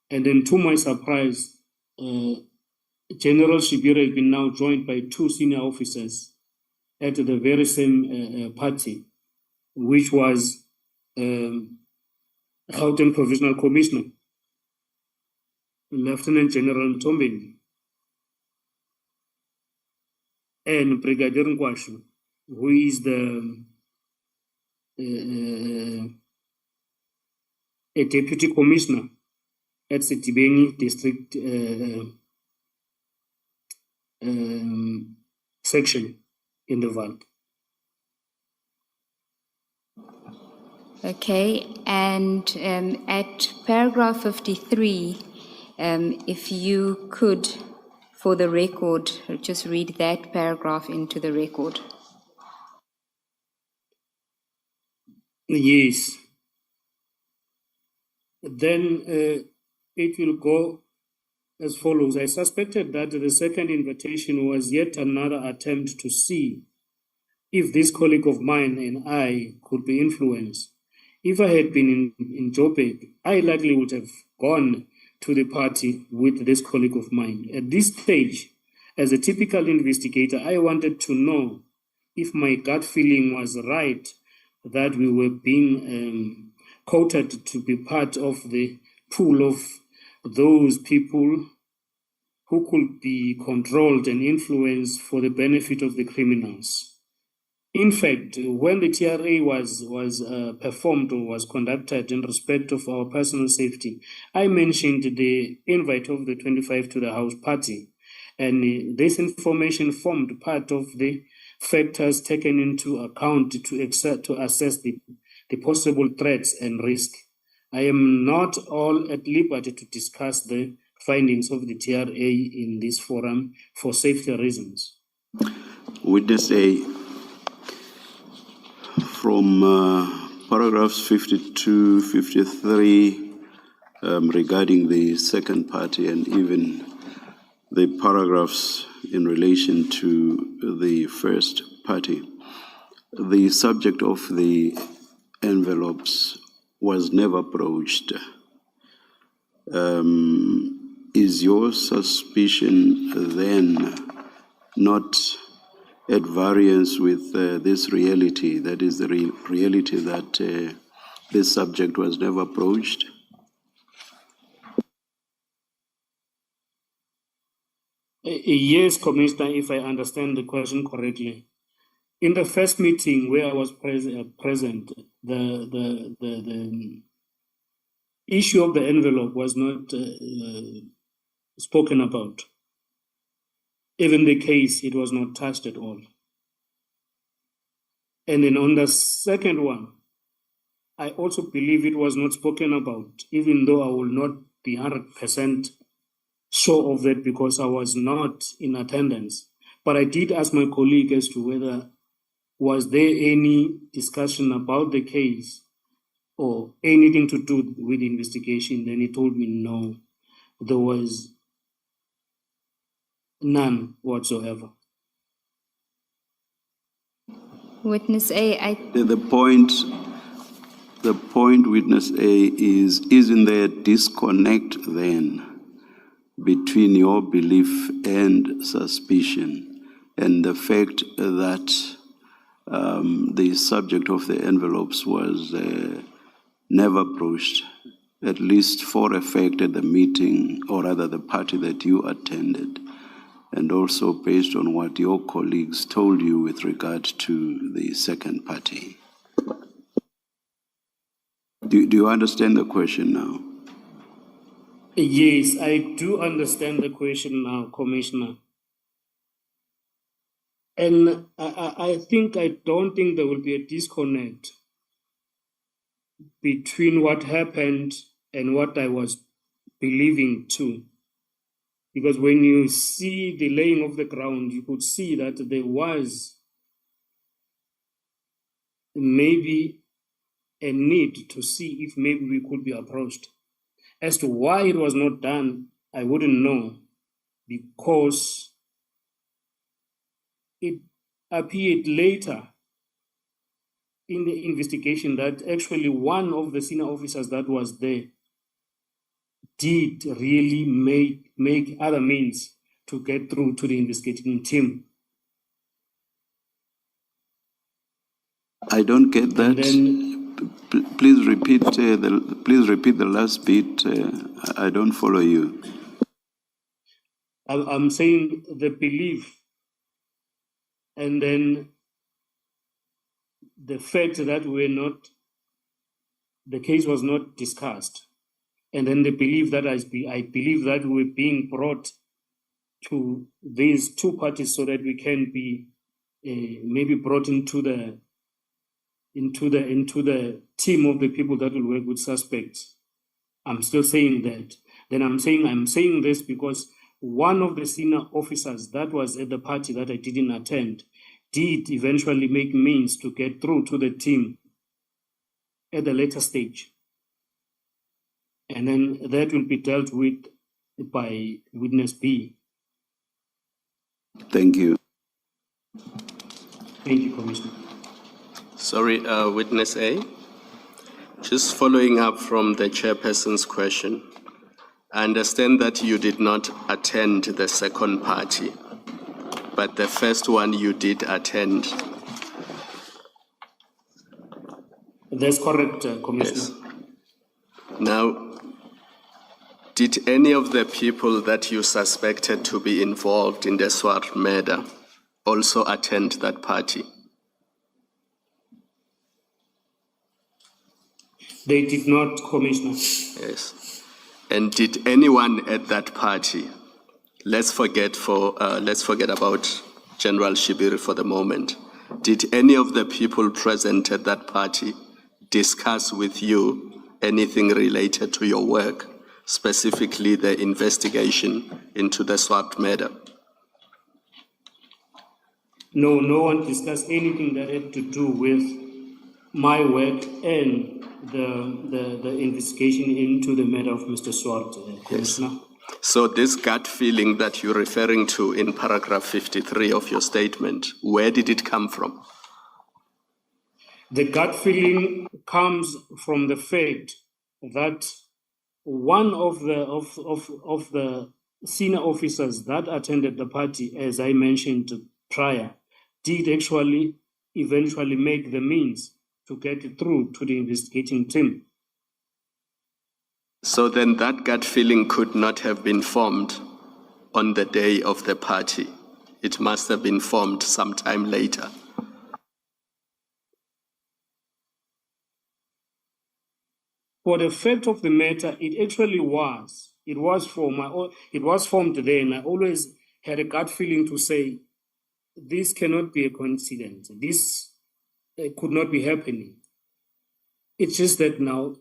And then to my surprise, General Shibira has been now joined by 2 senior officers at the very same party, which was Gauteng Provisional Commissioner, Lieutenant General Ntombeni, and Brigadier Nkwashu, who is the a deputy commissioner at Sitibeni district section in the Veld. Okay, and at paragraph 53, if you could, for the record, just read that paragraph into the record. Yes. Then it will go as follows. I suspected that the second invitation was yet another attempt to see if this colleague of mine and I could be influenced. If I had been in Joburg, I likely would have gone to the party with this colleague of mine. At this stage, as a typical investigator, I wanted to know if my gut feeling was right, that we were being quoted to be part of the pool of those people who could be controlled and influenced for the benefit of the criminals. In fact, when the TRA was performed or was conducted in respect of our personal safety, I mentioned the invite of the 25 to the house party, and this information formed part of the factors taken into account to assess the possible threats and risk. I am not all at liberty to discuss the findings of the TRA in this forum for safety reasons. Witness A, from paragraphs 52, 53, regarding the second party, and even the paragraphs in relation to the first party, the subject of the envelopes was never broached. Is your suspicion then not at variance with this reality, that is the reality that this subject was never broached? Yes, Commissioner, if I understand the question correctly. In the first meeting where I was present, the issue of the envelope was not spoken about. Even the case, it was not touched at all. And then on the second one, I also believe it was not spoken about, even though I will not be 100% sure of that because I was not in attendance. But I did ask my colleague as to whether was there any discussion about the case or anything to do with the investigation. Then he told me no, there was None whatsoever. Witness A, The point, witness A, isn't there a disconnect then between your belief and suspicion and the fact that the subject of the envelopes was never broached, at least for a fact at the meeting, or rather the party that you attended, and also based on what your colleagues told you with regard to the second party? Do you understand the question now? Yes, I do understand the question now, Commissioner. And I don't think there will be a disconnect between what happened and what I was believing too. Because when you see the laying of the ground, you could see that there was maybe a need to see if maybe we could be approached. As to why it was not done, I wouldn't know, because it appeared later in the investigation that actually one of the senior officers that was there did really make other means to get through to the investigating team. I don't get that. And then, Please repeat the last bit. I don't follow you. I'm saying the belief, and then the fact that the case was not discussed, and then the belief that I believe that we're being brought to these two parties so that we can be maybe brought into the team of the people that will work with suspects. I'm still saying that. Then I'm saying this because one of the senior officers that was at the party that I didn't attend did eventually make means to get through to the team at the later stage. And then that will be dealt with by witness B. Thank you. Thank you, Commissioner. Sorry, witness A. Just following up from the chairperson's question, I understand that you did not attend the second party, but the first one you did attend. That's correct, Commissioner. Yes. Now, did any of the people that you suspected to be involved in the Swart murder also attend that party? They did not, Commissioner. Yes. And did anyone at that party, let's forget about General Shibiri for the moment, did any of the people present at that party discuss with you anything related to your work, specifically the investigation into the Swart murder? No, no one discussed anything that had to do with my work and the investigation into the matter of Mr. Swart, Commissioner. Yes. So this gut feeling that you're referring to in paragraph 53 of your statement, where did it come from? The gut feeling comes from the fact that one of the senior officers that attended the party, as I mentioned prior, did actually eventually make the means to get it through to the investigating team. So then that gut feeling could not have been formed on the day of the party. It must have been formed sometime later. For the fact of the matter, it actually was. It was formed there, and I always had a gut feeling to say, this cannot be a coincidence. This could not be happening. It's just that now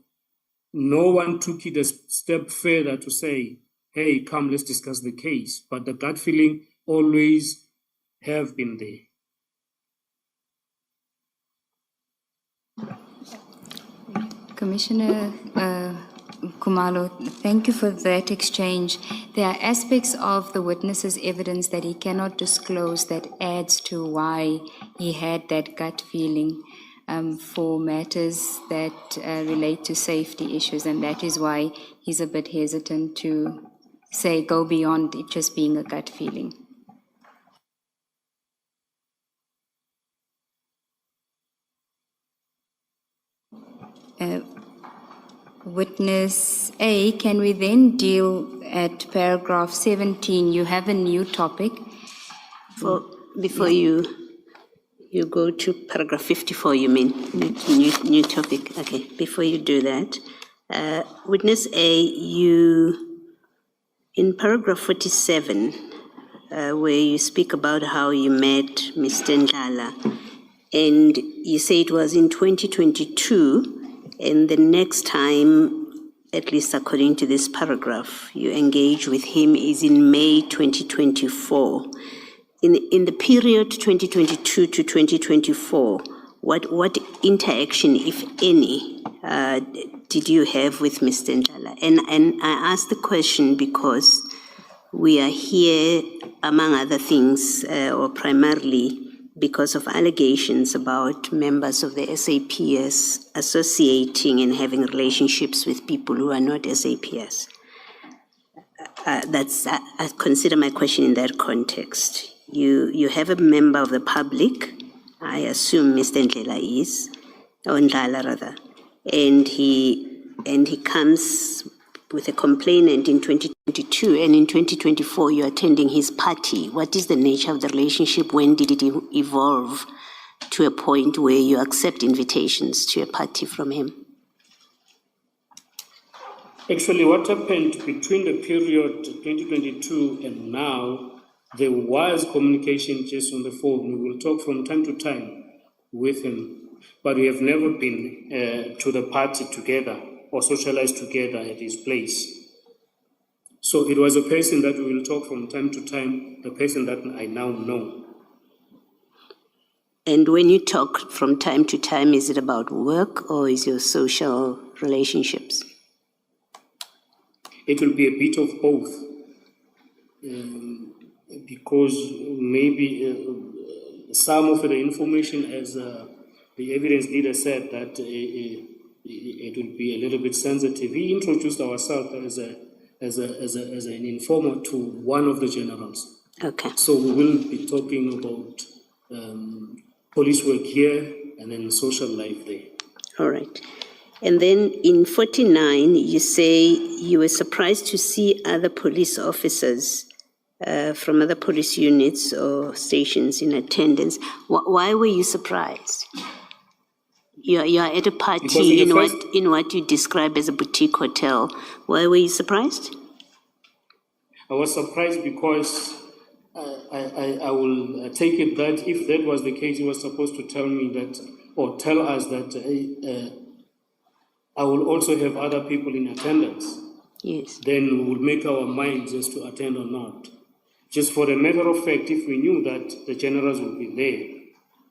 no one took it a step further to say, hey, come, let's discuss the case. But the gut feeling always have been there. Commissioner Kumalo, thank you for that exchange. There are aspects of the witness's evidence that he cannot disclose that adds to why he had that gut feeling for matters that relate to safety issues, and that is why he's a bit hesitant to say go beyond it just being a gut feeling. Witness A, can we then deal at paragraph 17? You have a new topic. Before you go to paragraph 54, you mean, new topic. Okay, before you do that, witness A, in paragraph 47, where you speak about how you met Mr. Ndlala, and you say it was in 2022, and the next time, at least according to this paragraph, you engage with him is in May 2024. In the period 2022 to 2024, what interaction, if any, did you have with Mr. Ndlala? And I ask the question because we are here, among other things, or primarily because of allegations about members of the SAPS associating and having relationships with people who are not SAPS. I consider my question in that context. You have a member of the public, I assume Mr. Ndlala is, or Ndlala rather, and he comes with a complainant in 2022, and in 2024 you're attending his party. What is the nature of the relationship? When did it evolve to a point where you accept invitations to a party from him? Actually, what happened between the period 2022 and now, there was communication just on the phone. We will talk from time to time with him, but we have never been to the party together or socialized together at his place. So it was a person that we will talk from time to time, the person that I now know. And when you talk from time to time, is it about work or is your social relationships? It will be a bit of both, because maybe some of the information, as the evidence leader said, that it will be a little bit sensitive. He introduced ourselves as an informer to one of the generals. Okay. So we will be talking about police work here and then social life there. All right. And then in 49, you say you were surprised to see other police officers from other police units or stations in attendance. Why were you surprised? You are at a party in what you describe as a boutique hotel. Why were you surprised? I was surprised because I will take it that if that was the case, he was supposed to tell me that, or tell us that I will also have other people in attendance. Yes. Then we would make our minds as to attend or not. Just for the matter of fact, if we knew that the generals would be there,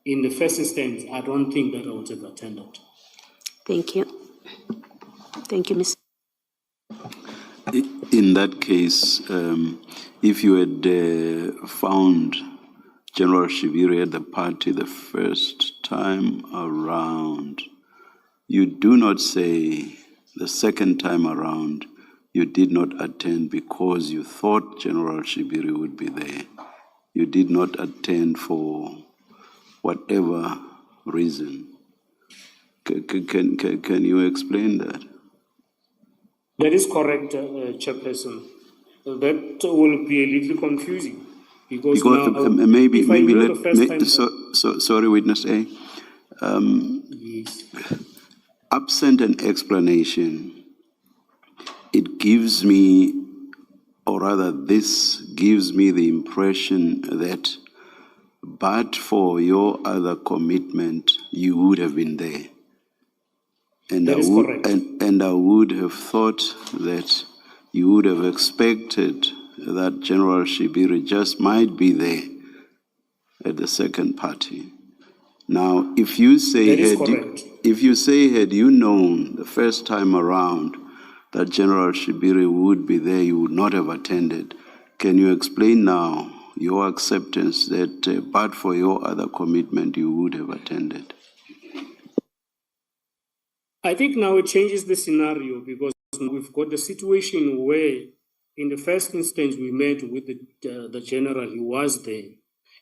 in the first instance, I don't think that I would have attended. Thank you. Thank you, Ms. In that case, if you had found General Shibiri at the party the first time around, you do not say the second time around you did not attend because you thought General Shibiri would be there. You did not attend for whatever reason. Can you explain that? That is correct, Chairperson. That will be a little confusing because now, sorry, Witness A. Yes. Absent an explanation, it gives me, or rather this gives me the impression that but for your other commitment, you would have been there. And that is correct. And I would have thought that you would have expected that General Shibiri just might be there at the second party. Now, if you say had you known the first time around that General Shibiri would be there, you would not have attended. Can you explain now your acceptance that but for your other commitment, you would have attended? I think now it changes the scenario because we've got the situation where in the first instance we met with the general, he was there,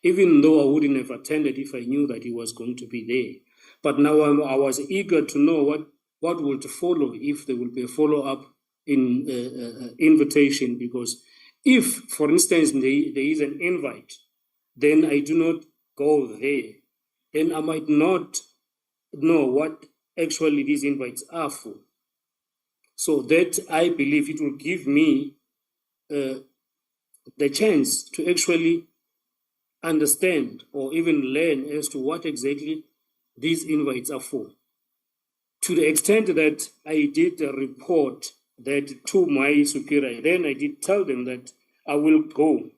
even though I wouldn't have attended if I knew that he was going to be there. But now I was eager to know what would follow if there will be a follow-up invitation, because if, for instance, there is an invite, then I do not go there, then I might not know what actually these invites are for. So that I believe it will give me the chance to actually understand or even learn as to what exactly these invites are for. To the extent that I did a report that to my superior, then I did tell them that I will go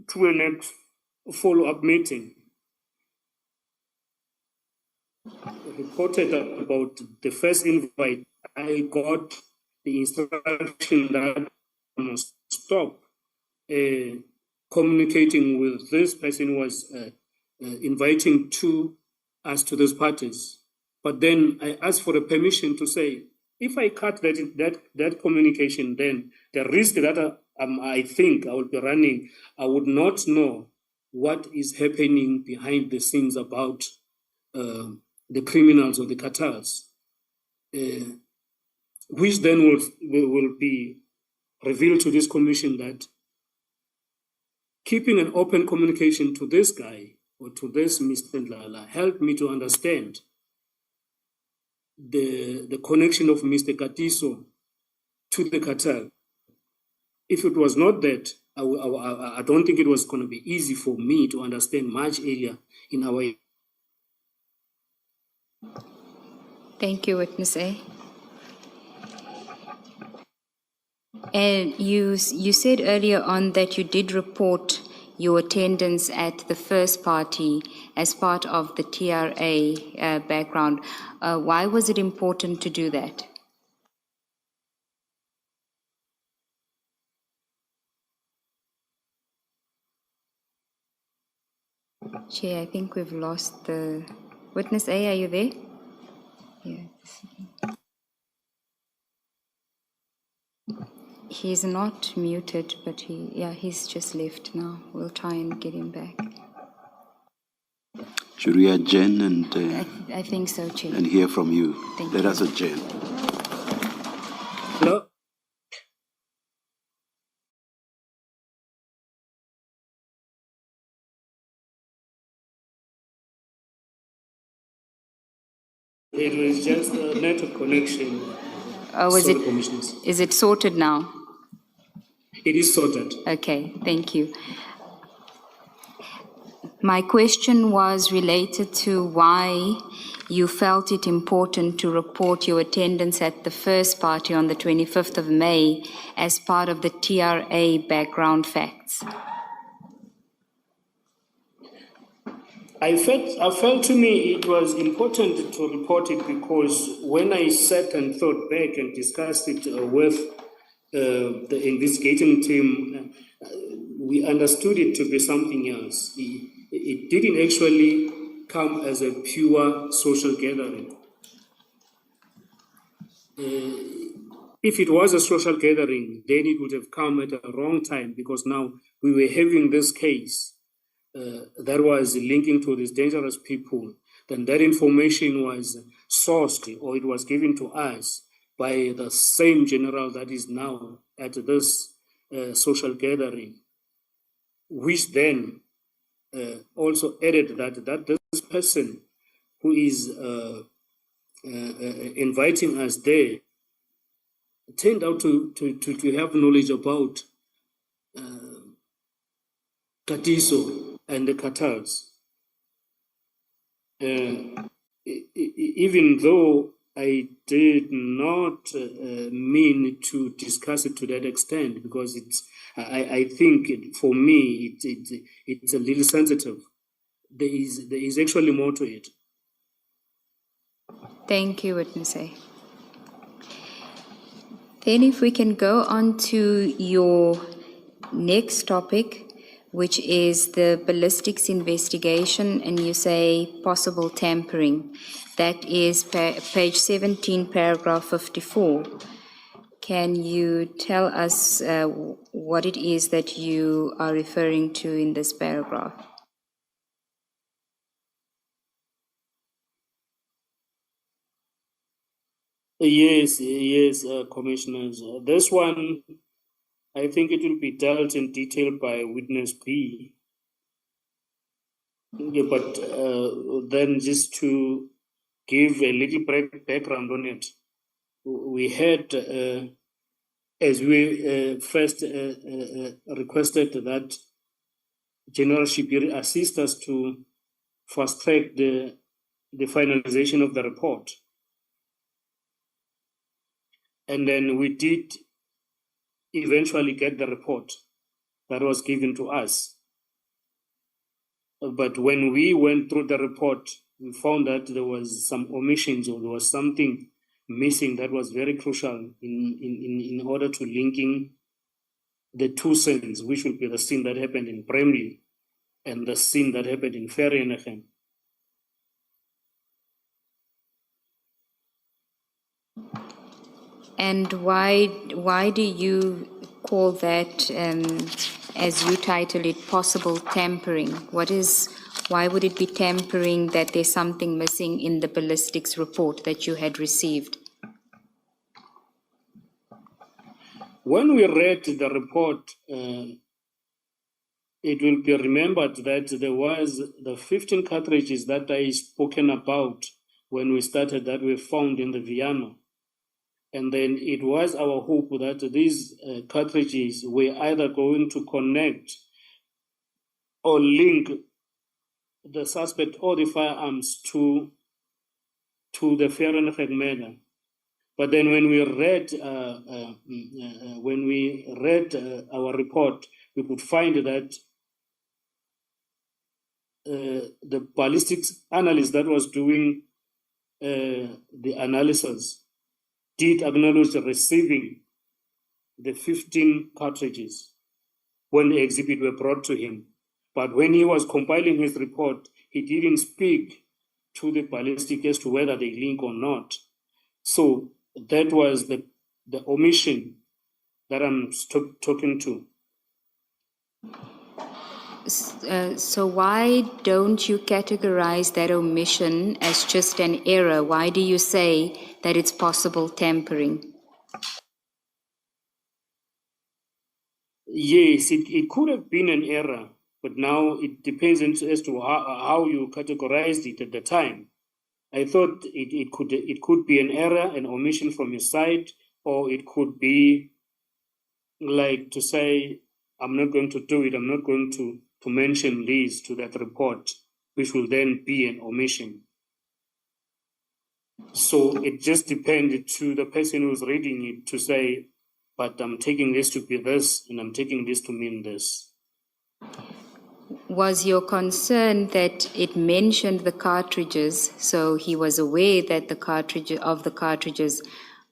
to a next follow-up meeting. Reported about the first invite, I got the instruction that I must stop communicating with this person who was inviting us to those parties. But then I asked for a permission to say, if I cut that communication, then the risk that I think I will be running, I would not know what is happening behind the scenes about the criminals or the cartels, which then will be revealed to this commission that keeping an open communication to this guy or to this Mr. Lala helped me to understand the connection of Mr. Katiso to the cartel. If it was not that, I don't think it was going to be easy for me to understand much earlier in our. Thank you, Witness A. And you said earlier on that you did report your attendance at the first party as part of the TRA background. Why was it important to do that? Chair, I think we've lost the... Witness A, are you there? Yeah. He's not muted, but he's just left now. We'll try and get him back. Should we adjourn and I think so, Chair. and hear from you? Thank Let you. us adjourn. Hello? It was just a network connection. Sorry, Commissioners. Is it sorted now? It is sorted. Okay, thank you. My question was related to why you felt it important to report your attendance at the first party on the 25th of May as part of the TRA background facts. I felt to me it was important to report it because when I sat and thought back and discussed it with the investigating team, we understood it to be something else. It didn't actually come as a pure social gathering. If it was a social gathering, then it would have come at a wrong time because now we were having this case that was linking to these dangerous people. Then that information was sourced or it was given to us by the same general that is now at this social gathering, which then also added that this person who is inviting us there turned out to have knowledge about Katiso and the cartels. Even though I did not mean to discuss it to that extent, because I think for me it's a little sensitive. There is actually more to it. Thank you, Witness A. Then if we can go on to your next topic, which is the ballistics investigation, and you say possible tampering. That is page 17, paragraph 54. Can you tell us what it is that you are referring to in this paragraph? Yes, Commissioners. This one, I think it will be dealt in detail by witness B. Yeah, but then just to give a little background on it, we had, as we first requested that General Shipiri assist us to fast track the finalization of the report. And then we did eventually get the report that was given to us. But when we went through the report, we found that there was some omissions, or there was something missing that was very crucial in order to linking the two scenes, which would be the scene that happened in Bramley and the scene that happened in Vereeniging. And why do you call that, as you title it, possible tampering? Why would it be tampering that there's something missing in the ballistics report that you had received? When we read the report, it will be remembered that there was the 15 cartridges that I spoken about when we started that we found in the Viano. And then it was our hope that these cartridges were either going to connect or link the suspect or the firearms to the Vereeniging murder. But then when we read our report, we could find that the ballistics analyst that was doing the analysis did acknowledge receiving the 15 cartridges when the exhibit were brought to him. But when he was compiling his report, he didn't speak to the ballistic as to whether they link or not. So that was the omission that I'm talking to. So why don't you categorize that omission as just an error? Why do you say that it's possible tampering? Yes, it could have been an error, but now it depends as to how you categorized it at the time. I thought it could be an error, an omission from your side, or it could be like to say, I'm not going to do it, I'm not going to mention this to that report, which will then be an omission. So it just depended to the person who's reading it to say, but I'm taking this to be this, and I'm taking this to mean this. Was your concern that it mentioned the cartridges, so he was aware that the cartridges,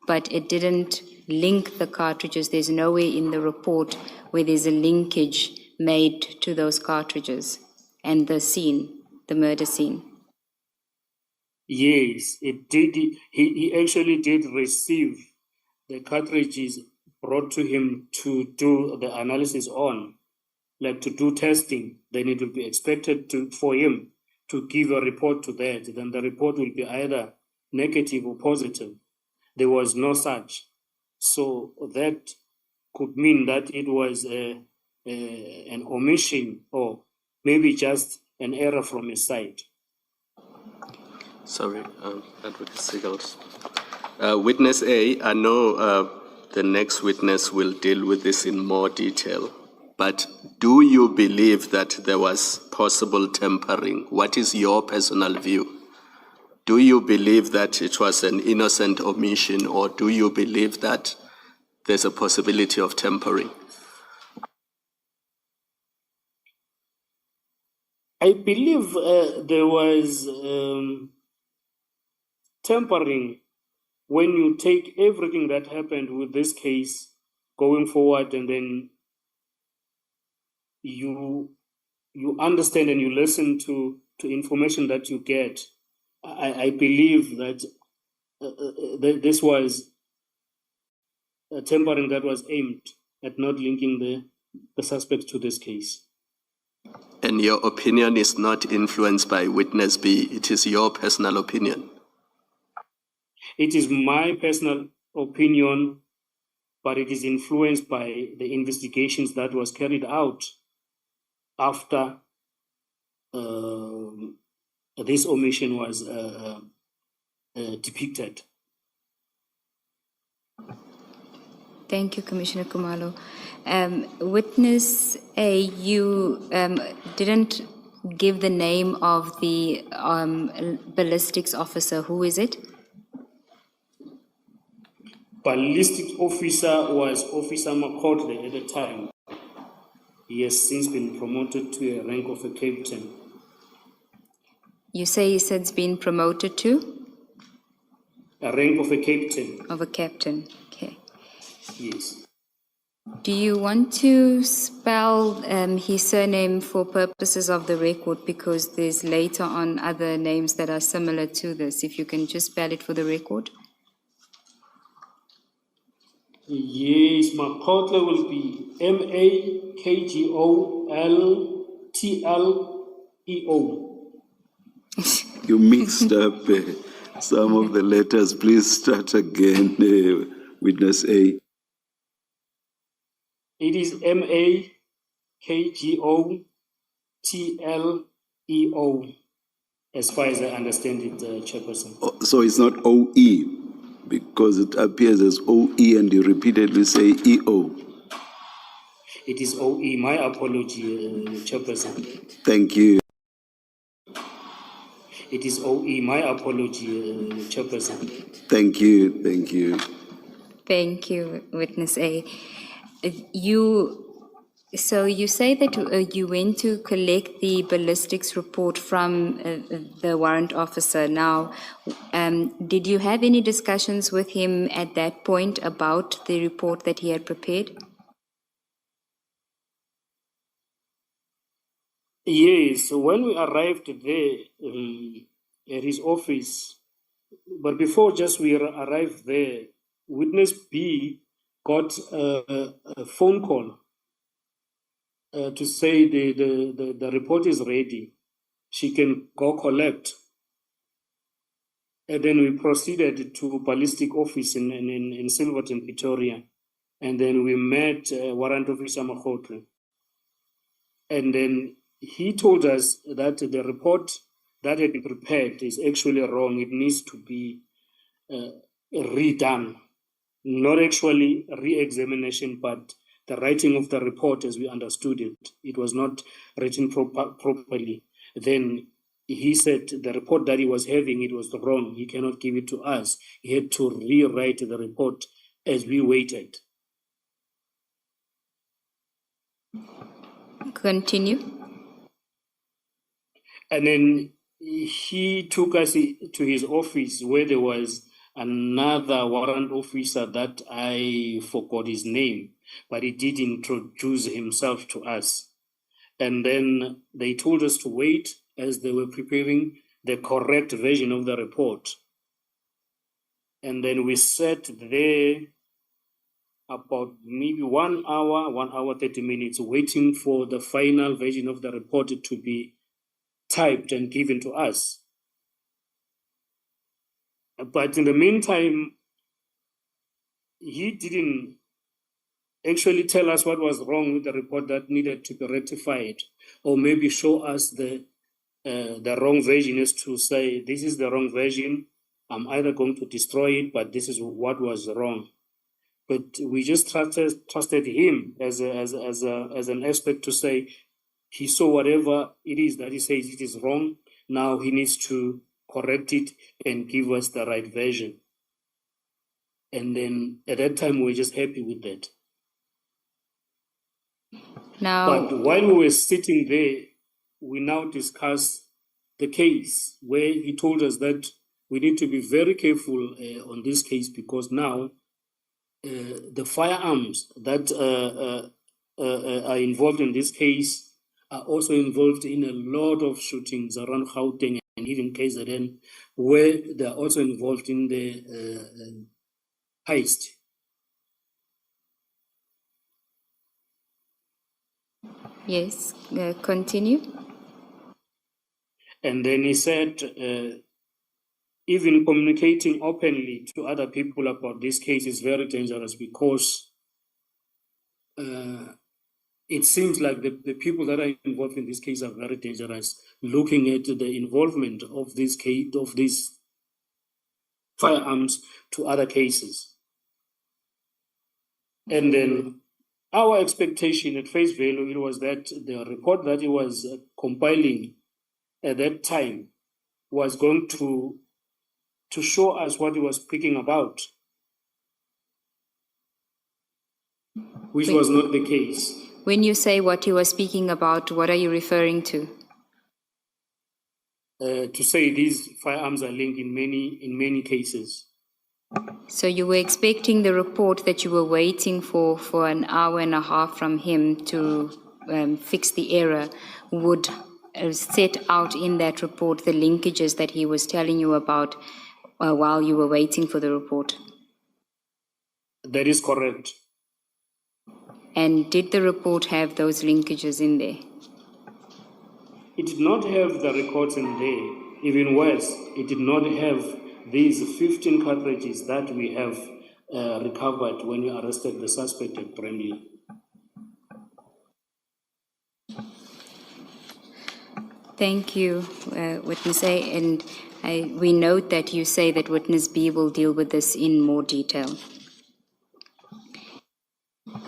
but it didn't link the cartridges? There's nowhere in the report where there's a linkage made to those cartridges and the scene, the murder scene. Yes, it did. He actually did receive the cartridges brought to him to do the analysis on, like to do testing. Then it will be expected for him to give a report to that. Then the report will be either negative or positive. There was no such. So that could mean that it was an omission or maybe just an error from his side. Sorry, Advocate Siegels. Witness A, I know the next witness will deal with this in more detail, but do you believe that there was possible tampering? What is your personal view? Do you believe that it was an innocent omission, or do you believe that there's a possibility of tampering? I believe there was tampering when you take everything that happened with this case going forward, and then you understand and you listen to information that you get, I believe that this was a tampering that was aimed at not linking the suspect to this case. And your opinion is not influenced by witness B. It is your personal opinion. It is my personal opinion, but it is influenced by the investigations that was carried out after this omission was depicted. Thank you, Commissioner Kumalo. Witness A, you didn't give the name of the ballistics officer. Who is it? Ballistics officer was Officer Makotle at the time. He has since been promoted to a rank of a captain. You say he has been promoted to? A rank of a captain. Of a captain, okay. Yes. Do you want to spell his surname for purposes of the record, because there's later on other names that are similar to this? If you can just spell it for the record. Yes, Makotle will be MAKGOLTLEO. You mixed up some of the letters. Please start again, witness A. It is MAKGOTLEO, as far as I understand it, Chairperson. Oh, so it's not OE, because it appears as OE and you repeatedly say EO. It is OE. My apology, Chairperson. Thank you. It is OE. My apology, Chairperson. Thank you. Thank you. Thank you, Witness A. So you say that you went to collect the ballistics report from the warrant officer. Now, did you have any discussions with him at that point about the report that he had prepared? Yes, when we arrived there at his office, but before just we arrived there, witness B got a phone call to say the report is ready. She can go collect. And then we proceeded to ballistic office in Silverton, Pretoria. And then we met Warrant Officer Makotle. And then he told us that the report that had been prepared is actually wrong. It needs to be redone. Not actually re-examination, but the writing of the report as we understood it. It was not written properly. Then he said the report that he was having, it was wrong. He cannot give it to us. He had to rewrite the report as we waited. Continue. And then he took us to his office where there was another warrant officer that I forgot his name, but he did introduce himself to us. And then they told us to wait as they were preparing the correct version of the report. And then we sat there about maybe 1 hour, 30 minutes, waiting for the final version of the report to be typed and given to us. But in the meantime, he didn't actually tell us what was wrong with the report that needed to be rectified, or maybe show us the wrong version, is to say, this is the wrong version. I'm either going to destroy it, but this is what was wrong. But we just trusted him as an expert to say, he saw whatever it is that he says it is wrong. Now he needs to correct it and give us the right version. And then at that time, we were just happy with that. Now, but while we were sitting there, we now discussed the case where he told us that we need to be very careful on this case, because now the firearms that are involved in this case are also involved in a lot of shootings around Gauteng and even KZN, where they are also involved in the heist. Yes, continue. And then he said, even communicating openly to other people about this case is very dangerous, because it seems like the people that are involved in this case are very dangerous, looking at the involvement of this case, of these firearms to other cases. And then our expectation at face value, it was that the report that he was compiling at that time was going to show us what he was speaking about, which was not the case. When you say what he was speaking about, what are you referring to? To say these firearms are linked in many cases. So you were expecting the report that you were waiting for an hour and a half from him to fix the error would set out in that report the linkages that he was telling you about while you were waiting for the report. That is correct. And did the report have those linkages in there? It did not have the records in there. Even worse, it did not have these 15 cartridges that we have recovered when we arrested the suspect at Bramley. Thank you, Witness A. And we note that you say that Witness B will deal with this in more detail.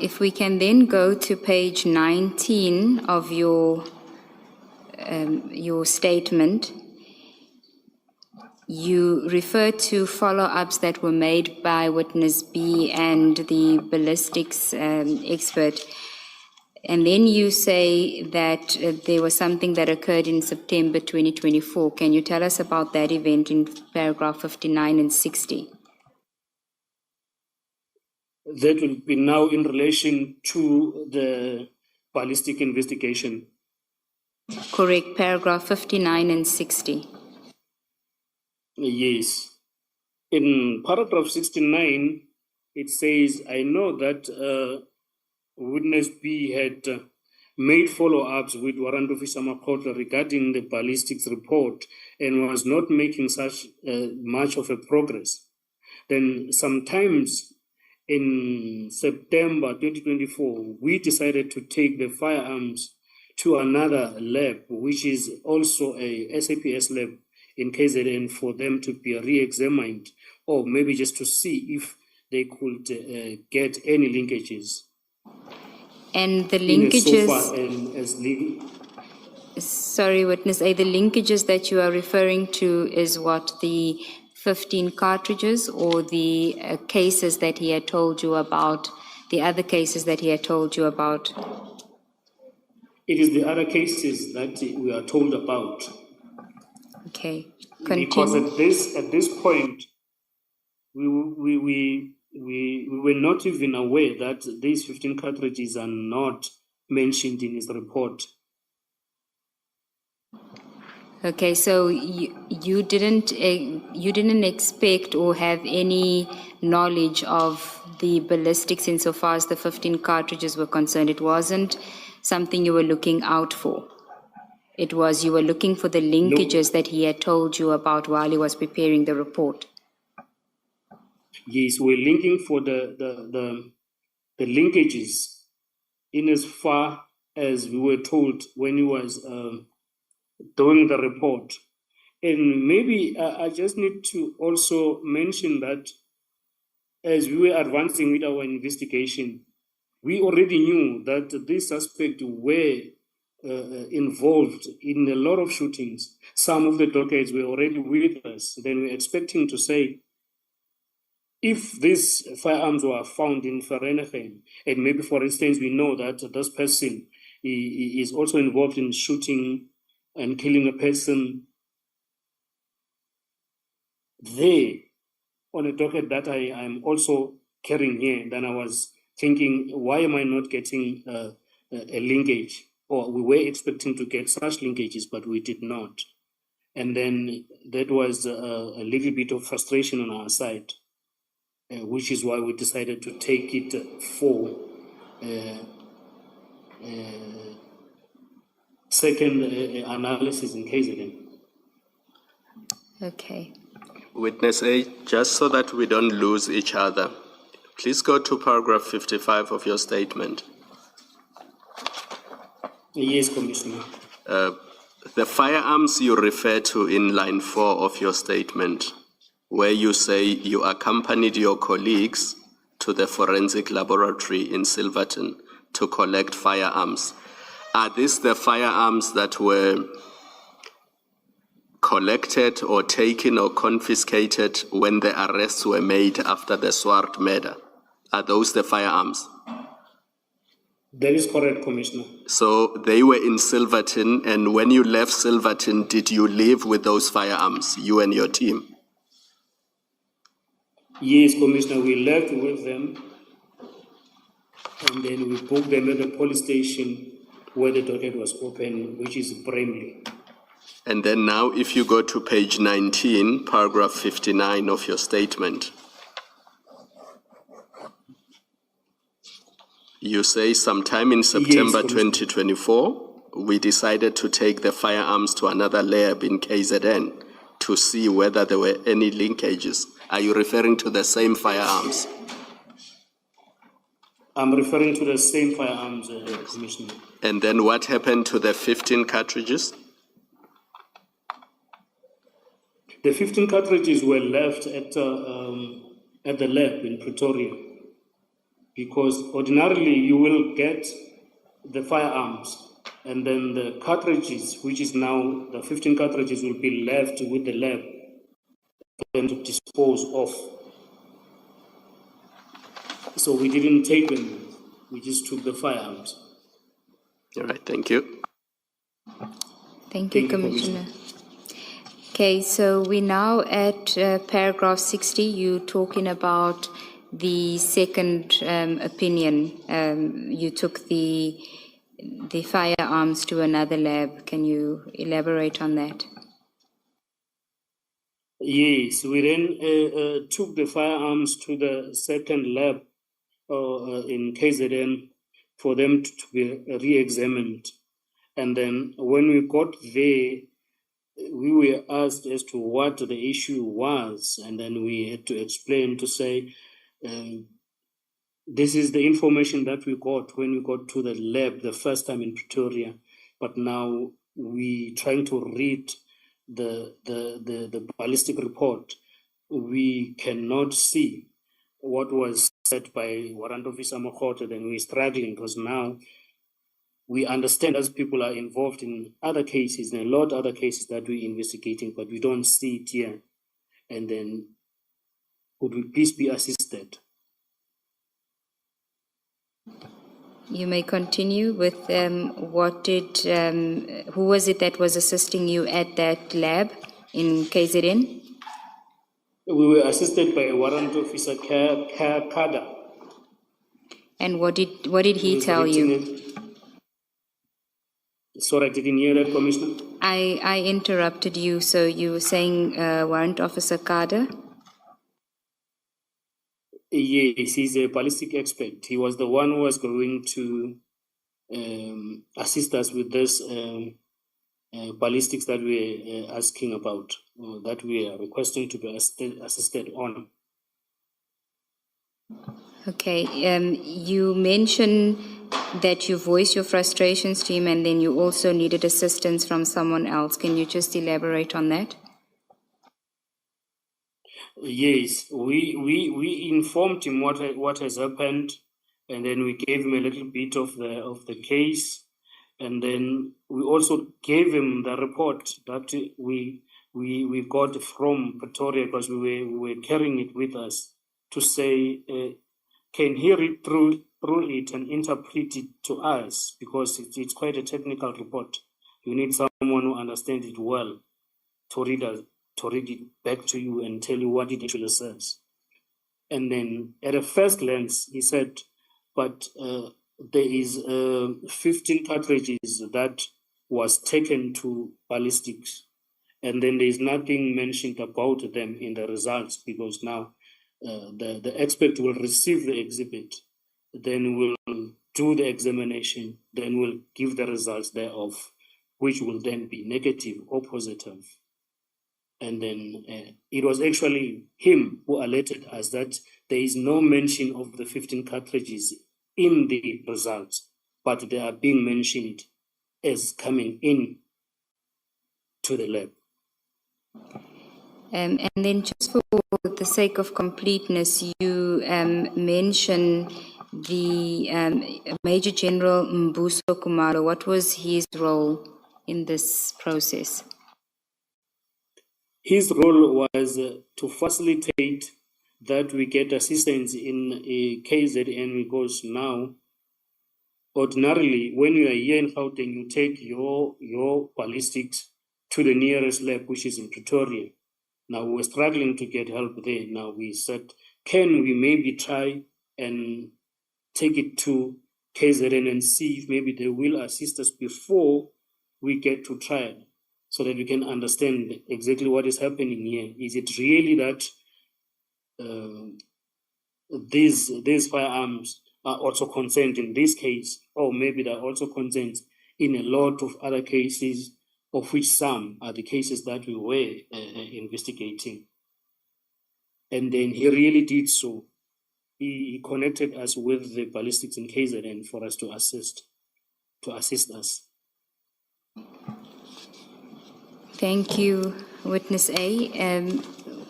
If we can then go to page 19 of your statement, you refer to follow-ups that were made by Witness B and the ballistics expert. And then you say that there was something that occurred in September 2024. Can you tell us about that event in paragraph 59 and 60? That will be now in relation to the ballistic investigation. Correct, paragraph 59 and 60. Yes. In paragraph 69, it says, I know that Witness B had made follow-ups with Warrant Officer Makotla regarding the ballistics report and was not making such much of a progress. Then sometimes in September 2024, we decided to take the firearms to another lab, which is also a SAPS lab in KZN, for them to be re-examined, or maybe just to see if they could get any linkages. And the linkages... As sorry, Witness A, the linkages that you are referring to is what, the 15 cartridges, or the cases that he had told you about, the other cases that he had told you about? It is the other cases that we are told about. Okay, continue. Because at this point, we were not even aware that these 15 cartridges are not mentioned in his report. Okay, so you didn't expect or have any knowledge of the ballistics insofar as the 15 cartridges were concerned. It wasn't something you were looking out for. It was you were looking for the linkages that he had told you about while he was preparing the report. Yes, we're linking for the linkages in as far as we were told when he was doing the report. And maybe I just need to also mention that as we were advancing with our investigation, we already knew that these suspects were involved in a lot of shootings. Some of the dockets were already with us. Then we're expecting to say, if these firearms were found in Vereeniging, and maybe, for instance, we know that this person is also involved in shooting and killing a person, there on a docket that I'm also carrying here, then I was thinking, why am I not getting a linkage? Or we were expecting to get such linkages, but we did not. And then that was a little bit of frustration on our side, which is why we decided to take it for second analysis in KZN. Okay. Witness A, just so that we don't lose each other, please go to paragraph 55 of your statement. Yes, Commissioner. The firearms you refer to in line 4 of your statement, where you say you accompanied your colleagues to the forensic laboratory in Silverton to collect firearms. Are these the firearms that were collected or taken or confiscated when the arrests were made after the Swart murder? Are those the firearms? That is correct, Commissioner. So they were in Silverton, and when you left Silverton, did you leave with those firearms, you and your team? Yes, Commissioner, we left with them, and then we booked them at the police station where the docket was open, which is Bramley. And then now, if you go to page 19, paragraph 59 of your statement, you say sometime in September 2024, we decided to take the firearms to another lab in KZN to see whether there were any linkages. Are you referring to the same firearms? I'm referring to the same firearms, Commissioner. And then what happened to the 15 cartridges? The 15 cartridges were left at the lab in Pretoria, because ordinarily you will get the firearms and then the cartridges, which is now the 15 cartridges, will be left with the lab for them to dispose of. So we didn't take them, we just took the firearms. All right, thank you. Thank you, Commissioner. Okay, so we're now at paragraph 60. You talking about the second opinion. You took the firearms to another lab. Can you elaborate on that? Yes, we then took the firearms to the second lab in KZN for them to be re-examined. And then when we got there, we were asked as to what the issue was, and then we had to explain to say, this is the information that we got when we got to the lab the first time in Pretoria, but now we trying to read the ballistic report. We cannot see what was said by Warrant Officer Mokhote, then we're struggling because now we understand as people are involved in other cases, and a lot of other cases that we're investigating, but we don't see it here. And then would we please be assisted? You may continue with who was it that was assisting you at that lab in KZN? We were assisted by Warrant Officer Kada. And what did he tell you? Sorry, I didn't hear that, Commissioner. I interrupted you, so you were saying Warrant Officer Kada? Yes, he's a ballistic expert. He was the one who was going to assist us with this ballistics that we are asking about, that we are requesting to be assisted on. Okay, you mentioned that you voiced your frustrations to him and then you also needed assistance from someone else. Can you just elaborate on that? Yes, we informed him what has happened, and then we gave him a little bit of the case, and then we also gave him the report that we got from Pretoria, because we were carrying it with us to say, can he read through it and interpret it to us, because it's quite a technical report. You need someone who understands it well to to read it back to you and tell you what it actually says. And then at a first glance, he said, but there is 15 cartridges that was taken to ballistics. And then there is nothing mentioned about them in the results, because now the expert will receive the exhibit, then will do the examination, then will give the results thereof, which will then be negative or positive. And then it was actually him who alerted us that there is no mention of the 15 cartridges in the results, but they are being mentioned as coming in to the lab. And then just for the sake of completeness, you mention the Major General Mbuso Kumalo. What was his role in this process? His role was to facilitate that we get assistance in a KZN, because now, ordinarily, when you are here in Gauteng, you take your ballistics to the nearest lab, which is in Pretoria. Now, we're struggling to get help there. Now, we said, can we maybe try and take it to KZN and see if maybe they will assist us before we get to trial, so that we can understand exactly what is happening here. Is it really that these firearms are also concerned in this case, or maybe they're also concerned in a lot of other cases, of which some are the cases that we were investigating? And then he really did so. He connected us with the ballistics in KZN for us to assist us. Thank you, Witness A.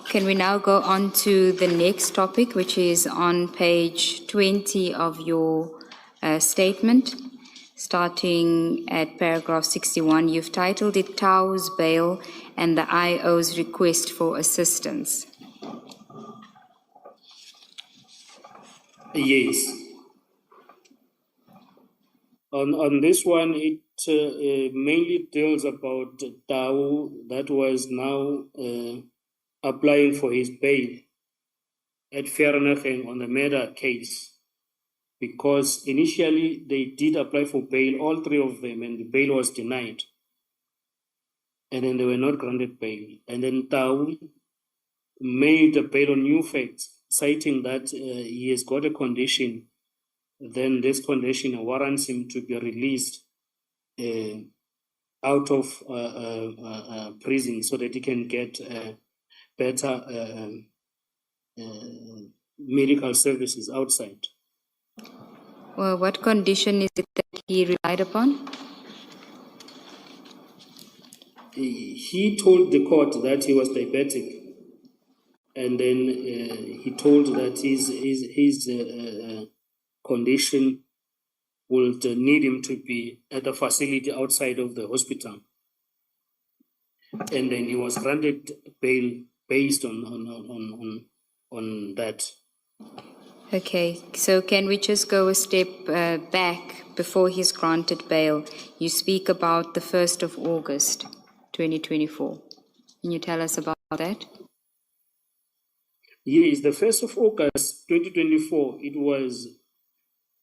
Can we now go on to the next topic, which is on page 20 of your statement, starting at paragraph 61. You've titled it Tau's Bail and the IO's Request for Assistance. Yes. On this one, it mainly deals about Tau that was now applying for his bail at Vereeniging on the murder case, because initially they did apply for bail, all three of them, and the bail was denied. And then they were not granted bail. And then Tau made a bail on new facts, citing that he has got a condition. Then this condition warrants him to be released out of prison, so that he can get better medical services outside. Well, what condition is it that he relied upon? He told the court that he was diabetic, and then he told that his condition would need him to be at a facility outside of the hospital. And then he was granted bail based on that. Okay, so can we just go a step back before he's granted bail? You speak about the 1st of August, 2024. Can you tell us about that? Yes, the 1st of August, 2024, it was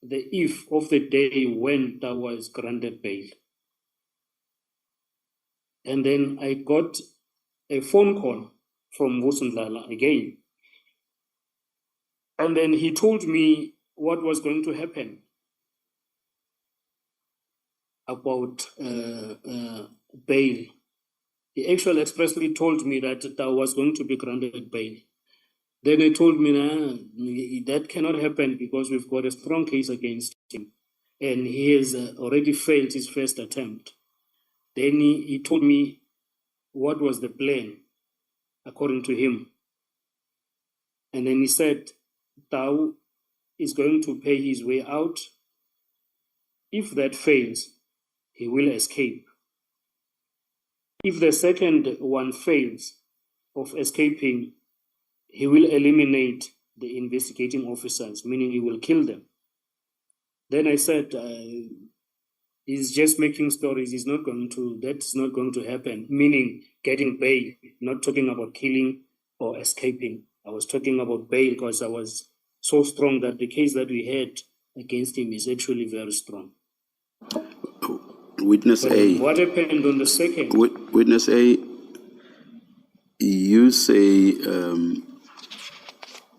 the eve of the day when that was granted bail. And then I got a phone call from Vusundlala again. And then he told me what was going to happen about bail. He actually expressly told me that I was going to be granted bail. Then he told me, nah, that cannot happen because we've got a strong case against him. And he has already failed his first attempt. Then he told me what was the plan, according to him. And then he said, Tau is going to pay his way out. If that fails, he will escape. If the second one fails of escaping, he will eliminate the investigating officers, meaning he will kill them. Then I said, He's just making stories. That's not going to happen. Meaning getting bail, not talking about killing or escaping. I was talking about bail because I was so strong that the case that we had against him is actually very strong. Witness But A. what happened on the second? Witness A, you say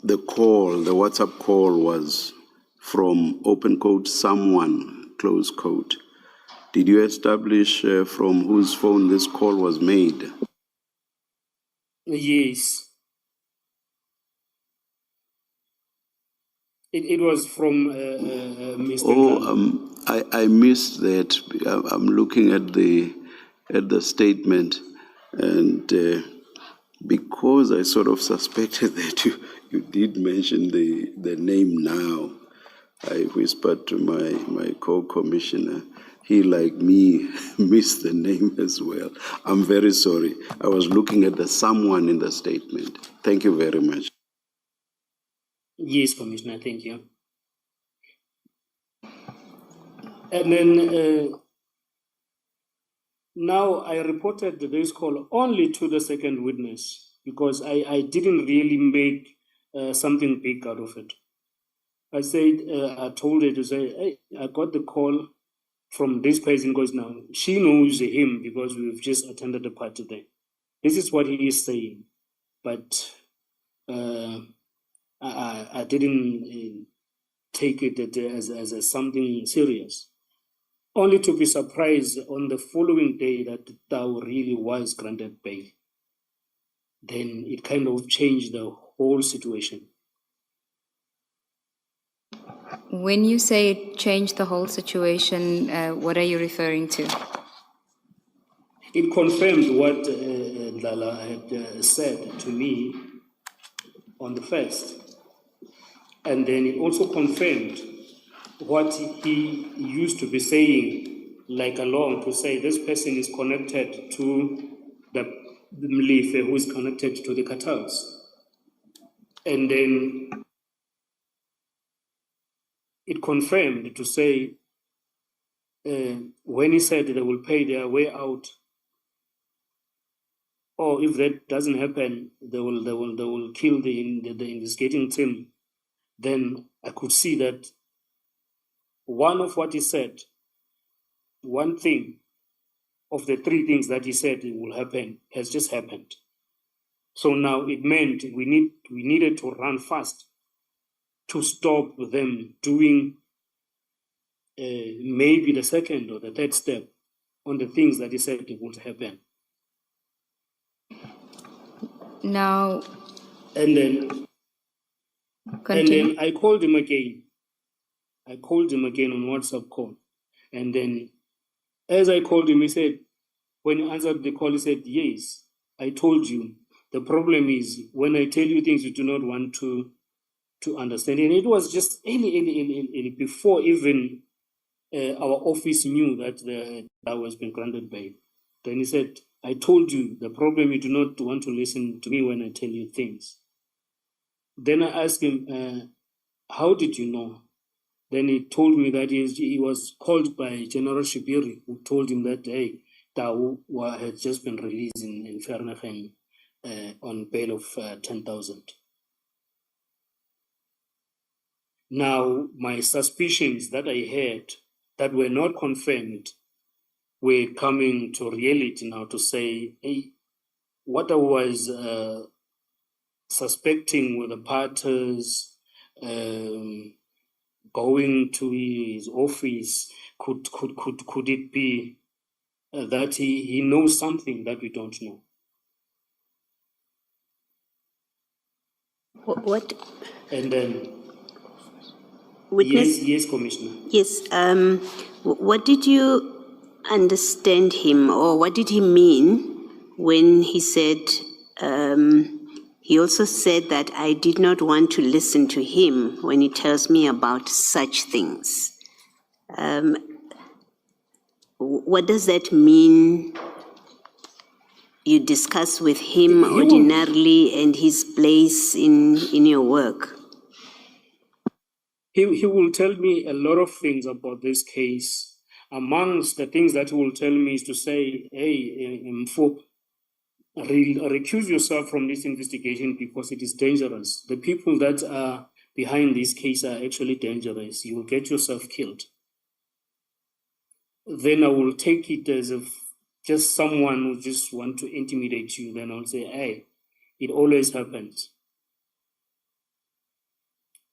the WhatsApp call was from open quote someone, close quote. Did you establish from whose phone this call was made? Yes. It was from Mr. Madlanga. I missed that. I'm looking at the statement, and because I sort of suspected that you did mention the name now, I whispered to my co-commissioner. He, like me, missed the name as well. I'm very sorry. I was looking at the someone in the statement. Thank you very much. Yes, Commissioner, thank you. And then now I reported this call only to the second witness because I didn't really make something big out of it. I said, I told her to say, hey, I got the call from this person because now she knows him because we've just attended the party there. This is what he is saying. But I didn't take it as something serious. Only to be surprised on the following day that Tao really was granted bail. Then it kind of changed the whole situation. When you say it changed the whole situation, what are you referring to? It confirmed what Lala had said to me on the first. And then it also confirmed what he used to be saying, like along to say this person is connected to the Mlife who is connected to the cartels. And then it confirmed to say when he said they will pay their way out, or if that doesn't happen, they will kill the investigating team. Then I could see that one of what he said, one thing of the three things that he said will happen has just happened. So now it meant we needed to run fast to stop them doing maybe the second or the third step on the things that he said would happen. Now, And then I called him again. I called him again on WhatsApp call. And then as I called him, he said, when he answered the call, he said, yes, I told you. The problem is when I tell you things you do not want to understand. And it was just early, before even our office knew that that was been granted bail. Then he said, I told you the problem, you do not want to listen to me when I tell you things. Then I asked him, how did you know? Then he told me that he was called by General Shibiri, who told him that, hey, Tau had just been released in Vereeniging on bail of 10,000. Now, my suspicions that I had that were not confirmed were coming to reality now to say, hey, what I was suspecting with the parties going to his office, could it be that he knows something that we don't know? What? And then, Witness? yes, Commissioner. Yes. What did you understand him, or what did he mean when he said, he also said that I did not want to listen to him when he tells me about such things? What does that mean? You discuss with him ordinarily and his place in your work? He will tell me a lot of things about this case, amongst the things that he will tell me is to say, hey, recuse yourself from this investigation because it is dangerous. The people that are behind this case are actually dangerous. You will get yourself killed. Then I will take it as if just someone who just want to intimidate you. Then I'll say, hey, it always happens.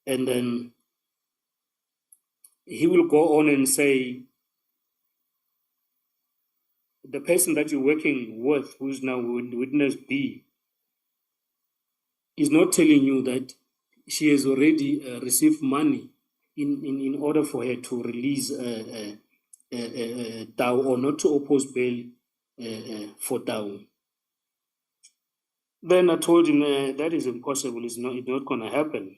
And then he will go on and say, the person that you're working with, who's now witness B, is not telling you that she has already received money in order for her to release Tau or not to oppose bail for Tau. Then I told him that is impossible. It's not going to happen.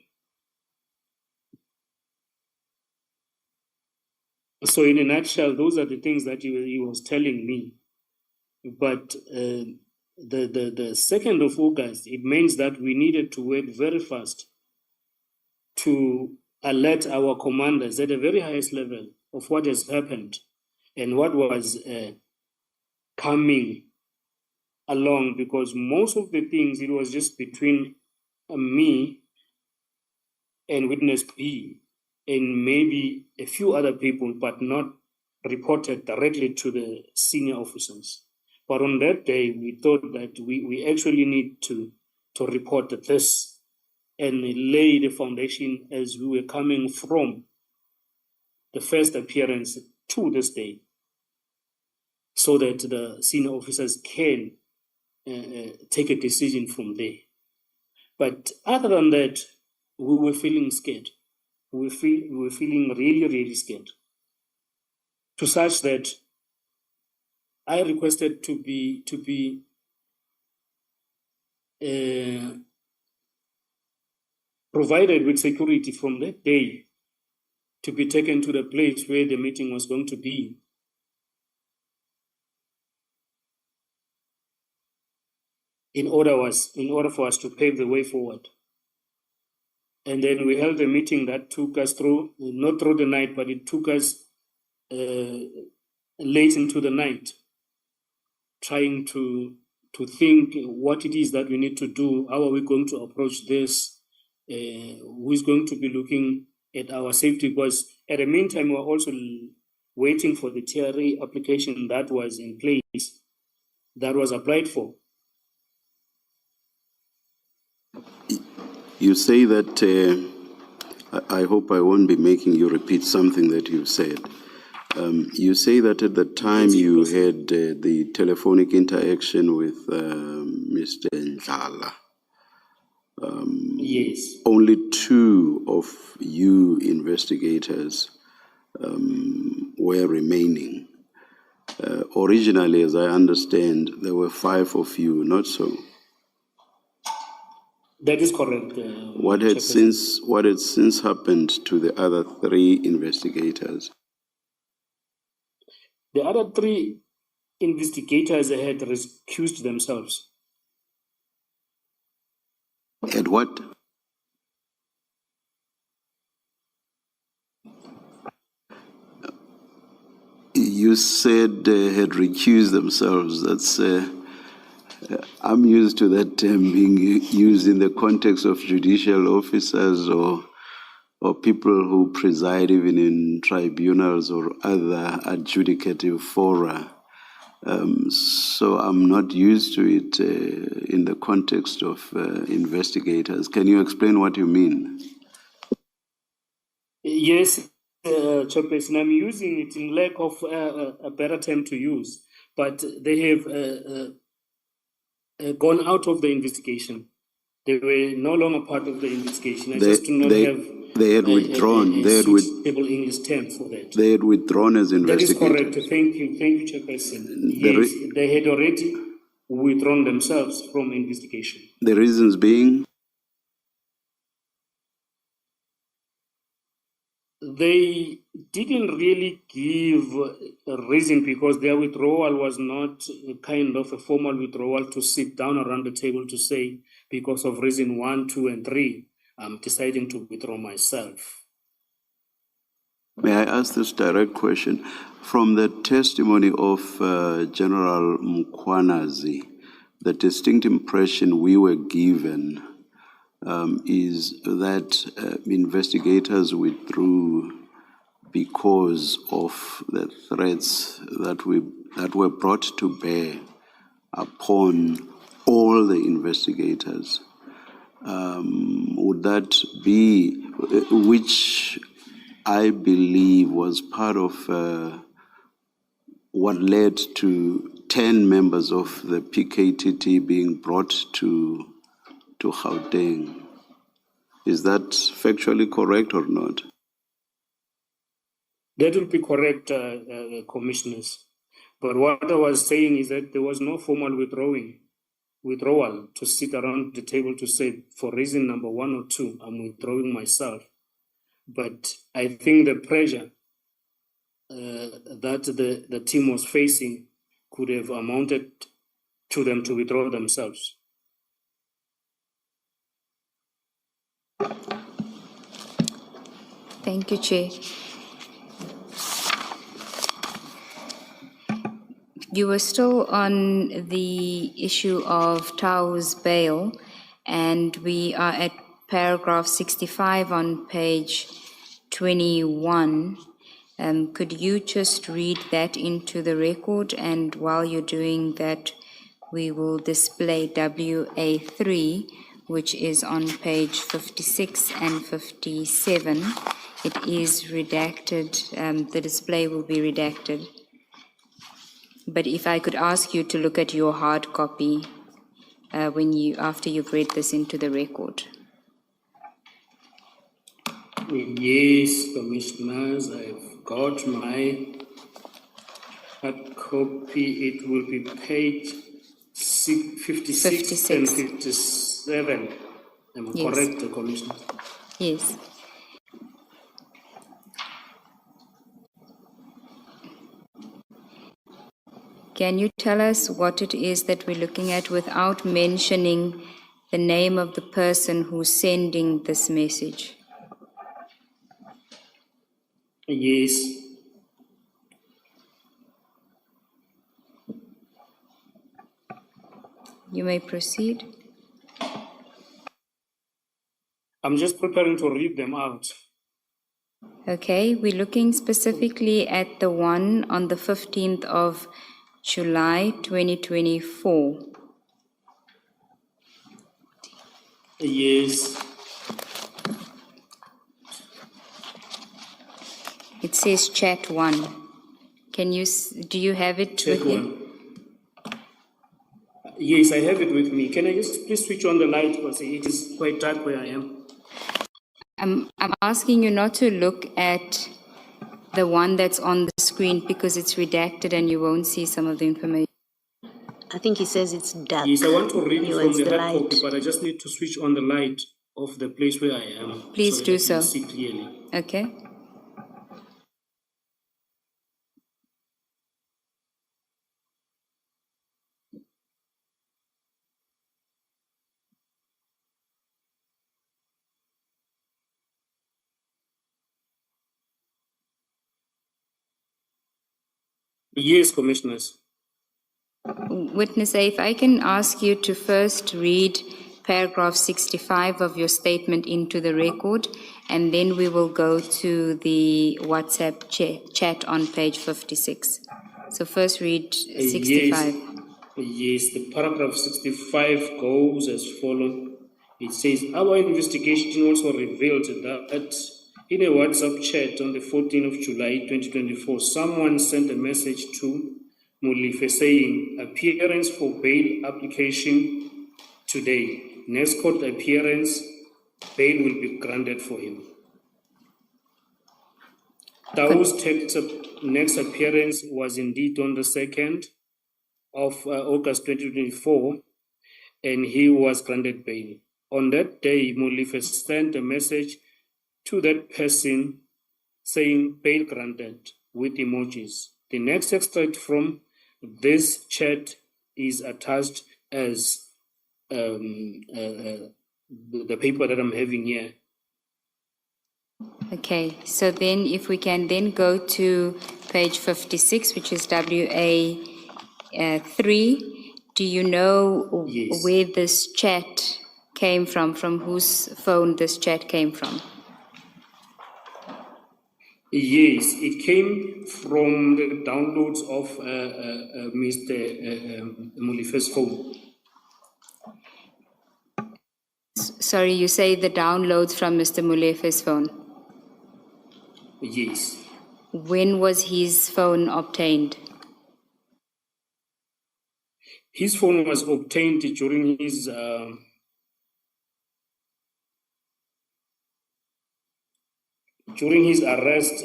So in a nutshell, those are the things that he was telling me. But the 2nd of August, it means that we needed to work very fast to alert our commanders at the very highest level of what has happened and what was coming along, because most of the things, it was just between me and witness B and maybe a few other people, but not reported directly to the senior officers. But on that day, we thought that we actually need to report this and lay the foundation as we were coming from the first appearance to this day, so that the senior officers can take a decision from there. But other than that, we were feeling scared. We were feeling really, really scared, to such that I requested to be provided with security from that day, to be taken to the place where the meeting was going to be. In order for us to pave the way forward. And then we held a meeting that took us through, not through the night, but it took us late into the night, trying to think what it is that we need to do, how are we going to approach this, who is going to be looking at our safety, because at the meantime, we were also waiting for the TRA application that was in place, that was applied for. You say that, I hope I won't be making you repeat something that you said. You say that at the time you had the telephonic interaction with Mr. Ndlala. Yes. Only 2 of you investigators were remaining. Originally, as I understand, there were 5 of you, not so? That is correct. What had since happened to the other 3 investigators? The other 3 investigators had recused themselves. Had what? You said they had recused themselves. That's I'm used to that term being used in the context of judicial officers or people who preside even in tribunals or other adjudicative fora. So I'm not used to it in the context of investigators. Can you explain what you mean? Yes, Chairperson, I'm using it in lack of a better term to use, but they have gone out of the investigation. They were no longer part of the investigation. I just do not have they had withdrawn. a suitable English term for that. They had withdrawn as investigators. That is correct. Thank you, Chairperson. Yes, they had already withdrawn themselves from investigation. The reasons being? They didn't really give a reason, because their withdrawal was not a kind of a formal withdrawal to sit down around the table to say, because of reason 1, 2, and 3, I'm deciding to withdraw myself. May I ask this direct question? From the testimony of General Mkwanazi, the distinct impression we were given is that investigators withdrew because of the threats that were brought to bear upon all the investigators. Would that be, which I believe was part of what led to 10 members of the PKTT being brought to Gauteng? Is that factually correct or not? That will be correct, commissioners. But what I was saying is that there was no formal withdrawal to sit around the table to say, for reason number 1 or 2, I'm withdrawing myself. But I think the pressure that the team was facing could have amounted to them to withdraw themselves. Thank you, Chair. You were still on the issue of Tau's bail, and we are at paragraph 65 on page 21. Could you just read that into the record? And while you're doing that, we will display WA3, which is on page 56 and 57. It is redacted. The display will be redacted. But if I could ask you to look at your hard copy after you've read this into the record. Yes, commissioners, I've got my hard copy. It will be page 56 and 57. Am I correct, commissioner? Yes. Can you tell us what it is that we're looking at without mentioning the name of the person who's sending this message? Yes. You may proceed. I'm just preparing to read them out. Okay, we're looking specifically at the one on the 15th of July 2024. Yes. It says chat 1. Do you have it Chat with you? 1. Yes, I have it with me. Can I just please switch on the light because it is quite dark where I am? I'm asking you not to look at the one that's on the screen because it's redacted and you won't see some of the information. I think he says it's dark. Yes, I want to read He from wants the the hard light. copy, but I just need to switch on the light of the place where I am. Please so do that I can so. see clearly. Okay. Yes, commissioners. Witness A, if I can ask you to first read paragraph 65 of your statement into the record, and then we will go to the WhatsApp chat on page 56. So first read 65. Yes, the paragraph 65 goes as follows. It says, our investigation also revealed that in a WhatsApp chat on the 14th of July 2024, someone sent a message to Mulife saying, appearance for bail application today. Next court appearance, bail will be granted for him. Tau's next appearance was indeed on the 2nd of August 2024, and he was granted bail. On that day, Mulife sent a message to that person saying bail granted with emojis. The next extract from this chat is attached as the paper that I'm having here. Okay, so then if we can then go to page 56, which is WA 3, do you know Yes. where this chat came from whose phone this chat came from? Yes, it came from the downloads of Mr. Molife's phone. Sorry, you say the downloads from Mr. Mulefe's phone. Yes. When was his phone obtained? His phone was obtained during his arrest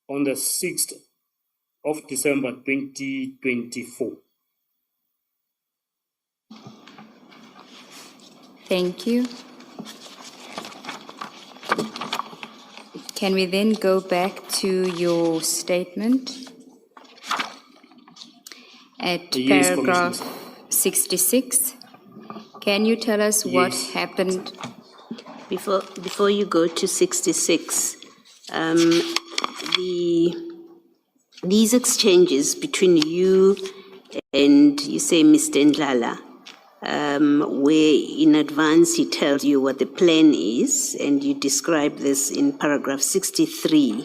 on the 6th of December 2024. Thank you. Can we then go back to your statement at Yes, paragraph Commissioner. 66? Can you tell us what Yes. happened? Before you go to 66, these exchanges between you and, you say, Mr. Ndlala, where in advance he tells you what the plan is, and you describe this in paragraph 63.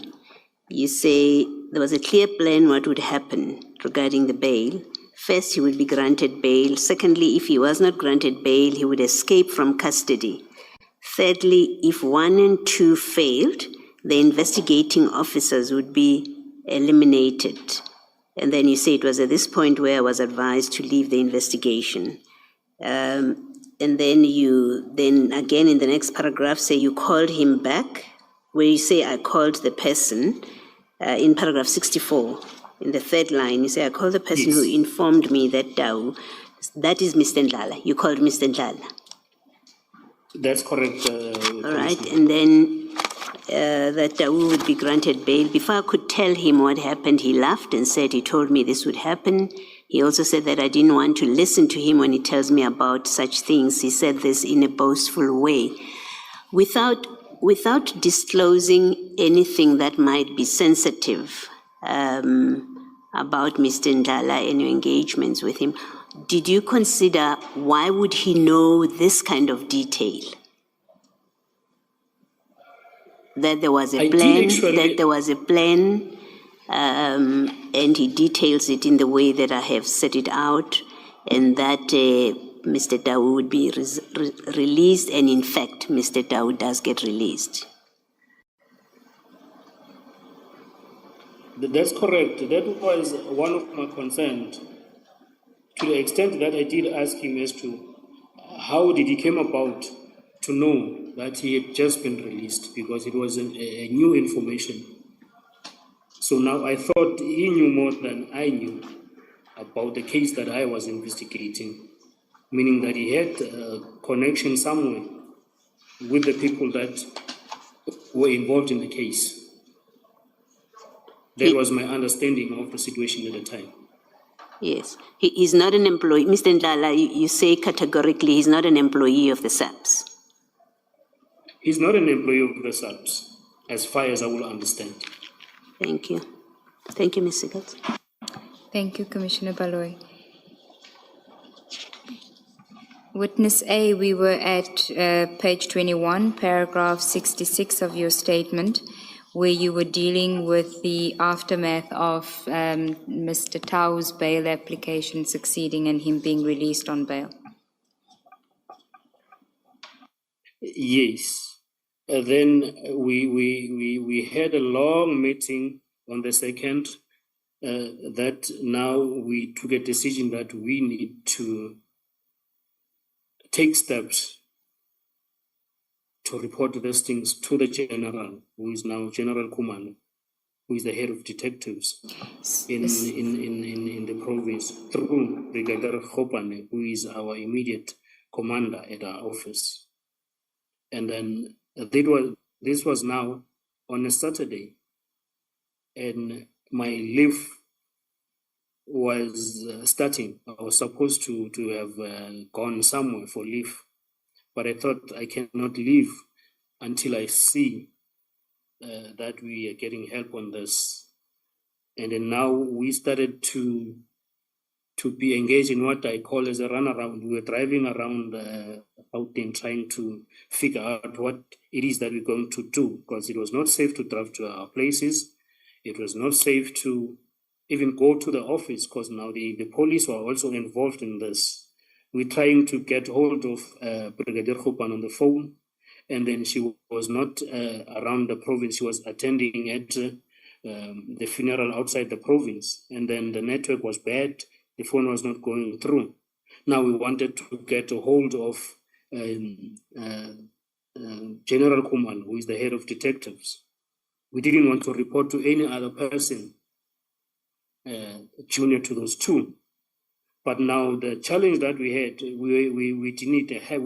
You say there was a clear plan what would happen regarding the bail. First, he would be granted bail. Secondly, if he was not granted bail, he would escape from custody. Thirdly, if 1 and 2 failed, the investigating officers would be eliminated. And then you say it was at this point where I was advised to leave the investigation. And then you, again in the next paragraph, say you called him back, where you say I called the person, in paragraph 64, in the third line, you say I called the person Yes. who informed me that that is Mr. Ndlala. You called Mr. Ndlala. That's correct. All right, and then that Dawu would be granted bail. Before I could tell him what happened, he laughed and said he told me this would happen. He also said that I didn't want to listen to him when he tells me about such things. He said this in a boastful way. Without disclosing anything that might be sensitive about Mr. Ndlala and your engagements with him, did you consider why would he know this kind of detail? That there was a I did plan, actually- and he details it in the way that I have set it out, and that Mr. Dawu would be released, and in fact, Mr. Dawu does get released. That's correct. That was one of my concerns, to the extent that I did ask him as to how did he came about to know that he had just been released, because it was a new information. So now I thought he knew more than I knew about the case that I was investigating, meaning that he had a connection somewhere with the people that were involved in the case. That was my understanding of the situation at the time. Yes, he's not an employee. Mr. Ndlala, you say categorically he's not an employee of the SAPS. He's not an employee of the SAPS, as far as I will understand. Thank you. Thank you, Ms. Sigat. Thank you, Commissioner Baloy. Witness A, we were at page 21, paragraph 66 of your statement, where you were dealing with the aftermath of Mr. Tau's bail application succeeding and him being released on bail. Yes. Then we had a long meeting on the 2nd, that now we took a decision that we need to take steps to report these things to the general, who is now General Kumano, who is the head of detectives in the province, through Brigadier Khopane, who is our immediate commander at our office. And then this was now on a Saturday, and my leave was starting. I was supposed to have gone somewhere for leave, but I thought I cannot leave until I see that we are getting help on this. And then now we started to be engaged in what I call as a runaround. We were driving around Gauteng trying to figure out what it is that we're going to do, because it was not safe to drive to our places. It was not safe to even go to the office, because now the police were also involved in this. We're trying to get hold of Brigadier Khopan on the phone, and then she was not around the province. She was attending at the funeral outside the province, and then the network was bad. The phone was not going through. Now we wanted to get a hold of General Kumal, who is the head of detectives. We didn't want to report to any other person junior to those two. But now the challenge that we had, we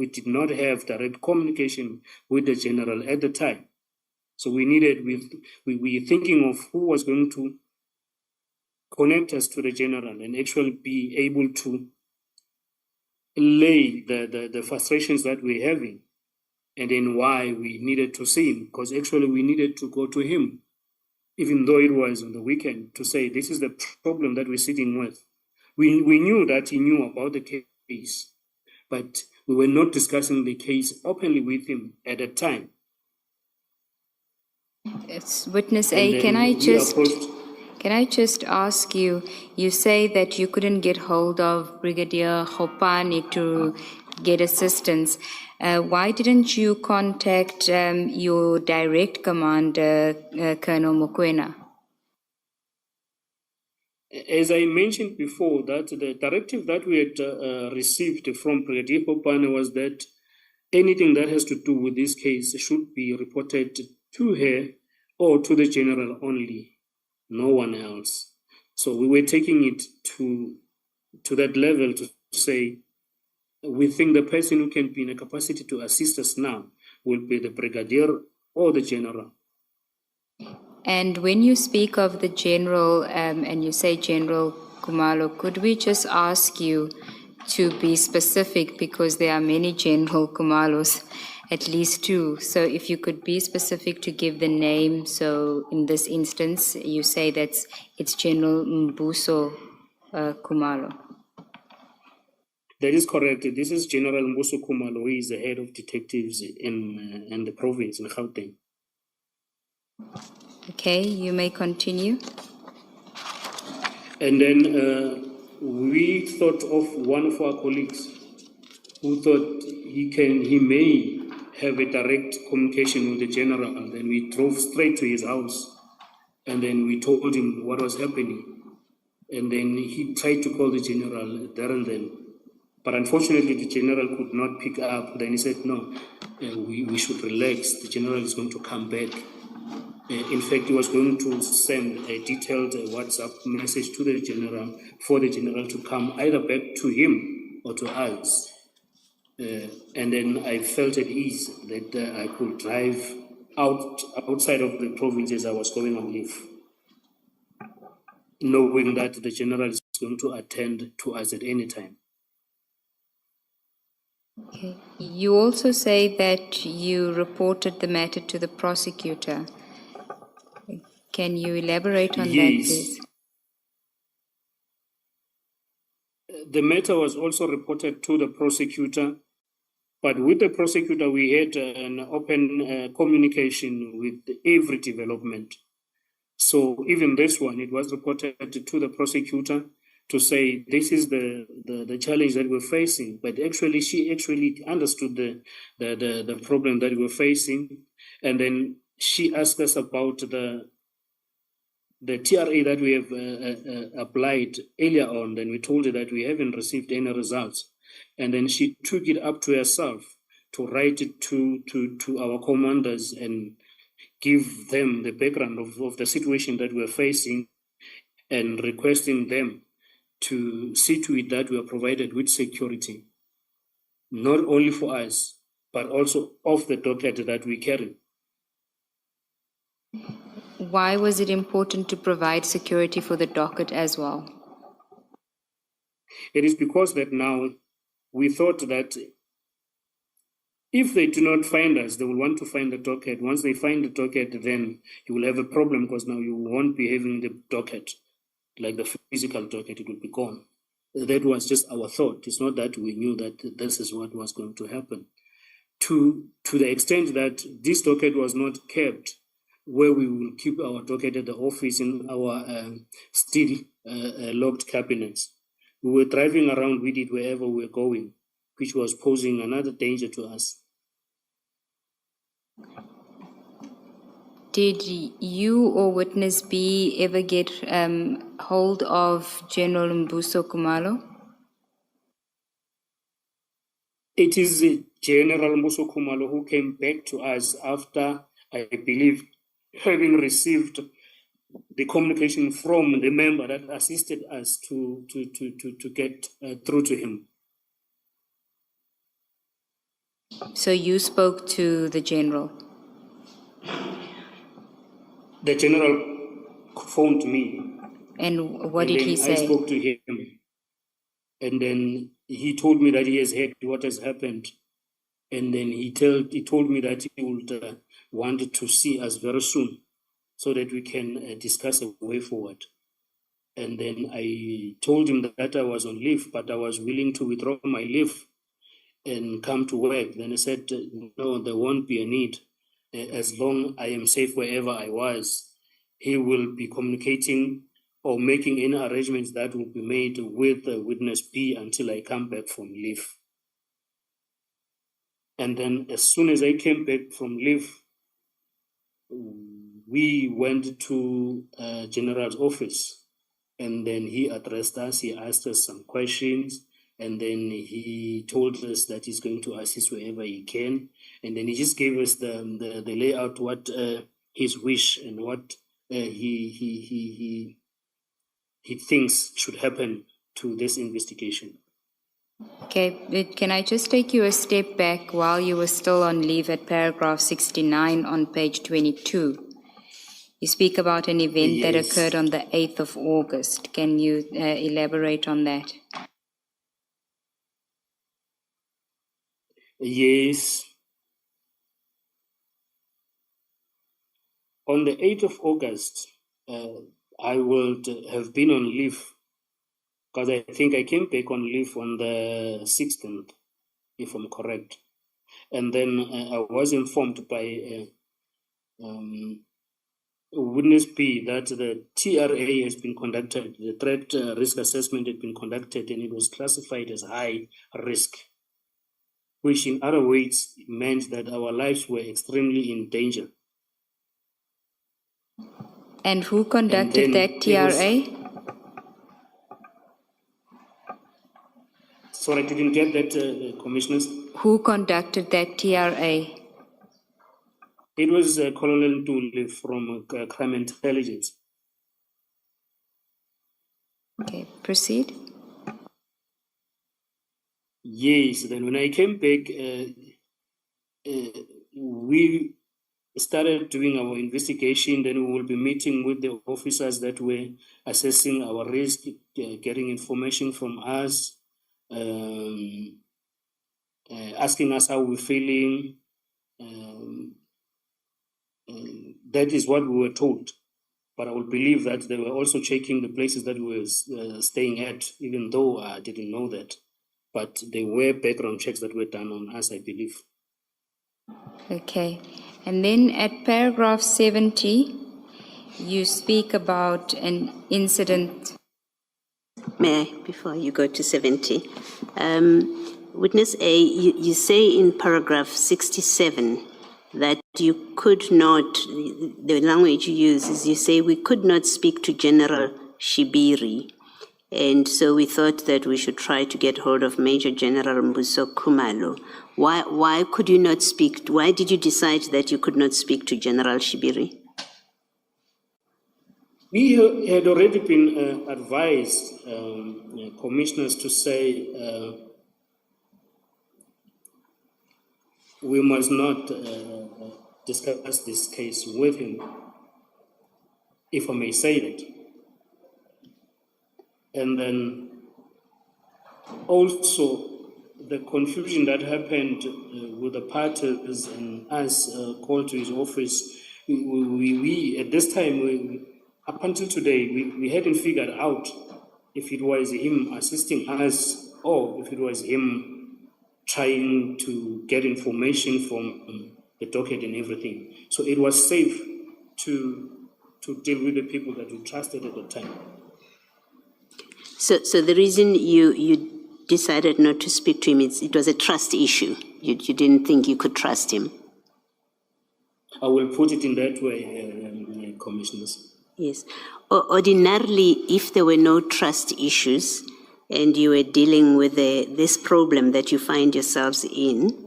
did not have direct communication with the general at the time. So we were thinking of who was going to connect us to the general and actually be able to lay the frustrations that we're having, and then why we needed to see him, because actually we needed to go to him, even though it was on the weekend, to say this is the problem that we're sitting with. We knew that he knew about the case, but we were not discussing the case openly with him at the time. It's Witness And A, then can I we just ask you, you say that you couldn't get hold of Brigadier Khopane to get assistance. Why didn't you contact your direct commander, Colonel Mokoena? As I mentioned before, that the directive that we had received from Brigadier Khopane was that anything that has to do with this case should be reported to her or to the general only, no one else. So we were taking it to that level to say, we think the person who can be in a capacity to assist us now will be the brigadier or the general. And when you speak of the general and you say General Khumalo, could we just ask you to be specific, because there are many General Khumalos, at least two. So if you could be specific to give the name. So in this instance, you say that it's General Mbuso Khumalo. That is correct. This is General Mbuso Khumalo, who is the head of detectives in the province, in Gauteng. Okay, you may continue. And then we thought of one of our colleagues who thought he may have a direct communication with the general, and then we drove straight to his house, and then we told him what was happening, and then he tried to call the general there and then, but unfortunately the general could not pick up. Then he said, no, we should relax, the general is going to come back. In fact, he was going to send a detailed WhatsApp message to the general for the general to come either back to him or to us. And then I felt at ease that I could drive outside of the province as I was going on leave, knowing that the general is going to attend to us at any time. Okay. You also say that you reported the matter to the prosecutor. Can you elaborate on that, please? The matter was also reported to the prosecutor, but with the prosecutor, we had an open communication with every development. So even this one, it was reported to the prosecutor to say, this is the challenge that we're facing. But actually, she actually understood the problem that we're facing. And then she asked us about the TRA that we have applied earlier on. Then we told her that we haven't received any results. And then she took it up to herself to write it to our commanders and give them the background of the situation that we're facing, and requesting them to see to it that we are provided with security, not only for us, but also of the docket that we carry. Why was it important to provide security for the docket as well? It is because that now we thought that If they do not find us, they will want to find the docket. Once they find the docket, then you will have a problem because now you won't be having the docket, like the physical docket, it will be gone. That was just our thought. It's not that we knew that this is what was going to happen. To the extent that this docket was not kept, where we will keep our docket at the office in our still locked cabinets. We were driving around with it wherever we were going, which was posing another danger to us. Did you or witness B ever get hold of General Mbuso Kumalo? It is General Mbuso Kumalo who came back to us after, I believe, having received the communication from the member that assisted us to get through to him. So you spoke to the general? The general phoned me. And what did he say? I spoke to him. And then he told me that he has heard what has happened. And then he told me that he would want to see us very soon so that we can discuss a way forward. And then I told him that I was on leave, but I was willing to withdraw my leave and come to work. Then he said, no, there won't be a need. As long I am safe wherever I was, he will be communicating or making any arrangements that will be made with witness B until I come back from leave. And then as soon as I came back from leave, we went to General's office, and then he addressed us. He asked us some questions, and then he told us that he's going to assist wherever he can. And then he just gave us the layout, what his wish and what he thinks should happen to this investigation. Okay, can I just take you a step back while you were still on leave at paragraph 69 on page 22? You speak about an event that occurred on the 8th of August. Can you elaborate on that? Yes. On the 8th of August, I would have been on leave because I think I came back on leave on the 16th, if I'm correct. And then I was informed by witness B that the TRA has been conducted, the threat risk assessment had been conducted, and it was classified as high risk, which in other words meant that our lives were extremely in danger. And who conducted that TRA? Sorry, I didn't get that, Commissioners. Who conducted that TRA? It was Colonel Dule from Crime Intelligence. Okay, proceed. Yes, then when I came back, we started doing our investigation. Then we will be meeting with the officers that were assessing our risk, getting information from us, asking us how we're feeling. That is what we were told. But I would believe that they were also checking the places that we were staying at, even though I didn't know that. But there were background checks that were done on us, I believe. Okay. And then at paragraph 70, you speak about an incident. May I, before you go to 70? Witness A, you say in paragraph 67 that you could not, the language you use is you say we could not speak to General Shibiri. And so we thought that we should try to get hold of Major General Mbuso Kumalo. Why could you not speak? Why did you decide that you could not speak to General Shibiri? We had already been advised, commissioners, to say we must not discuss this case with him, if I may say that. And then also the confusion that happened with the parties and us called to his office, we at this time, up until today, we hadn't figured out if it was him assisting us or if it was him trying to get information from the docket and everything. So it was safe to deal with the people that we trusted at the time. So the reason you decided not to speak to him, it was a trust issue. You didn't think you could trust him. I will put it in that way, commissioners. Yes. Ordinarily, if there were no trust issues and you were dealing with this problem that you find yourselves in,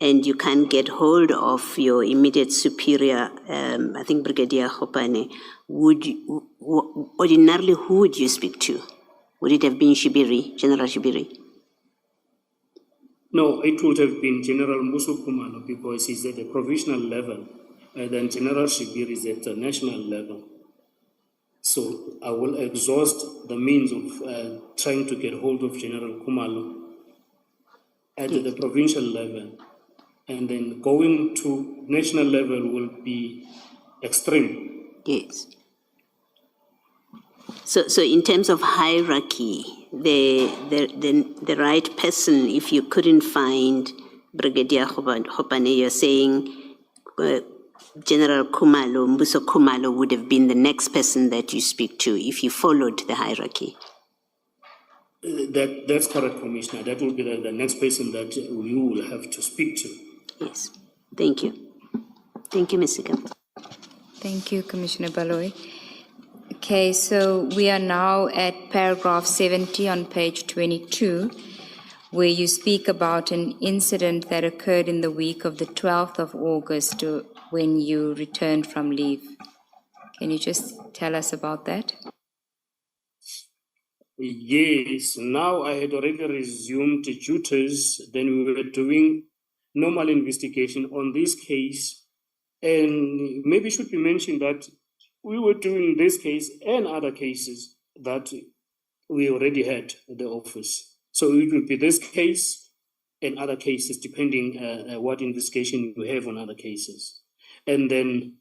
and you can't get hold of your immediate superior, I think Brigadier Hopane, ordinarily, who would you speak to? Would it have been Shibiri, General Shibiri? No, it would have been General Musu Kumalo because he's at the provisional level, and then General Shibiri is at the national level. So I will exhaust the means of trying to get hold of General Kumalo at the provincial level. And then going to national level will be extreme. Yes. So in terms of hierarchy, the right person, if you couldn't find Brigadier Hopane, you're saying General Kumalo, Mbuso Kumalo would have been the next person that you speak to if you followed the hierarchy. That's correct, Commissioner. That will be the next person that you will have to speak to. Yes. Thank you. Thank you, Ms. Sika. Thank you, Commissioner Baloy. Okay, so we are now at paragraph 70 on page 22, where you speak about an incident that occurred in the week of the 12th of August when you returned from leave. Can you just tell us about that? Yes, now I had already resumed duties. Then we were doing normal investigation on this case. And maybe it should be mentioned that we were doing this case and other cases that we already had at the office. So it will be this case and other cases, depending what investigation we have on other cases. And then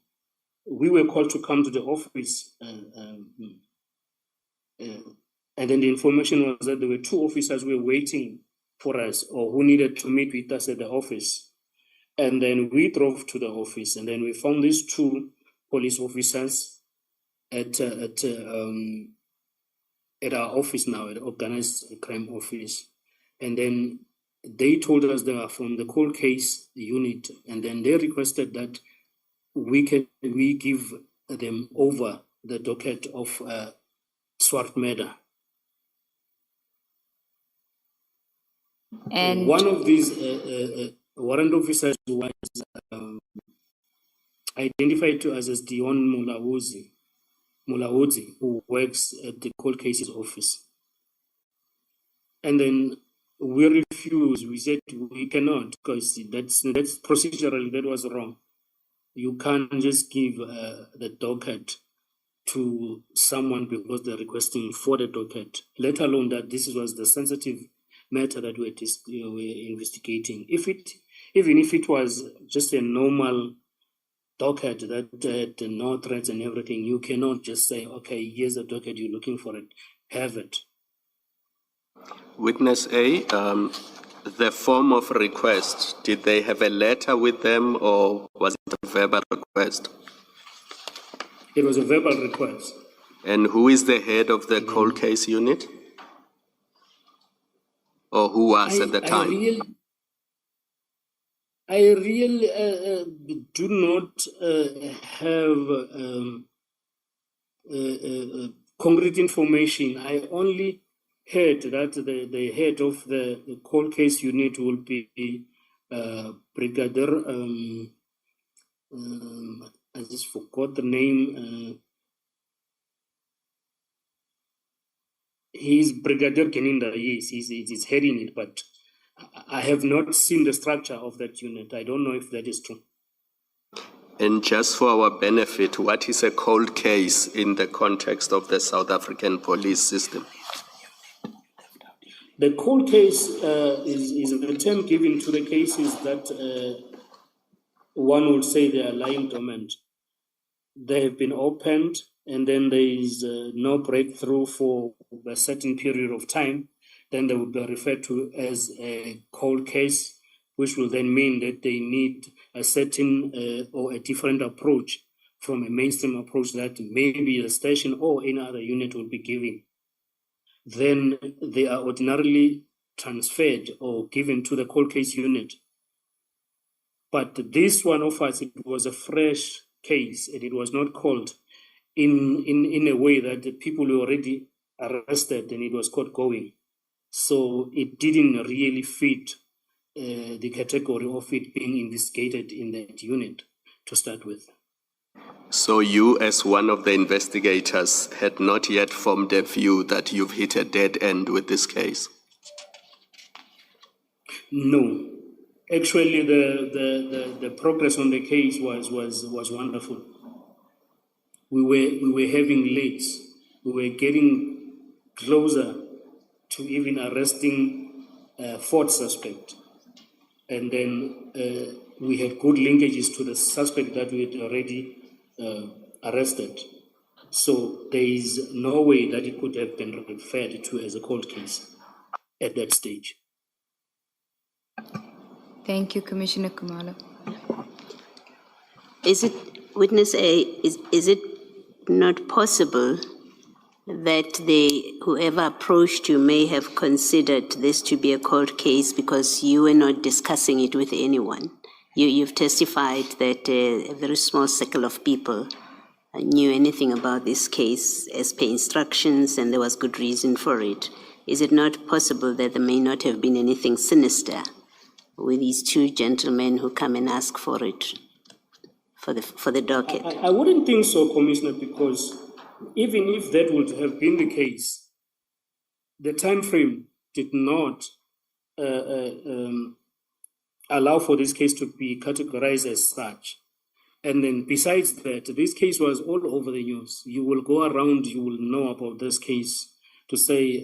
we were called to come to the office. And then the information was that there were two officers who were waiting for us or who needed to meet with us at the office. And then we drove to the office, and then we found these two police officers at our office now, at the organized crime office. And then they told us they are from the cold case unit, and then they requested that we give them over the docket of Swart murder. And one of these warrant officers was identified to us as Dion Mulaudzi, who works at the cold cases office. And then we refused. We said we cannot, because that's procedurally that was wrong. You can't just give the docket to someone because they're requesting for the docket, let alone that this was the sensitive matter that we're investigating. Even if it was just a normal docket that had no threats and everything, you cannot just say, okay, here's the docket, you're looking for it, have it. Witness A, the form of request, did they have a letter with them or was it a verbal request? It was a verbal request. And who is the head of the cold case unit? Or who was at the time? I really do not have concrete information. I only heard that the head of the cold case unit will be Brigadier. I just forgot the name. He's Brigadier Keninda. Yes, he's heading it, but I have not seen the structure of that unit. I don't know if that is true. And just for our benefit, what is a cold case in the context of the South African police system? The cold case is a term given to the cases that one would say they are lying dormant. They have been opened, and then there is no breakthrough for a certain period of time. Then they would be referred to as a cold case, which will then mean that they need a certain or a different approach from a mainstream approach that maybe the station or any other unit will be giving. Then they are ordinarily transferred or given to the cold case unit. But this one of us, it was a fresh case, and it was not called in a way that the people were already arrested and it was caught going. So it didn't really fit the category of it being investigated in that unit to start with. So you, as one of the investigators, had not yet formed a view that you've hit a dead end with this case? No. Actually, the progress on the case was wonderful. We were having leads. We were getting closer to even arresting a fourth suspect. And then we had good linkages to the suspect that we had already arrested. So there is no way that it could have been referred to as a cold case at that stage. Thank you, Commissioner Kumalo. Is it, witness A, is it not possible that whoever approached you may have considered this to be a cold case because you were not discussing it with anyone? You've testified that a very small circle of people knew anything about this case as per instructions, and there was good reason for it. Is it not possible that there may not have been anything sinister with these two gentlemen who come and ask for it, for the docket? I wouldn't think so, Commissioner, because even if that would have been the case, the time frame did not allow for this case to be categorized as such. And then besides that, this case was all over the news. You will go around, you will know about this case to say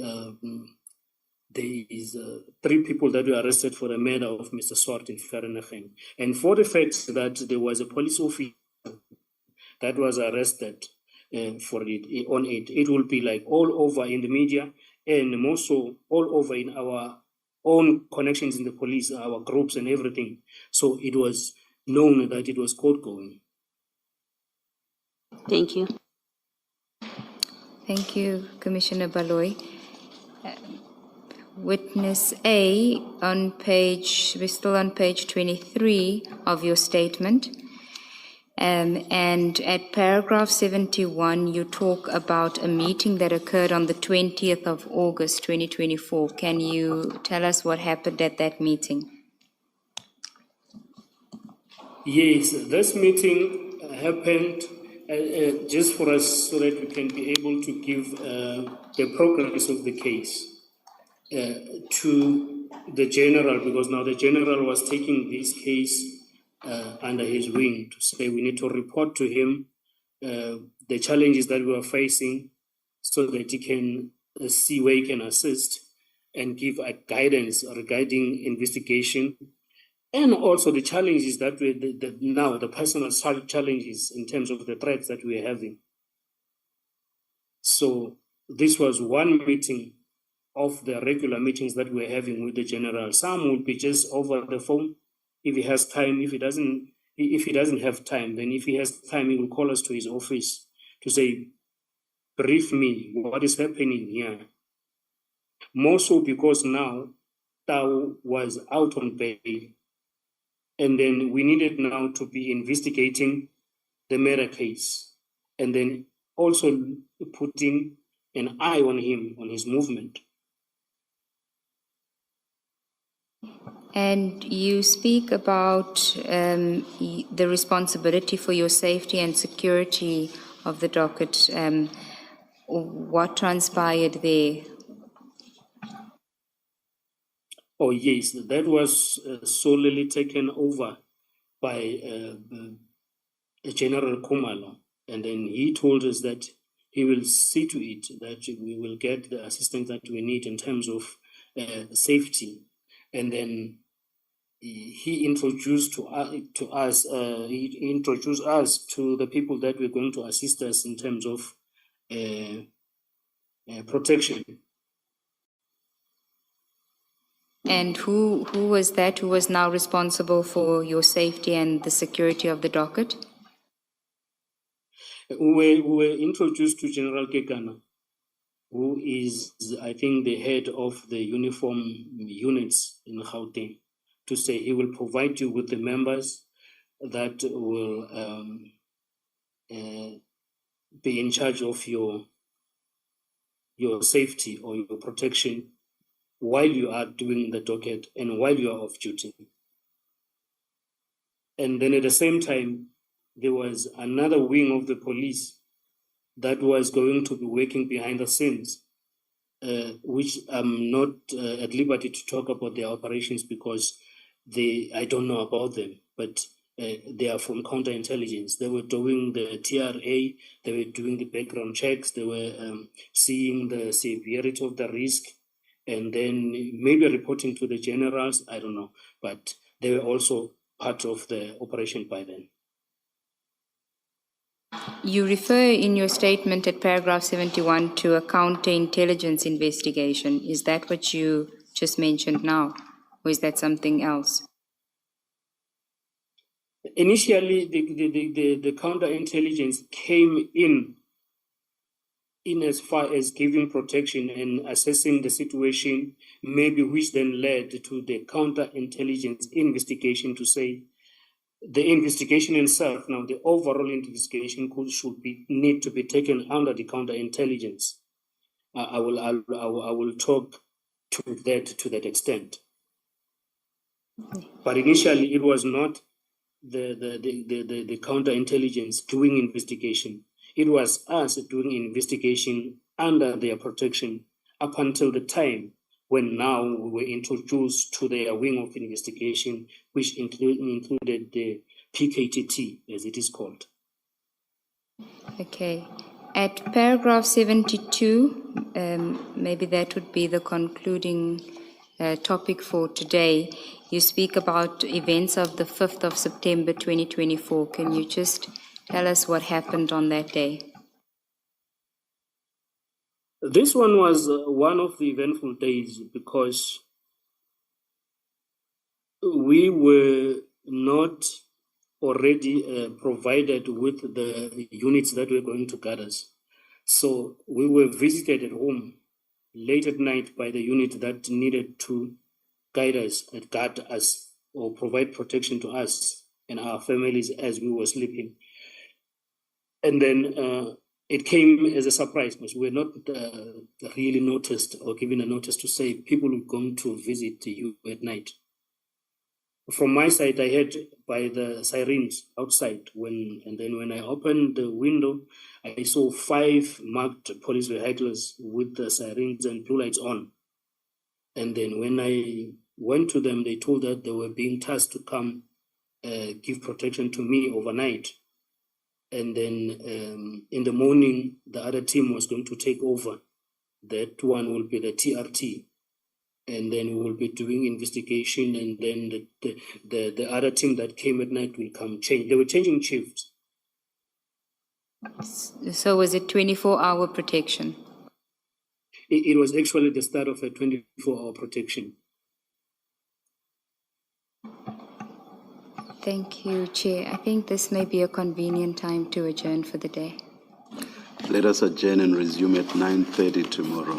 there is 3 people that were arrested for the murder of Mr. Swart in Vereeniging. And for the fact that there was a police officer that was arrested for it, on it, it will be like all over in the media and more so all over in our own connections in the police, our groups and everything. So it was known that it was court going. Thank you. Thank you, Commissioner Baloy. Witness A, we're still on page 23 of your statement. And at paragraph 71, you talk about a meeting that occurred on the 20th of August, 2024. Can you tell us what happened at that meeting? Yes, this meeting happened just for us so that we can be able to give the progress of the case to the general, because now the general was taking this case under his wing to say we need to report to him the challenges that we are facing so that he can see where he can assist and give a guidance regarding investigation, and also the challenges that now the personal challenges in terms of the threats that we're having. So this was one meeting of the regular meetings that we're having with the general. Some will be just over the phone if he has time. If he doesn't have time, then if he has time, he will call us to his office to say, brief me, what is happening here? More so because now Tao was out on bail, and then we needed now to be investigating the murder case, and then also putting an eye on him, on his movement. And you speak about the responsibility for your safety and security of the docket. What transpired there? Oh, yes, that was solely taken over by General Kumalo. And then he told us that he will see to it that we will get the assistance that we need in terms of safety. And then he introduced to us to the people that were going to assist us in terms of protection. And who was that who was now responsible for your safety and the security of the docket? We were introduced to General Kekana, who is, I think, the head of the uniform units in Gauteng, to say he will provide you with the members that will be in charge of your safety or your protection while you are doing the docket and while you are off duty. And then at the same time, there was another wing of the police that was going to be working behind the scenes, which I'm not at liberty to talk about their operations because I don't know about them, but they are from counterintelligence. They were doing the TRA, they were doing the background checks, they were seeing the severity of the risk, and then maybe reporting to the generals, I don't know, but they were also part of the operation by then. You refer in your statement at paragraph 71 to a counterintelligence investigation. Is that what you just mentioned now, or is that something else? Initially, the counterintelligence came in as far as giving protection and assessing the situation, maybe which then led to the counterintelligence investigation to say the investigation itself, now the overall investigation need to be taken under the counterintelligence. I will talk to that extent. But initially, it was not the counterintelligence doing investigation. It was us doing investigation under their protection up until the time when now we were introduced to their wing of investigation, which included the PKTT, as it is called. Okay. At paragraph 72, maybe that would be the concluding topic for today. You speak about events of the 5th of September 2024. Can you just tell us what happened on that day? This one was one of the eventful days because we were not already provided with the units that were going to guard us. So we were visited at home late at night by the unit that needed to guide us and guard us or provide protection to us and our families as we were sleeping. And then it came as a surprise because we were not really noticed or given a notice to say people were going to visit you at night. From my side, I heard by the sirens outside and then when I opened the window, I saw 5 marked police vehicles with the sirens and blue lights on. And then when I went to them, they told that they were being tasked to come give protection to me overnight. And then in the morning, the other team was going to take over. That one will be the TRT. And then we will be doing investigation, and then the other team that came at night will come change. They were changing shifts. So was it 24-hour protection? It was actually the start of a 24-hour protection. Thank you, Chair. I think this may be a convenient time to adjourn for the day. Let us adjourn and resume at 9:30 tomorrow.